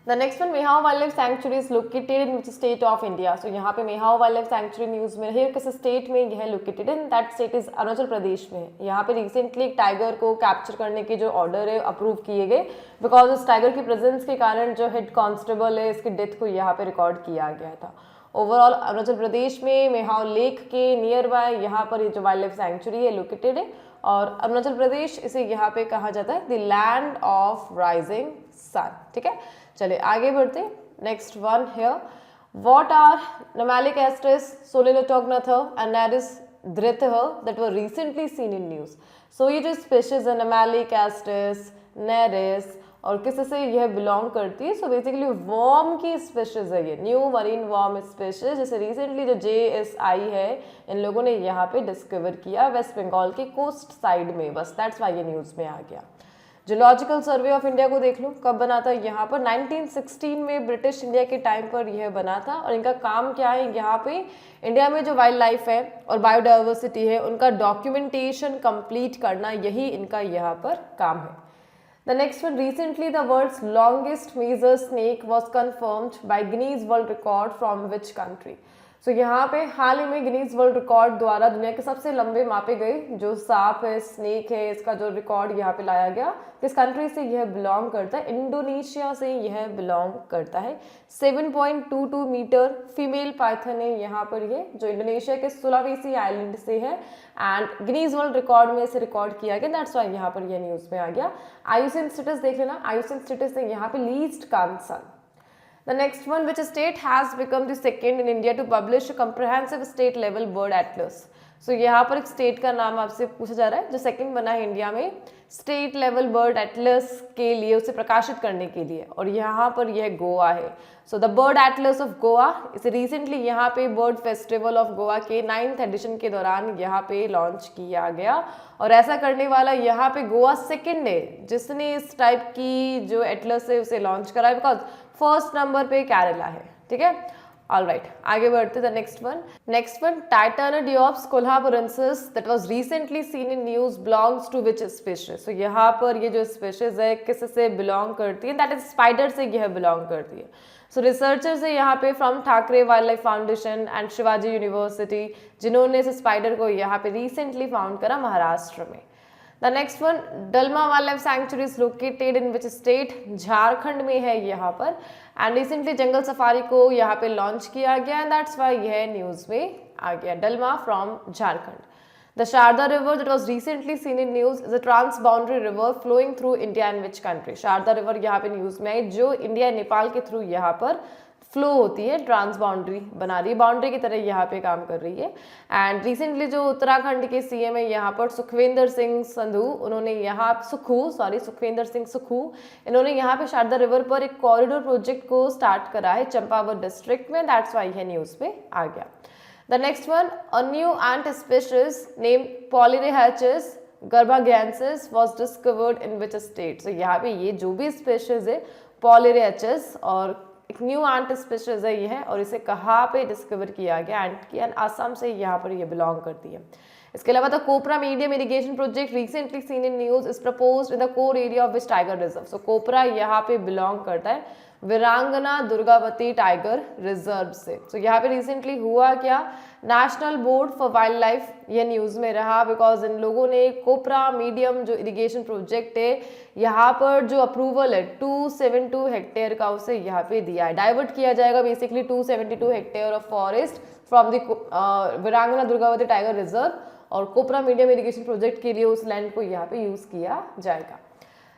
The next one, Mehao wild life sanctuary is located in which state of India? So यहाँ पे Mehao wild life sanctuary news में है, किस स्टेट में यह located? In that state is Arunachal Pradesh में। यहाँ पे रिसेंटली एक टाइगर को कैप्चर करने के जो ऑर्डर है अप्रूव किए गए, बिकॉज इस टाइगर की प्रेजेंस के कारण जो हेड कांस्टेबल है इसकी डेथ को यहाँ पे रिकॉर्ड किया गया था। ओवरऑल अरुणाचल प्रदेश में मेहाव लेक के नियर बाय यहाँ पर ये जो वाइल्ड लाइफ सैंक्चुरी है लोकेटेड है, और अरुणाचल प्रदेश इसे यहाँ पे कहा जाता है the land of rising sun. ठीक है, चलिए आगे बढ़ते। Next one here, what are nomalic astres solinotognatha and nereis dritah that were recently seen in news? So ये जो स्पीशीज है नोमैलिक एस्ट्रेस, नेरिस, और किससे यह बिलोंग करती है? सो बेसिकली वर्म की स्पीशीज है ये, न्यू मरीन वर्म स्पीशीज, जैसे रिसेंटली जो JSI है इन लोगों ने यहाँ पे डिस्कवर किया वेस्ट बंगाल के कोस्ट साइड में, बस दैट्स वाई ये न्यूज में आ गया। जियोलॉजिकल सर्वे ऑफ इंडिया को देख लो, कब बना था? यहाँ पर 1916 में ब्रिटिश इंडिया के टाइम पर यह बना था। और इनका काम क्या है? यहाँ पे इंडिया में जो वाइल्ड लाइफ है और बायोडाइवर्सिटी है उनका डॉक्यूमेंटेशन कंप्लीट करना, यही इनका यहाँ पर काम है। The next one, recently the world's longest measure snake was confirmed by Guinness World Record from which country? So यहाँ पे हाल ही में गिनीज वर्ल्ड रिकॉर्ड द्वारा दुनिया के सबसे लंबे मापे गए जो सांप है, स्नेक है, इसका जो रिकॉर्ड यहाँ पे लाया गया, किस कंट्री से यह बिलोंग करता है? इंडोनेशिया से यह बिलोंग करता है। 7.22 मीटर फीमेल पाइथन है यहाँ पर, ये जो इंडोनेशिया के सुलावेसी आइलैंड से है, एंड गिनीज वर्ल्ड रिकॉर्ड में इसे रिकॉर्ड किया गया, दैट्स वाई यहाँ पर यह न्यूज में आ गया। आयुसिन स्टेटस देख लेना, आयुसिन स्टेटस है यहाँ पे least concern. The next one, which state has become the second in India to publish a comprehensive state level bird atlas? So यहाँ पर एक स्टेट का नाम आपसे पूछा जा रहा है जो सेकंड बना है इंडिया में स्टेट लेवल बर्ड एटलस के लिए, उसे प्रकाशित करने के लिए, और यहाँ पर यह गोवा है। So the bird Atlas of Goa इसे रिसेंटली यहाँ पे बर्ड फेस्टिवल ऑफ गोवा के 9th एडिशन के दौरान यहाँ पे लॉन्च किया गया, और ऐसा करने वाला यहाँ पे गोवा सेकेंड है जिसने इस टाइप की जो एटलस है उसे लॉन्च करा है, बिकॉज फर्स्ट नंबर पे केरला है। ठीक है, ऑलराइट, आगे बढ़ते the next one Titanodiops kolhapurensis that was recently seen in news belongs to which species? So यहाँ पर ये जो स्पीशीज है किससे बिलोंग करती है? दैट इज स्पाइडर से यह बिलोंग करती है। सो रिसर्चर्स है यहाँ पे from Thackeray wild life foundation and Shivaji university, जिन्होंने इस स्पाइडर को यहाँ पे रिसेंटली फाउंड करा महाराष्ट्र में। The next one, Dalma wild life sanctuary is located in which state? Jharkhand में है यहाँ पर, एंड रिसेंटली जंगल सफारी को यहाँ पे लॉन्च किया गया, एंड दैट्स वाई यह न्यूज में आ गया। Dalma from Jharkhand. The Sharda river that was recently seen in news is a trans boundary river flowing through India and which country? Sharda river यहाँ पे न्यूज में आई जो इंडिया नेपाल के थ्रू यहाँ पर फ्लो होती है, ट्रांस बाउंड्री बना रही है, बाउंड्री की तरह यहाँ पे काम कर रही है। एंड रिसेंटली जो उत्तराखंड के CM है यहाँ पर सुखविंदर सिंह संधू, उन्होंने यहाँ सुखविंदर सिंह सुखू, इन्होंने यहाँ पे शारदा रिवर पर एक कॉरिडोर प्रोजेक्ट को स्टार्ट करा है चंपावत डिस्ट्रिक्ट में, दैट्स वाई है न्यूज पे आ गया। The next one, a new ant species name Polyrhachis garbhagyansis was discovered in which state? So यहाँ पे ये जो भी स्पीशीज है पॉलीरेहाचिस और एक न्यू एंट स्पीशीज है ये है, और इसे कहाँ पे डिस्कवर किया गया? एंट की, एंड असम से यहाँ पर ये बिलोंग करती है। इसके अलावा the Kopra medium irrigation project recently seen in news is proposed in the core area of which tiger reserve? So Kopra यहाँ पे बिलोंग करता है वीरांगना दुर्गावती टाइगर रिजर्व से। तो यहाँ पे रिसेंटली हुआ क्या, national board for wild life ये न्यूज़ में रहा, बिकॉज इन लोगों ने कोपरा मीडियम जो इरिगेशन प्रोजेक्ट है यहाँ पर जो अप्रूवल है 272 हेक्टेयर का उसे यहाँ पे दिया है। डाइवर्ट किया जाएगा basically 272 hectare of forest from the वीरांगना दुर्गावती टाइगर रिजर्व, और कोपरा मीडियम इरिगेशन प्रोजेक्ट के लिए उस लैंड को यहाँ पे यूज किया जाएगा।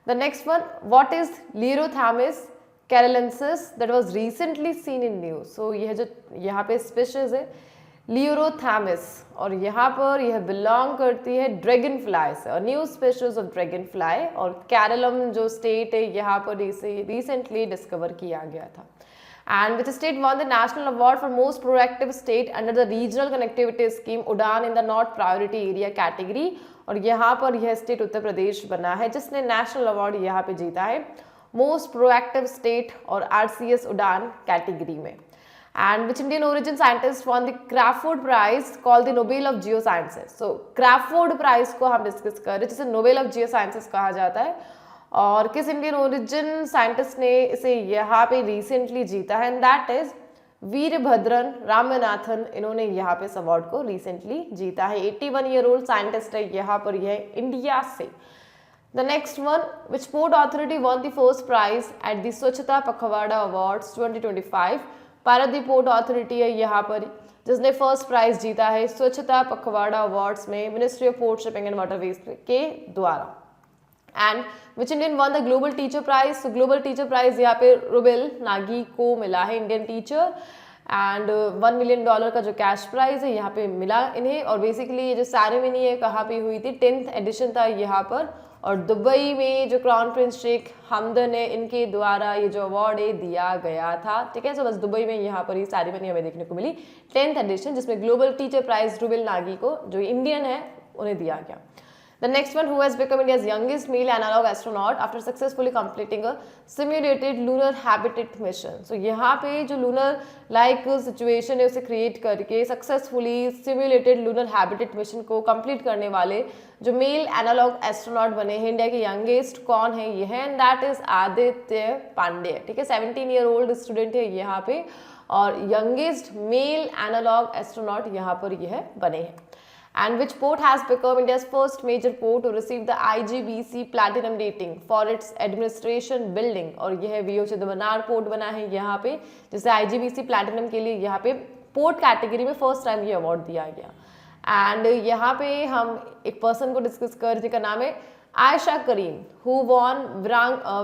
The next one, what is Lyriothemis keralensis that was recently seen in news. So यह जो यहाँ पे स्पीशीज है लीरोथैमिस, और यहाँ पर यह बिलोंग करती है ड्रैगन फ्लाई से, और new species of dragon fly, और केरलम जो स्टेट है यहाँ पर इसे रिसेंटली डिस्कवर किया गया था। And which state won the national award for most proactive state under the regional connectivity scheme उड़ान in the not priority area category, और यहाँ पर यह स्टेट उत्तर प्रदेश बना है जिसने नेशनल अवार्ड यहाँ पे जीता है मोस्ट प्रोएक्टिव स्टेट और RCS उड़ान कैटेगरी में। And which Indian origin scientist won the Crafoord Prize called the Nobel of Geosciences। So Crafoord Prize को हम डिस्कस कर रहे हैं जिसे नोबेल ऑफ जियोसाइंसेस कहा जाता है, और किस इंडियन ओरिजिन साइंटिस्ट ने इसे यहाँ पे रिसेंटली जीता है, एंड दैट इज वीरभद्रन रामनाथन। इन्होंने यहाँ पे इस अवार्ड को रिसेंटली जीता है। 81 ईयर ओल्ड साइंटिस्ट है यहाँ पर, यह इंडिया से। The next one, which port authority won the first prize at the Swachhata Pakhwada awards 2025। Paradip port authority है यहाँ पर जिसने फर्स्ट प्राइज जीता है स्वच्छता पखवाड़ा अवार्ड्स में ministry of port shipping and waterways के द्वारा। And which Indian won the global teacher prize. तो ग्लोबल टीचर प्राइज यहाँ पे रुबेल नागी को मिला है, इंडियन टीचर, एंड $1 मिलियन का जो कैश प्राइज है यहाँ पे मिला इन्हें। और बेसिकली ये जो सेरेमनी है कहाँ पे हुई थी, 10th एडिशन था यहाँ पर, और दुबई में जो क्राउन प्रिंस शेख हमदन है इनके द्वारा ये जो अवार्ड है दिया गया था। ठीक है, सो बस दुबई में यहाँ पर ये सेरेमनी हमें देखने को मिली 10th एडिशन, जिसमें global teacher prize Rouble Nagi को जो इंडियन है उन्हें दिया गया। The next one, who has become India's youngest male analog astronaut after successfully completing a simulated lunar habitat mission। So यहाँ पे जो lunar like situation है उसे create करके successfully simulated lunar habitat mission को complete करने वाले जो male analog astronaut बने हैं, इंडिया के youngest कौन है ये है, and that is Aditya Pandey. ठीक है, 17 year old student है यहाँ पे, और youngest male analog astronaut यहाँ पर यह बने हैं। And which port has become India's first major port to receive the IGBC Platinum rating for its administration building। और यह वीओ चिदम्बरनार पोर्ट बना है यहाँ पे, जिसे IGBC Platinum के लिए यहाँ पे पोर्ट कैटेगरी में फर्स्ट टाइम ये अवार्ड दिया गया। एंड यहाँ पे हम एक पर्सन को डिस्कस कर रहे जिसका नाम है Ayesha Karim, who won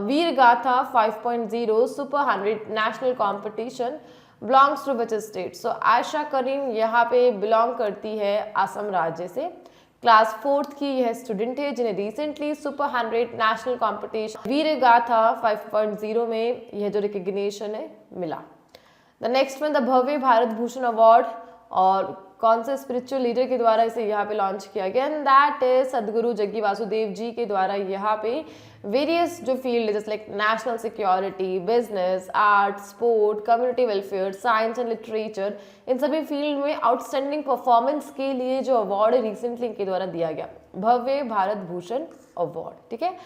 Veer Gatha 5.0 super 100 national competition belongs to which state. So Ayesha Karim यहाँ पे बिलोंग करती है असम राज्य से। क्लास 4th की यह स्टूडेंट है जिन्हें रिसेंटली सुपर 100 नेशनल कॉम्पिटिशन वीर गाथा 5.0 में यह जो रिकग्निशन है मिला। The next one, the Bhavya Bharat Bhushan award, और कौन से स्पिरिचुअल लीडर के द्वारा इसे यहाँ पे लॉन्च किया गया, एंड दैट इज सदगुरु जग्गी वासुदेव जी के द्वारा। यहाँ पे वेरियस जो फील्ड जैसे like national security, business, art, sport, community welfare, science and literature, in सभी फील्ड में आउटस्टैंडिंग परफॉर्मेंस के लिए जो अवार्ड रिसेंटली इनके द्वारा दिया गया, भव्य भारत भूषण अवार्ड। ठीक है,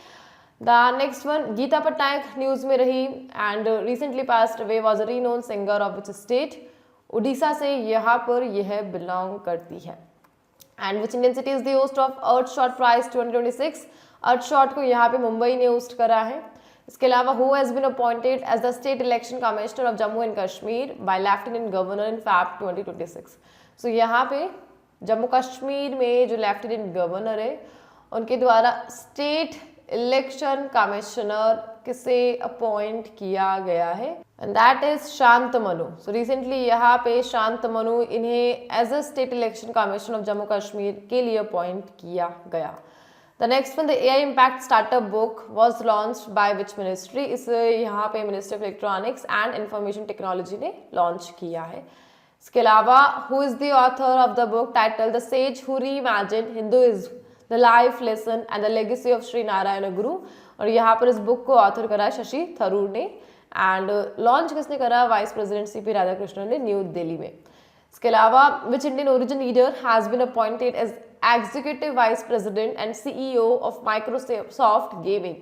the next one, Geeta Patnaik news में रही and recently passed away, was a renowned singer of which state, Orissa से यहाँ पर यह बिलोंग करती है। And which Indian city is the host of Earthshot prize 2026। Earthshot को यहाँ पे मुंबई ने होस्ट करा है। इसके अलावा who has been appointed as the state election commissioner of Jammu and Kashmir by lieutenant governor in Feb 2026। सो यहाँ पे जम्मू कश्मीर में जो लेफ्टिनेंट गवर्नर है उनके द्वारा स्टेट इलेक्शन कमिश्नर किसे अपॉइंट किया गया है, and that is Shantmanu. So recently यहाँ पे शांतमनु इन्हें as a state election commissioner of Jammu Kashmir के लिए अपॉइंट किया गया। The next one, the AI impact startup book was launched by which ministry. इसे यहाँ पे ministry of electronics and information technology ने लॉन्च किया है। इसके अलावा who is the author of the book title the sage who reimagined Hinduism, the life lesson and the legacy of Shri Narayan गुरु। और यहाँ पर इस बुक को ऑथर करा है शशि थरूर ने, एंड लॉन्च किसने करा, वाइस प्रेसिडेंट CP राधाकृष्णन ने न्यू दिल्ली में। इसके अलावा which Indian origin leader has been appointed as executive vice president and CEO of Microsoft gaming.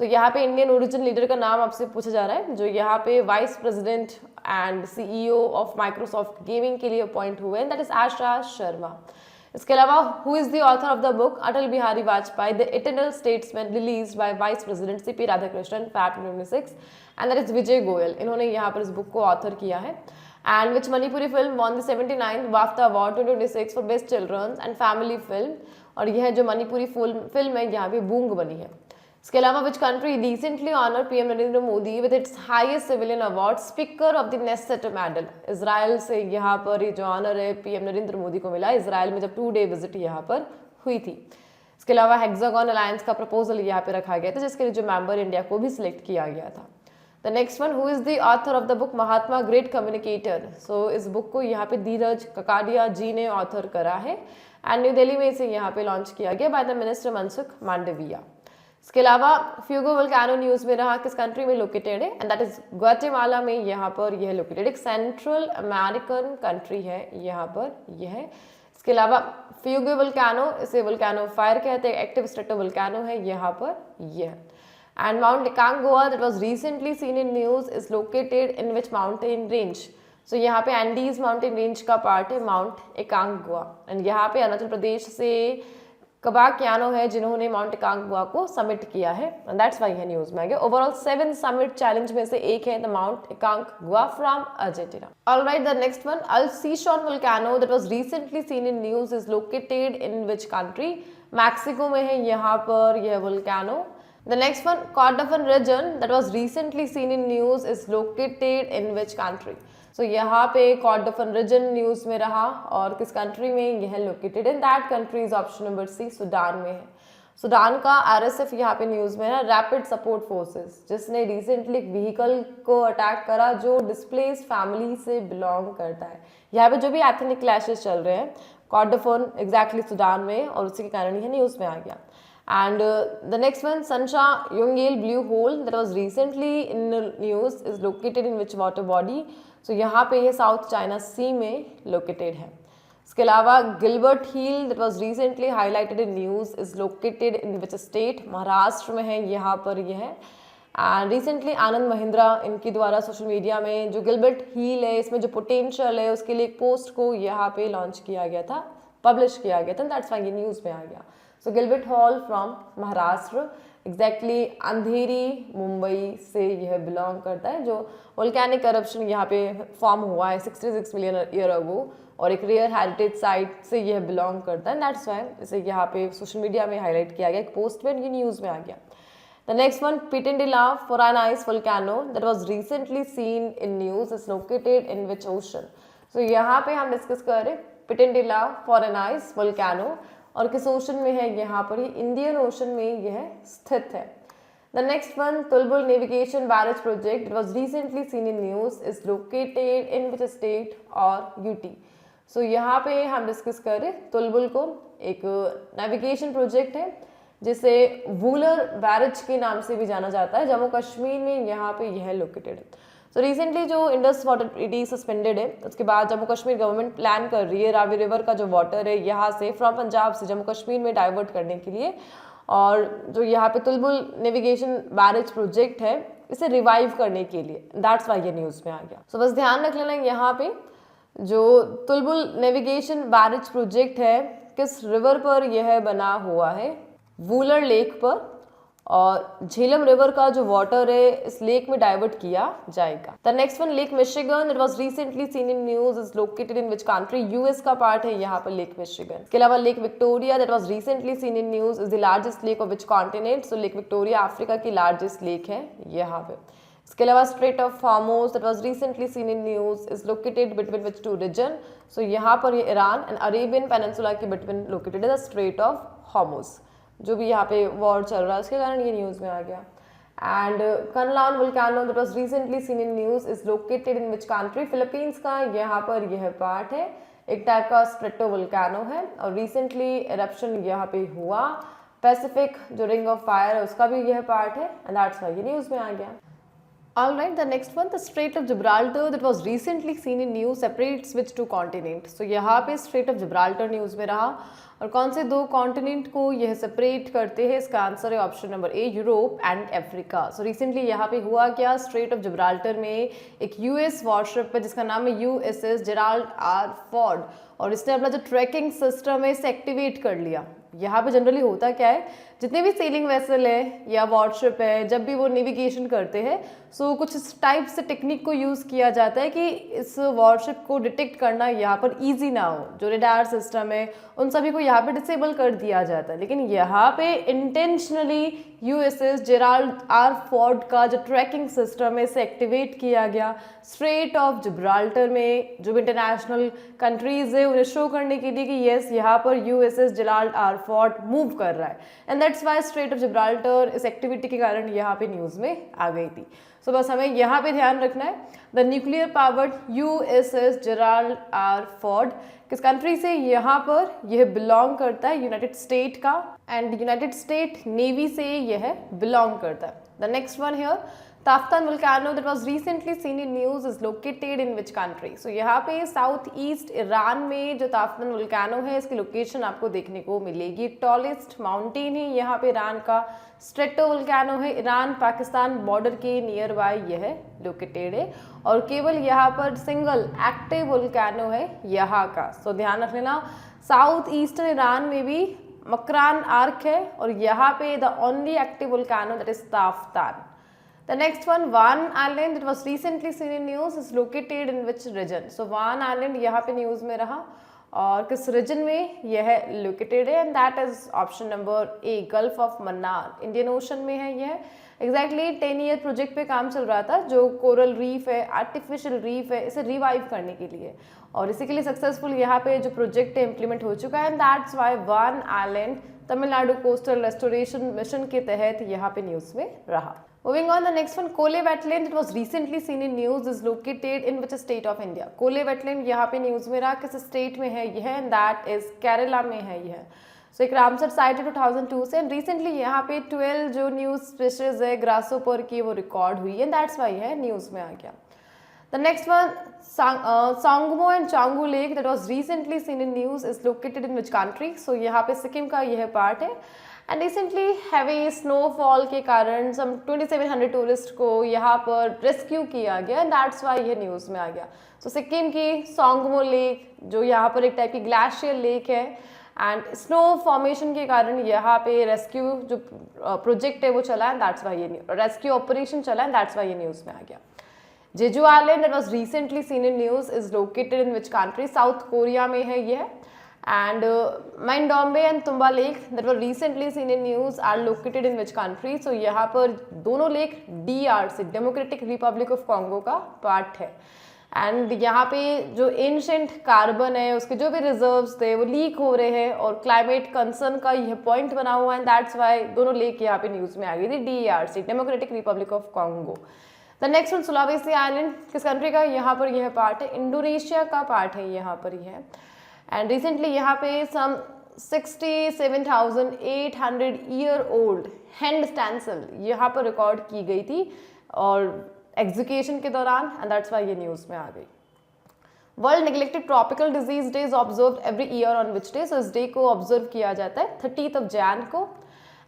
यहाँ पे इंडियन ओरिजिन लीडर का नाम आपसे पूछा जा रहा है, जो यहाँ पे vice president and CEO of Microsoft gaming के लिए अपॉइंट हुए हैं, दैट इज आशीष शर्मा। इसके अलावा who is the author of the book Atal Bihari Vajpayee the eternal statesman, release by vice president CP Radhakrishnan, Feb 2026, and that is Vijay Goyal. इन्होंने यहाँ पर इस बुक को ऑथर किया है। And which Manipuri film won the 79th BAFTA award 2026 for best children's and family film, और यह जो मणिपुरी फिल्म है यहाँ पे बूंग बनी है। इसके अलावा which country recently honour PM Narendra Modi with its highest civilian award speaker of the Knesset medal. Israel से यहाँ पर ये जो ऑनर है PM नरेंद्र मोदी को मिला, इजराइल में जब 2-day विजिट यहाँ पर हुई थी। इसके अलावा हेक्सागन अलायंस का प्रपोजल यहाँ पे रखा गया था, जिसके लिए जो मेंबर इंडिया को भी सिलेक्ट किया गया था। The next one, who is the author of the book Mahatma great communicator. So इस बुक को यहाँ पे धीरज ककाडिया जी ने ऑथर करा है, एंड न्यू दिल्ली में इसे यहाँ पे लॉन्च किया गया by the minister Mansukh Mandaviya. इसके अलावा फ्यूगो वोल्केनो न्यूज में रहा, किस कंट्री में लोकेटेड है, एंड दैट इज ग्वाटेमाला में यहाँ पर यह लोकेटेड, एक सेंट्रल अमेरिकन कंट्री है यहाँ पर यह। इसके अलावा फ्यूगो वोल्केनो, इसे वोल्केनो फायर कहते हैं, एक्टिव स्ट्रेटो वोल्केनो है यहाँ पर यह। And Mount Aconcagua that was recently seen in news is located in which mountain range? So यहाँ पे एंडीज माउंटेन रेंज का पार्ट है माउंट एकांगुआ, एंड यहाँ पे अरुणाचल प्रदेश से कबाक्यानो है जिन्होंने माउंट एकांगुआ को समिट किया है, एंड दैट्स व्हाई यह न्यूज में आ गया। ओवरऑल 7 समिट चैलेंज में से एक है the Mount Aconcagua from Argentina. Alright, the next one, El Chichon volcano that was recently seen in news is located in which country? Mexico में है यहाँ पर यह volcano. The next one, Kordofan region that was recently seen in news is located in which country? So यहाँ पे Kordofan region news में रहा, और किस कंट्री में यह located? In that country is option number C, Sudan में है। सूडान का RSF यहाँ पे न्यूज में है, रैपिड सपोर्ट फोर्सेस, जिसने रिसेंटली एक व्हीकल को अटैक करा जो डिस्प्लेस फैमिली से बिलोंग करता है। यहाँ पे जो भी एथनिक क्लैशेस चल रहे हैं कॉर्डोफन एग्जैक्टली सूडान में, और उसी के कारण यह न्यूज में आ गया। And the next one, Sansha Yungel blue hole that was recently in the news is located in which water body? So यहाँ पे ये साउथ चाइना सी में लोकेटेड है। इसके अलावा Gilbert Hill that was recently highlighted in news is located in which state? Maharashtra में है यहाँ पर यह है। एंड रिसेंटली आनंद महिंद्रा इनके द्वारा सोशल मीडिया में जो गिलबर्ट हील है, इसमें जो पोटेंशियल है उसके लिए एक पोस्ट को यहाँ पे लॉन्च किया गया था, पब्लिश किया गया था, दैट्स व्हाई ये न्यूज़ में आ गया। So Gilbert Hall from Maharashtra, exactly Andheri Mumbai से यह बिलोंग करता है, जो वोल्केनिक करप्शन यहाँ पे फॉर्म हुआ है 66 मिलियन ईयर अगो, और एक रेयर हेरिटेज साइट से यह बिलोंग करता है, दैट्स व्हाई इसे यहाँ पे सोशल मीडिया में हाईलाइट किया गया, एक पोस्ट में ये न्यूज़ में आ गया। The next one, Pitindila Foranais volcano that was recently seen in news is located in which ocean? So यहाँ पे हम डिस्कस कर रहे पिटिंडिला फोरेनाइस वोल्केनो, और किस ओशन में है? यहाँ पर ही इंडियन ओशन में यह स्थित है। The next one, Tulbul navigation barrage project was recently seen in news is located in which state और यूटी? सो यहाँ पे हम डिस्कस कर रहे तुलबुल को, एक नेविगेशन प्रोजेक्ट है जिसे वूलर बैरेज के नाम से भी जाना जाता है, जम्मू कश्मीर में यहाँ पे यह लोकेटेड है। सो रिसेंटली जो इंडस वाटर ट्रीटी सस्पेंडेड है, उसके बाद जम्मू कश्मीर गवर्नमेंट प्लान कर रही है रावी रिवर का जो वाटर है यहाँ से फ्रॉम पंजाब से जम्मू कश्मीर में डाइवर्ट करने के लिए, और जो यहाँ पे तुलबुल नेविगेशन बैरेज प्रोजेक्ट है इसे रिवाइव करने के लिए, दैट्स वाई ये न्यूज़ में आ गया। सो बस ध्यान रख लेना यहाँ पे जो तुलबुल नेविगेशन बैरेज प्रोजेक्ट है किस रिवर पर यह बना हुआ है? वूलर लेक पर, और झेलम रिवर का जो वाटर है इस लेक में डाइवर्ट किया जाएगा। The next one, lake Michigan that was recently seen in news is located in which country? US का पार्ट है यहाँ पर लेक मिशिगन। इसके अलावा lake Victoria that was recently seen in news is the largest lake of which continent? So lake Victoria Africa की largest lake है यहाँ पे। इसके अलावा straight of Hormuz that was recently seen in news is located between which to region? So यहाँ पर ये Iran and Arabian peninsula के बिटवीन लोकेटेड है द स्ट्रेट ऑफ हॉर्मुज। जो भी यहाँ पे वॉर चल रहा है उसके कारण ये न्यूज़ में आ गया। And Kanlaon volcano that was recently seen in news is located in which country? Philippines का यहाँ पर यह पार्ट है, एक टाइप का स्ट्रेटो वोल्केनो है, और रिसेंटली एरप्शन यहाँ पे हुआ। पैसिफिक जो रिंग ऑफ फायर है उसका भी यह पार्ट है, एंड दैट्स व्हाई ये न्यूज़ में आ गया। All right, the next one, the Strait of Gibraltar that was recently seen in news separates which two continent. So यहाँ पे Strait of Gibraltar न्यूज़ में रहा और कौन से दो कॉन्टिनेंट को यह सेपरेट करते हैं, इसका आंसर है option number A, Europe and Africa. So recently यहाँ पे हुआ क्या, स्ट्रेट ऑफ जिब्राल्टर में एक यूएस वॉरशिप है जिसका नाम है यूएसएस जेराल्ड आर फॉर्ड और इसने अपना जो ट्रैकिंग सिस्टम है इसे एक्टिवेट कर लिया। यहाँ पे जनरली होता क्या है, जितने भी सेलिंग वेसल है या वॉरशिप है, जब भी वो नेविगेशन करते हैं सो कुछ इस टाइप से टेक्निक को यूज़ किया जाता है कि इस वॉरशिप को डिटेक्ट करना यहाँ पर ईजी ना हो। जो रेडार सिस्टम है उन सभी को यहाँ पे डिसेबल कर दिया जाता है, लेकिन यहाँ पे intentionally USS Gerald R Ford का जो ट्रैकिंग सिस्टम है इसे एक्टिवेट किया गया स्ट्रेट ऑफ जिब्राल्टर में। जो भी इंटरनेशनल कंट्रीज है उन्हें शो करने के लिए कि येस यहाँ पर USS Gerald R Ford move कर रहा है and that's why strait of Gibraltar इस एक्टिविटी के कारण यहाँ पे न्यूज़ में आ गई थी। सो बस हमें यहाँ पे ध्यान रखना है, the nuclear powered USS Gerald R Ford किस कंट्री से, यहाँ पर यह बिलोंग करता है यूनाइटेड स्टेट का एंड यूनाइटेड स्टेट नेवी से यह बिलोंग करता है। The next one here, Taftan volcano that was recently seen in news is located in which country? So यहाँ पे साउथ ईस्ट ईरान में जो ताफ्तान वोल्केनो है इसकी लोकेशन आपको देखने को मिलेगी। टॉलेस्ट माउंटेन है यहाँ पे ईरान का, स्ट्रेटो वोल्केनो है, ईरान पाकिस्तान बॉर्डर के नियर बाय यह लोकेटेड है और केवल यहाँ पर सिंगल एक्टिव वोल्केनो है यहाँ का। सो ध्यान रख लेना, साउथ ईस्टर्न ईरान में भी मकरान आर्क है और यहाँ पे the only active volcano that is Taftan. The next one, Van Island that was recently seen in news is located in which region? So Van Island यहाँ पे न्यूज़ में रहा और किस रीजन में यह लोकेटेड है, and that is option number A, gulf of Mannar, Indian ocean में है यह। एग्जैक्टली 10 ईयर प्रोजेक्ट पे काम चल रहा था जो कोरल रीफ है, आर्टिफिशियल रीफ है, इसे रिवाइव करने के लिए और इसी के लिए सक्सेसफुल यहाँ पे जो प्रोजेक्ट है इम्प्लीमेंट हो चुका है and that's Y one island Tamil Nadu coastal restoration mission के तहत यहाँ पे न्यूज़ में रहा। Moving on, the next one, Kole wetland that was recently seen in news is located in which state of India? Kole wetland यहाँ पे news में रहा, किस स्टेट में है यह, एंड दैट इज केरला में है यह। सो एक रामसर साइट है 2002 से एंड रिसेंटली यहाँ पे 12 जो न्यूज़ स्पीशीज है ग्रासोपर की वो रिकॉर्ड हुई एंड दैट्स वाई है न्यूज़ में आ गया। The next one, Sangmo and Changu Lake that was recently seen in news is located in which country? So यहाँ पे सिक्किम का यह पार्ट है एंड रिसेंटली हैवी स्नोफॉल के कारण सम 2700 टूरिस्ट को यहाँ पर रेस्क्यू किया गया एंड दैट्स वाई यह न्यूज़ में आ गया। सो सिक्किम की सोंगमो लेक जो यहाँ पर एक टाइप की ग्लेशियर लेक है एंड स्नो फॉर्मेशन के कारण यहाँ पे रेस्क्यू जो प्रोजेक्ट है वो चला एंड दैट्स वाई ये रेस्क्यू ऑपरेशन चला एंड दैट्स वाई ये न्यूज़ में आ गया। Jeju island that was recently seen in news is located in which country? South Korea में है यह। And Maindombe and Tumba Lake that were recently seen in news are located in which country? So यहाँ पर दोनों lake DRC democratic Republic of Congo का part है and यहाँ पे जो एंशेंट कार्बन है उसके जो भी रिजर्व्स थे वो लीक हो रहे हैं और क्लाइमेट कंसर्न का यह पॉइंट बना हुआ है एंड दैट्स वाई दोनों लेक यहाँ पे न्यूज़ में आ गई थी, DRC democratic Republic of Congo. The next one, Sulawesi island किस कंट्री का? यहाँ पर यह पार्ट है, इंडोनेशिया का पार्ट है यहाँ पर ही है एंड रिसेंटली यहाँ पे सम 67,800 ईयर ओल्ड हैंड स्टैंसिल यहाँ पर रिकॉर्ड की गई थी और एग्जीक्यूशन के दौरान एंड दैट्स वाई ये न्यूज़ में आ गई। World neglected tropical disease day is observe every year on which day? So इस डे को ऑब्जर्व किया जाता है 30th of Jan को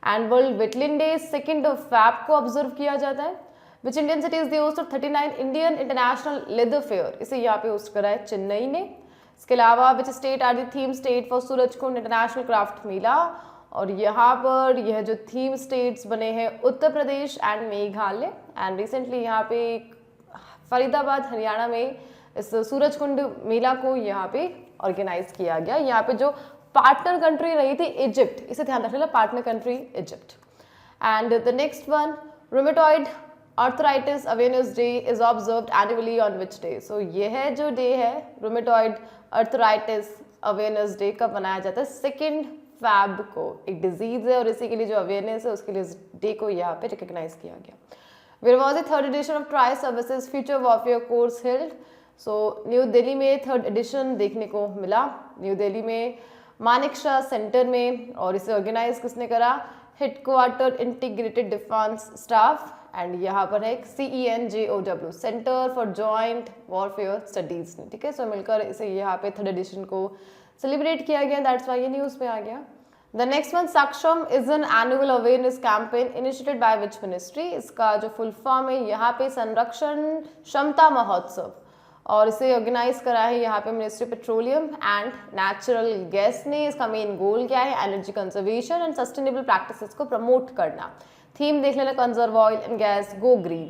and world wetland day 2nd of Feb को ऑब्जर्व किया जाता है। Which Indian cities they host 39 Indian international leather fair, इसे यहाँ पे होस्ट करा है चेन्नई ने। इसके अलावा which state are the theme state for Surajkund international craft mela, और यहाँ पर यह जो थीम स्टेट्स बने हैं Uttar Pradesh and Meghalaya and recently यहाँ पे फरीदाबाद हरियाणा में इस सूरजकुंड मेला को यहाँ पे ऑर्गेनाइज किया गया। यहाँ पे जो पार्टनर कंट्री रही थी इजिप्ट, इसे ध्यान रखना, partner country Egypt. And the next one, rheumatoid arthritis awareness day is observed annually on which day? So यह जो डे है रूमेटॉइड आर्थराइटिस अवेयरनेस डे कब मनाया जाता है? 2nd Feb को। एक डिजीज है और इसी के लिए जो अवेयरनेस है उसके लिए इस डे को यहाँ पे रिकॉग्नाइज किया गया। Where was the 3rd edition of tri services future warfare course held? So new Delhi में 3rd एडिशन देखने को मिला, न्यू दिल्ली में मानेकशॉ सेंटर में, और इसे ऑर्गेनाइज किसने करा? Headquarter integrated defence staff and यहाँ पर है CENJOW, centre for joint warfare studies, ठीक है। सो मिलकर इसे यहाँ पे 3rd एडिशन को सेलिब्रेट किया गया, दैट्स वाई ये न्यूज़ में आ गया। The next one, Saksham is an annual awareness campaign initiated by which ministry. इसका जो फुल फॉर्म है यहाँ पे संरक्षण क्षमता महोत्सव, और इसे ऑर्गेनाइज करा है यहाँ पे ministry petroleum and natural gas ने। इसका मेन गोल क्या है, energy conservation and sustainable practices को प्रमोट करना। थीम देख लेना, conserve oil and gas, go green.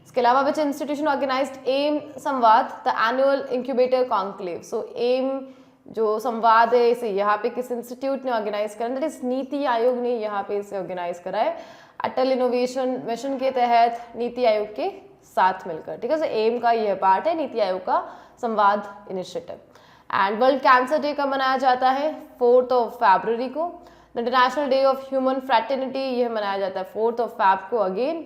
इसके अलावा which institution organised M Samvad the annual incubator conclave. So M जो संवाद है इसे यहाँ पे किस इंस्टीट्यूट ने ऑर्गेनाइज करा, दैट इज नीति आयोग ने यहाँ पे इसे ऑर्गेनाइज करा है अटल इनोवेशन मिशन के तहत नीति आयोग के साथ मिलकर, ठीक है। सो एम का यह पार्ट है नीति आयोग का संवाद initiative. And world cancer day कब मनाया जाता है, 4 फरवरी को। The international day of human fraternity, यह मनाया जाता है 4 फरवरी को again.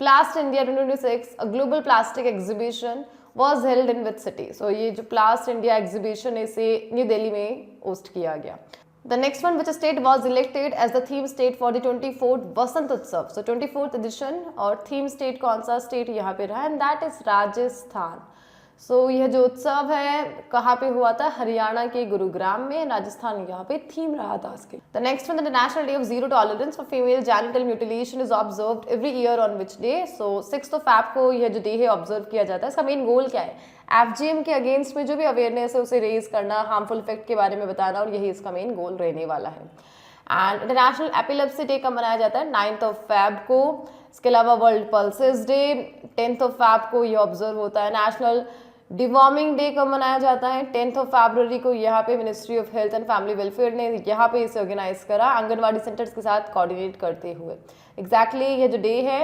प्लास्ट India 2026, a global plastic exhibition was held in which city? So ये जो प्लास्ट इंडिया एग्जीबिशन है इसे न्यू दिल्ली में होस्ट किया गया। The next one, which state was elected as the theme state for the 24th वसंत उत्सव? So 24th edition, और theme state कौन सा स्टेट यहाँ पे रहा, एंड दैट इज राजस्थान। सो यह जो उत्सव है कहाँ पे हुआ था, हरियाणा के गुरुग्राम में, राजस्थान यहाँ पे थीम रहा था इसके। The next one, the national day of zero tolerance for female genital mutilation is observed every year on which day? So 6 फरवरी को यह जो डे है ऑब्जर्व किया जाता है। इसका मेन गोल क्या है, FGM के अगेंस्ट में जो भी अवेयरनेस है उसे रेज करना, हार्मफुल इफेक्ट के बारे में बताना, और यही इसका मेन गोल रहने वाला है। एंड इंटरनेशनल एपिलेप्सी डे कब मनाया जाता है, 9 फरवरी को। इसके अलावा वर्ल्ड पल्सेस डे 10 फरवरी को यह ऑब्जर्व होता है। नेशनल डिवॉर्मिंग डे कब मनाया जाता है, 10 फरवरी को। यहाँ पे ministry of health and family welfare ने यहाँ पे इसे ऑर्गेनाइज करा आंगनवाड़ी सेंटर्स के साथ कोऑर्डिनेट करते हुए। एग्जैक्टली ये जो डे है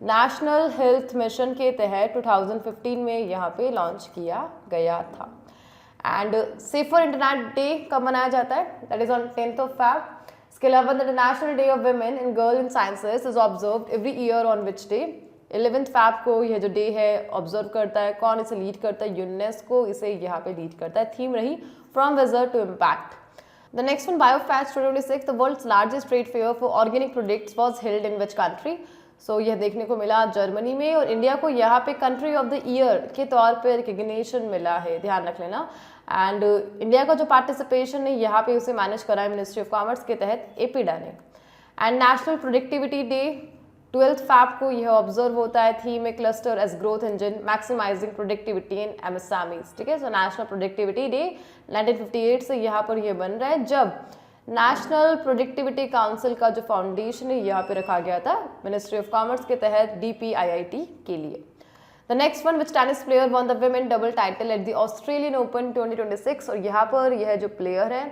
नेशनल हेल्थ मिशन के तहत 2015 में यहाँ पे लॉन्च किया गया था। एंड सेफर इंटरनेट डे कब मनाया जाता है, दैट इज ऑन 10 फरवरी। इसके अलावा the national day of women in girl in sciences is observed every year on which day? 11 फरवरी को यह जो डे है ऑब्जर्व करता है। कौन इसे लीड करता है, यूनेस्को इसे यहाँ पे लीड करता है। थीम रही from vision to impact. The next one, Biofach 2026, the world's largest trade fair for organic products was held in which country? So यह देखने को मिला जर्मनी में, और इंडिया को यहाँ पे कंट्री ऑफ द ईयर के तौर पे रिकग्निशन मिला है, ध्यान रख लेना। एंड इंडिया का जो पार्टिसिपेशन है यहाँ पे उसे मैनेज करा है मिनिस्ट्री ऑफ कॉमर्स के तहत एपीडा ने। एंड नेशनल प्रोडक्टिविटी डे 12 फरवरी को यह ऑब्जर्व होता है। Theme a cluster as growth engine maximising productivity in MSMEs, ठीक है। सो नेशनल प्रोडक्टिविटी डे 1958 से यहाँ पर यह बन रहा है, जब नेशनल प्रोडक्टिविटी काउंसिल का जो फाउंडेशन है यहाँ पे रखा गया था मिनिस्ट्री ऑफ कॉमर्स के तहत DPIIT के लिए। The next one, which tennis player one the women double title at the Australian open 2026? और यहाँ पर यह जो प्लेयर है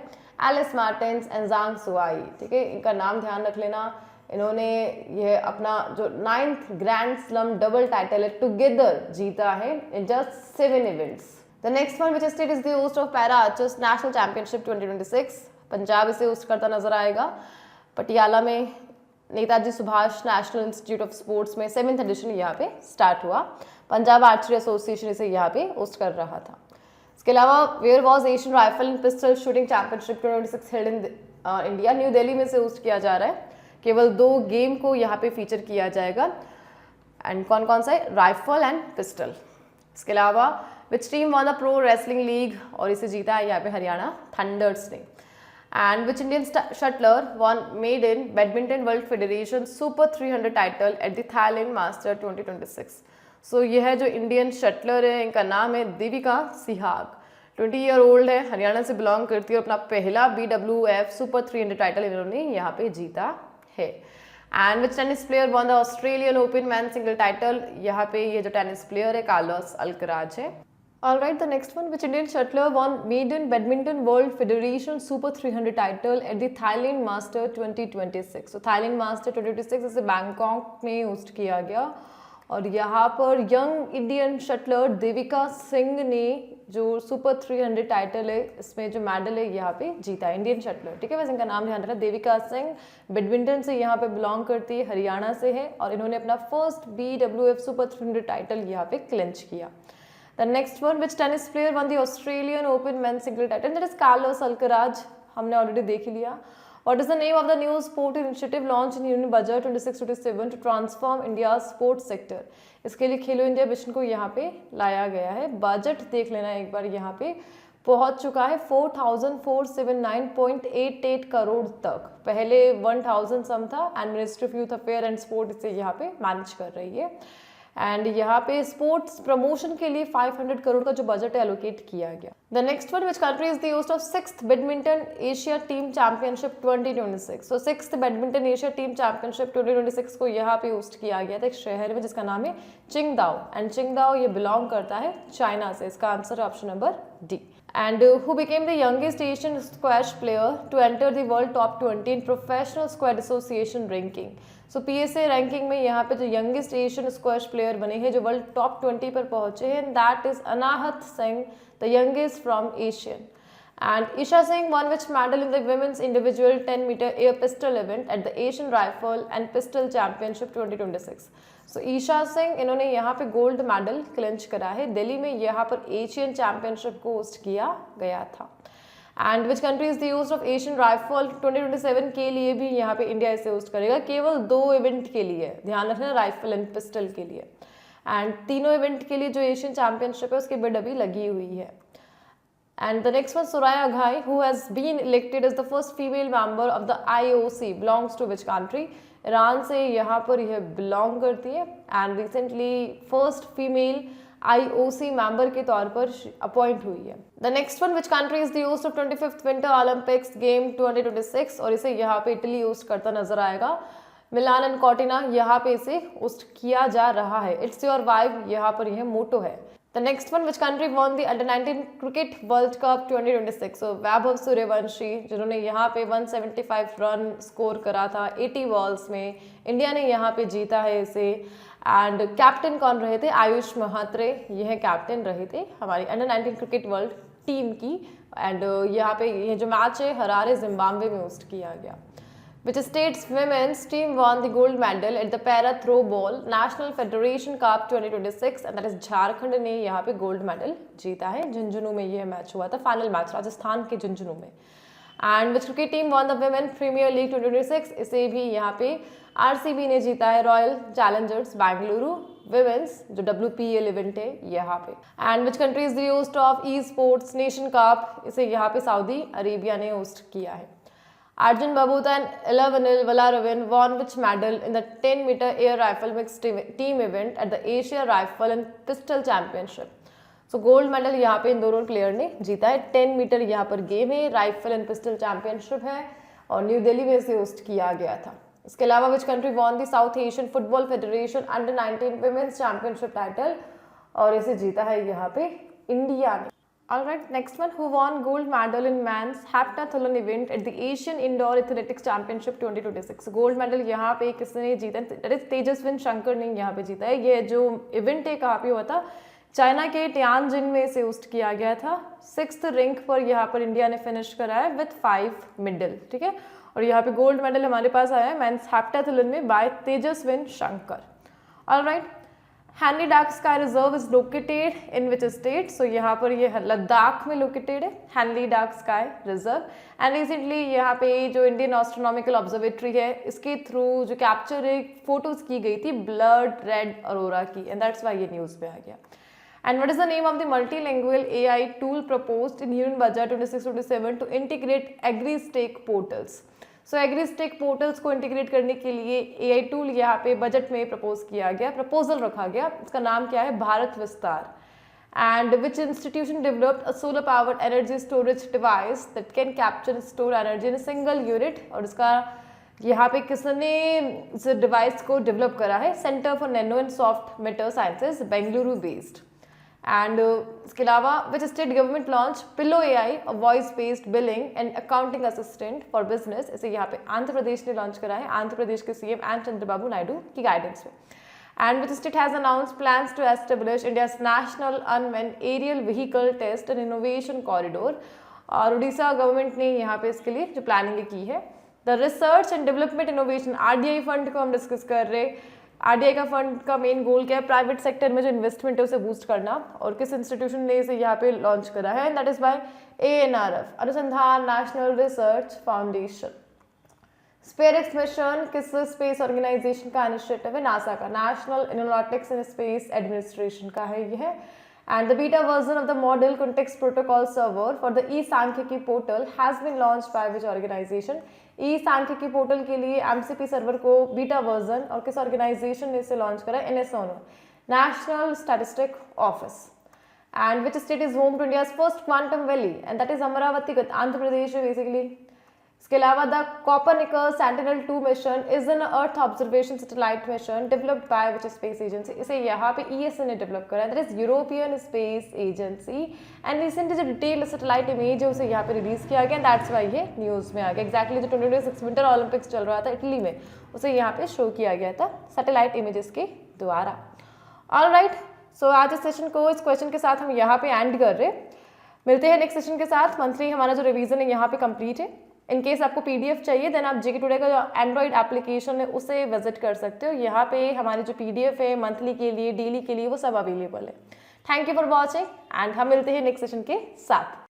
एलिस मार्टिन्स एंड झांग सुआई, ठीक है, इनका नाम ध्यान रख लेना। इन्होंने यह अपना जो 9th grand slum double title है टुगेदर जीता है in just 7 events. The next one, which state is the host of para archers national championship 2026? Punjab इसे होस्ट करता नजर आएगा। पटियाला में Netaji Subhash national institute of sports में 7th एडिशन यहाँ पे स्टार्ट हुआ। पंजाब आर्चरी एसोसिएशन इसे यहाँ पे होस्ट कर रहा था। इसके अलावा where was Asian rifle and pistol shooting championship 2026 held in India? New Delhi में से होस्ट किया जा रहा है। केवल 2 गेम को यहाँ पे फीचर किया जाएगा, एंड कौन कौन सा है, राइफल एंड पिस्टल। इसके अलावा which team won the pro wrestling league? और इसे जीता है यहाँ पे हरियाणा थंडर्स ने। And which Indian shuttler won maiden badminton world federation super 300 title at the Thailand master 2026? So यह जो इंडियन शटलर है इनका नाम है देविका सिहाग, 20 ईयर ओल्ड है, हरियाणा से बिलोंग करती है, और अपना पहला BWF सुपर 300 टाइटल इन्होंने यहाँ पे जीता है। And which tennis player one the Australian open man single title? यहाँ पे ये जो टेनिस प्लेयर है कार्लोस अल्कराज है। Alright, the next one, which Indian shuttler won maiden badminton world federation super 300 title at the Thailand Master 2026? So Thailand Master 2026 इसे Bangkok में host किया गया, और यहाँ पर young Indian shuttler Devika Singh ने जो सुपर 300 टाइटल है इसमें जो मेडल है यहाँ पे जीता है, इंडियन शटलर, ठीक है। वैसे इनका नाम ध्यान रखना, देविका सिंह बैडमिंटन से यहाँ पे बिलोंग करती है, हरियाणा से है, और इन्होंने अपना फर्स्ट BWF सुपर 300 टाइटल यहाँ पे क्लिंच किया। The next one, which tennis player won the Australian Open men's single title? That is Carlos Alcaraz, हमने ऑलरेडी देख ही लिया। What is the name of the new sport initiative launched in Union Budget 26-27 to transform India's sports sector? इसके लिए खेलो India mission को यहाँ पे लाया गया है। बजट देख लेना एक बार, यहाँ पे पहुंच चुका है 4479.88 करोड़ तक। पहले 1000 सम था and ministry of youth affair and sport इसे यहाँ पे मैनेज कर रही है। एंड यहाँ पे स्पोर्ट्स प्रमोशन के लिए 500 करोड़ का जो बजट है एलोकेट किया गया। The next one, which country is the host of 6th badminton Asia team championship 2026? So 6th badminton Asia team championship 2026 को यहाँ पे होस्ट किया गया था एक शहर में जिसका नाम है चिंगदाओ, एंड चिंगदाओ ये बिलोंग करता है चाइना से। इसका आंसर है option number D. And who became the youngest Asian squash player to enter the world top 20 in Professional Squash Association ranking? So PSA ranking में यहाँ पे जो youngest Asian squash player बने हैं जो world top 20 पर पहुँचे हैं, that is Anahat Singh, the youngest from Asian. And Isha Singh won which medal in the women's individual 10-meter air pistol event at the Asian Rifle and Pistol Championship 2026? So Isha Singh इन्होंने यहाँ पे gold medal clinch करा है। दिल्ली में यहाँ पर Asian championship को host किया गया था। And which country is the host of Asian rifle 2027 के लिए भी यहाँ पे इंडिया इसे होस्ट करेगा, केवल 2 इवेंट के लिए, ध्यान रखना, राइफल एंड पिस्टल के लिए। एंड तीनों इवेंट के लिए जो एशियन चैंपियनशिप है उसकी बिड अभी लगी हुई है। And the next one, Soraya Ghai, who has been elected as the first female member of the IOC, belongs to which country? Iran से यहाँ पर यह बिलोंग करती है and recently first female IOC member के तौर पर अपॉइंट हुई है। The next one, which country is the host of 25th winter Olympics game 2026? और इसे यहाँ पे इटली होस्ट करता नजर आएगा। मिलान एंड कॉर्टिना यहाँ पे इसे होस्ट किया जा रहा है। इट्स योर वाइब यहाँ पर यह मोटो है। The next one, which country won the Under-19 Cricket World Cup 2026? So Vaibhav Suryavanshi जिन्होंने यहाँ पे 175 रन स्कोर करा था 80 बॉल्स में, इंडिया ने यहाँ पे जीता है इसे। एंड कैप्टन कौन रहे थे? आयुष महात्रे, यह कैप्टन रहे थे हमारी Under-19 क्रिकेट वर्ल्ड टीम की। एंड यहाँ पे ये जो मैच है हरारे जिम्बाब्वे में होस्ट किया गया। Which state's women's team won the gold medal at the Para Throw Ball National Federation Cup 2026? and that is Jharkhand ने यहाँ पे गोल्ड मेडल जीता है। झुंझुनू में यह मैच हुआ था, फाइनल मैच राजस्थान के झुंझुनू में। And which cricket team won the women premiere league 2026? इसे भी यहाँ पे RCB ने जीता है, रॉयल चैलेंजर्स बेंगलुरु विमेंस, जो WPL इवेंट है यहाँ पे। And which country is the host of e sports nation cup? इसे यहाँ पे सऊदी अरेबिया ने होस्ट किया है। Arjun Baboota and Ilavanil Valaravan won which medal in the 10-meter air rifle mixed team event at the Asia Rifle and Pistol Championship? So gold medal यहाँ पे इन दोनों player ने जीता है। 10 मीटर यहाँ पर गेम है, राइफल एंड पिस्टल चैंपियनशिप है और न्यू दिल्ली में इसे होस्ट किया गया था। इसके अलावा which country won the South Asian football federation Under-19 women's championship title? और इसे जीता है यहाँ पे इंडिया ने। Alright, next one, who won gold medal in men's heptathlon event at the Asian Indoor Athletics Championship 2026? Gold medal यहाँ पे किसने जीता है? दैट इज तेजस्विन शंकर ने यहाँ पे जीता है। ये जो इवेंट है कहाँ पे हुआ था? चाइना के टियानजिन में इसे होस्ट किया गया था। 6th रैंक पर यहाँ पर इंडिया ने फिनिश करा है विथ 5 मेडल, ठीक है। और यहाँ पे गोल्ड मेडल हमारे पास आया है मेंस हेप्टाथलॉन में by Tejaswin Shankar. Alright, Hanle dark sky reserve is located in which state? So यहाँ पर ये लद्दाख में लोकेटेड है Hanle dark sky reserve. And recently यहाँ पे जो इंडियन एस्ट्रोनॉमिकल ऑब्जर्वेटरी है इसके थ्रू जो कैप्चर फोटोज की गई थी ब्लड रेड अरोरा की, एंड दैट्स व्हाई ये न्यूज पे आ गया। And what is the name of the multilingual AI tool proposed in union budget 26-27 to integrate agri stack portals? So agri stack portals को integrate करने के लिए AI tool यहाँ पे बजट में प्रपोज किया गया, प्रपोजल रखा गया। इसका नाम क्या है? भारत विस्तार। And which institution developed a solar powered energy storage device that can capture store energy in single unit? और इसका यहाँ पे किसने इस डिवाइस को डेवलप करा है? Centre for nano and soft matter sciences, Bengaluru based. And इसके अलावा which state government launch pillow AI, a voice based billing and accounting assistant for business? इसे यहाँ पे आंध्र प्रदेश ने लॉन्च करा है, आंध्र प्रदेश के CM एन चंद्रबाबू नायडू की गाइडेंस में। And which state has announce plans to establish India's national unmanned aerial vehicle test and innovation corridor? और उड़ीसा गवर्नमेंट ने यहाँ पे इसके लिए जो प्लानिंग की है। The research and development innovation RDI fund को हम डिस्कस कर रहे। RDI का फंड का मेन गोल क्या है? प्राइवेट सेक्टर में जो इन्वेस्टमेंट है उसे बूस्ट करना। और किस इंस्टीट्यूशन ने इसे यहाँ पे लॉन्च करा है? दैट इज बाय ANRF, अनुसंधान नेशनल रिसर्च फाउंडेशन। स्पेयरएक्स मिशन किस स्पेस ऑर्गेनाइजेशन का इनिशिएटिव है? नासा का, national aeronautics and space administration का है ये। And the beta version of the model context protocol server for the e-सांख्यिकी portal has been launched by which organization? e-सांख्यिकी portal के लिए MCP सर्वर को बीटा वर्जन और किस ऑर्गेनाइजेशन ने इसे लॉन्च करा? NSONO, national statistic office. And which state is home to India's first quantum valley? And that is Amaravati, Andhra Pradesh है बेसिकली। इसके अलावा द कॉपरनिकस सेंटिनल-2 mission is an earth observation satellite mission developed by which space agency? इसे यहाँ पे ESA ने develop करा है, that is European space agency. And recently जो डिटेल सैटेलाइट इमेज है उसे यहाँ पे रिलीज किया गया, दैट्स वाई ये न्यूज में आ गया। एक्जैक्टली जो 2026 विंटर ओलंपिक्स चल रहा था इटली में, उसे यहाँ पे शो किया गया था सैटेलाइट इमेजेस के द्वारा। ऑलराइट, सो आज इस सेशन को इस क्वेश्चन के साथ हम यहाँ पे एंड कर रहे। मिलते हैं नेक्स्ट सेशन के साथ। मंथली हमारा जो रिवीजन है यहाँ पे कंप्लीट है। इन केस आपको PDF चाहिए देन आप जीके टुडे का जो एंड्रॉइड एप्लीकेशन है उसे विजिट कर सकते हो। यहाँ पे हमारी जो PDF है मंथली के लिए, डेली के लिए, वो सब अवेलेबल है। Thank you for watching and हम मिलते हैं नेक्स्ट सेशन के साथ।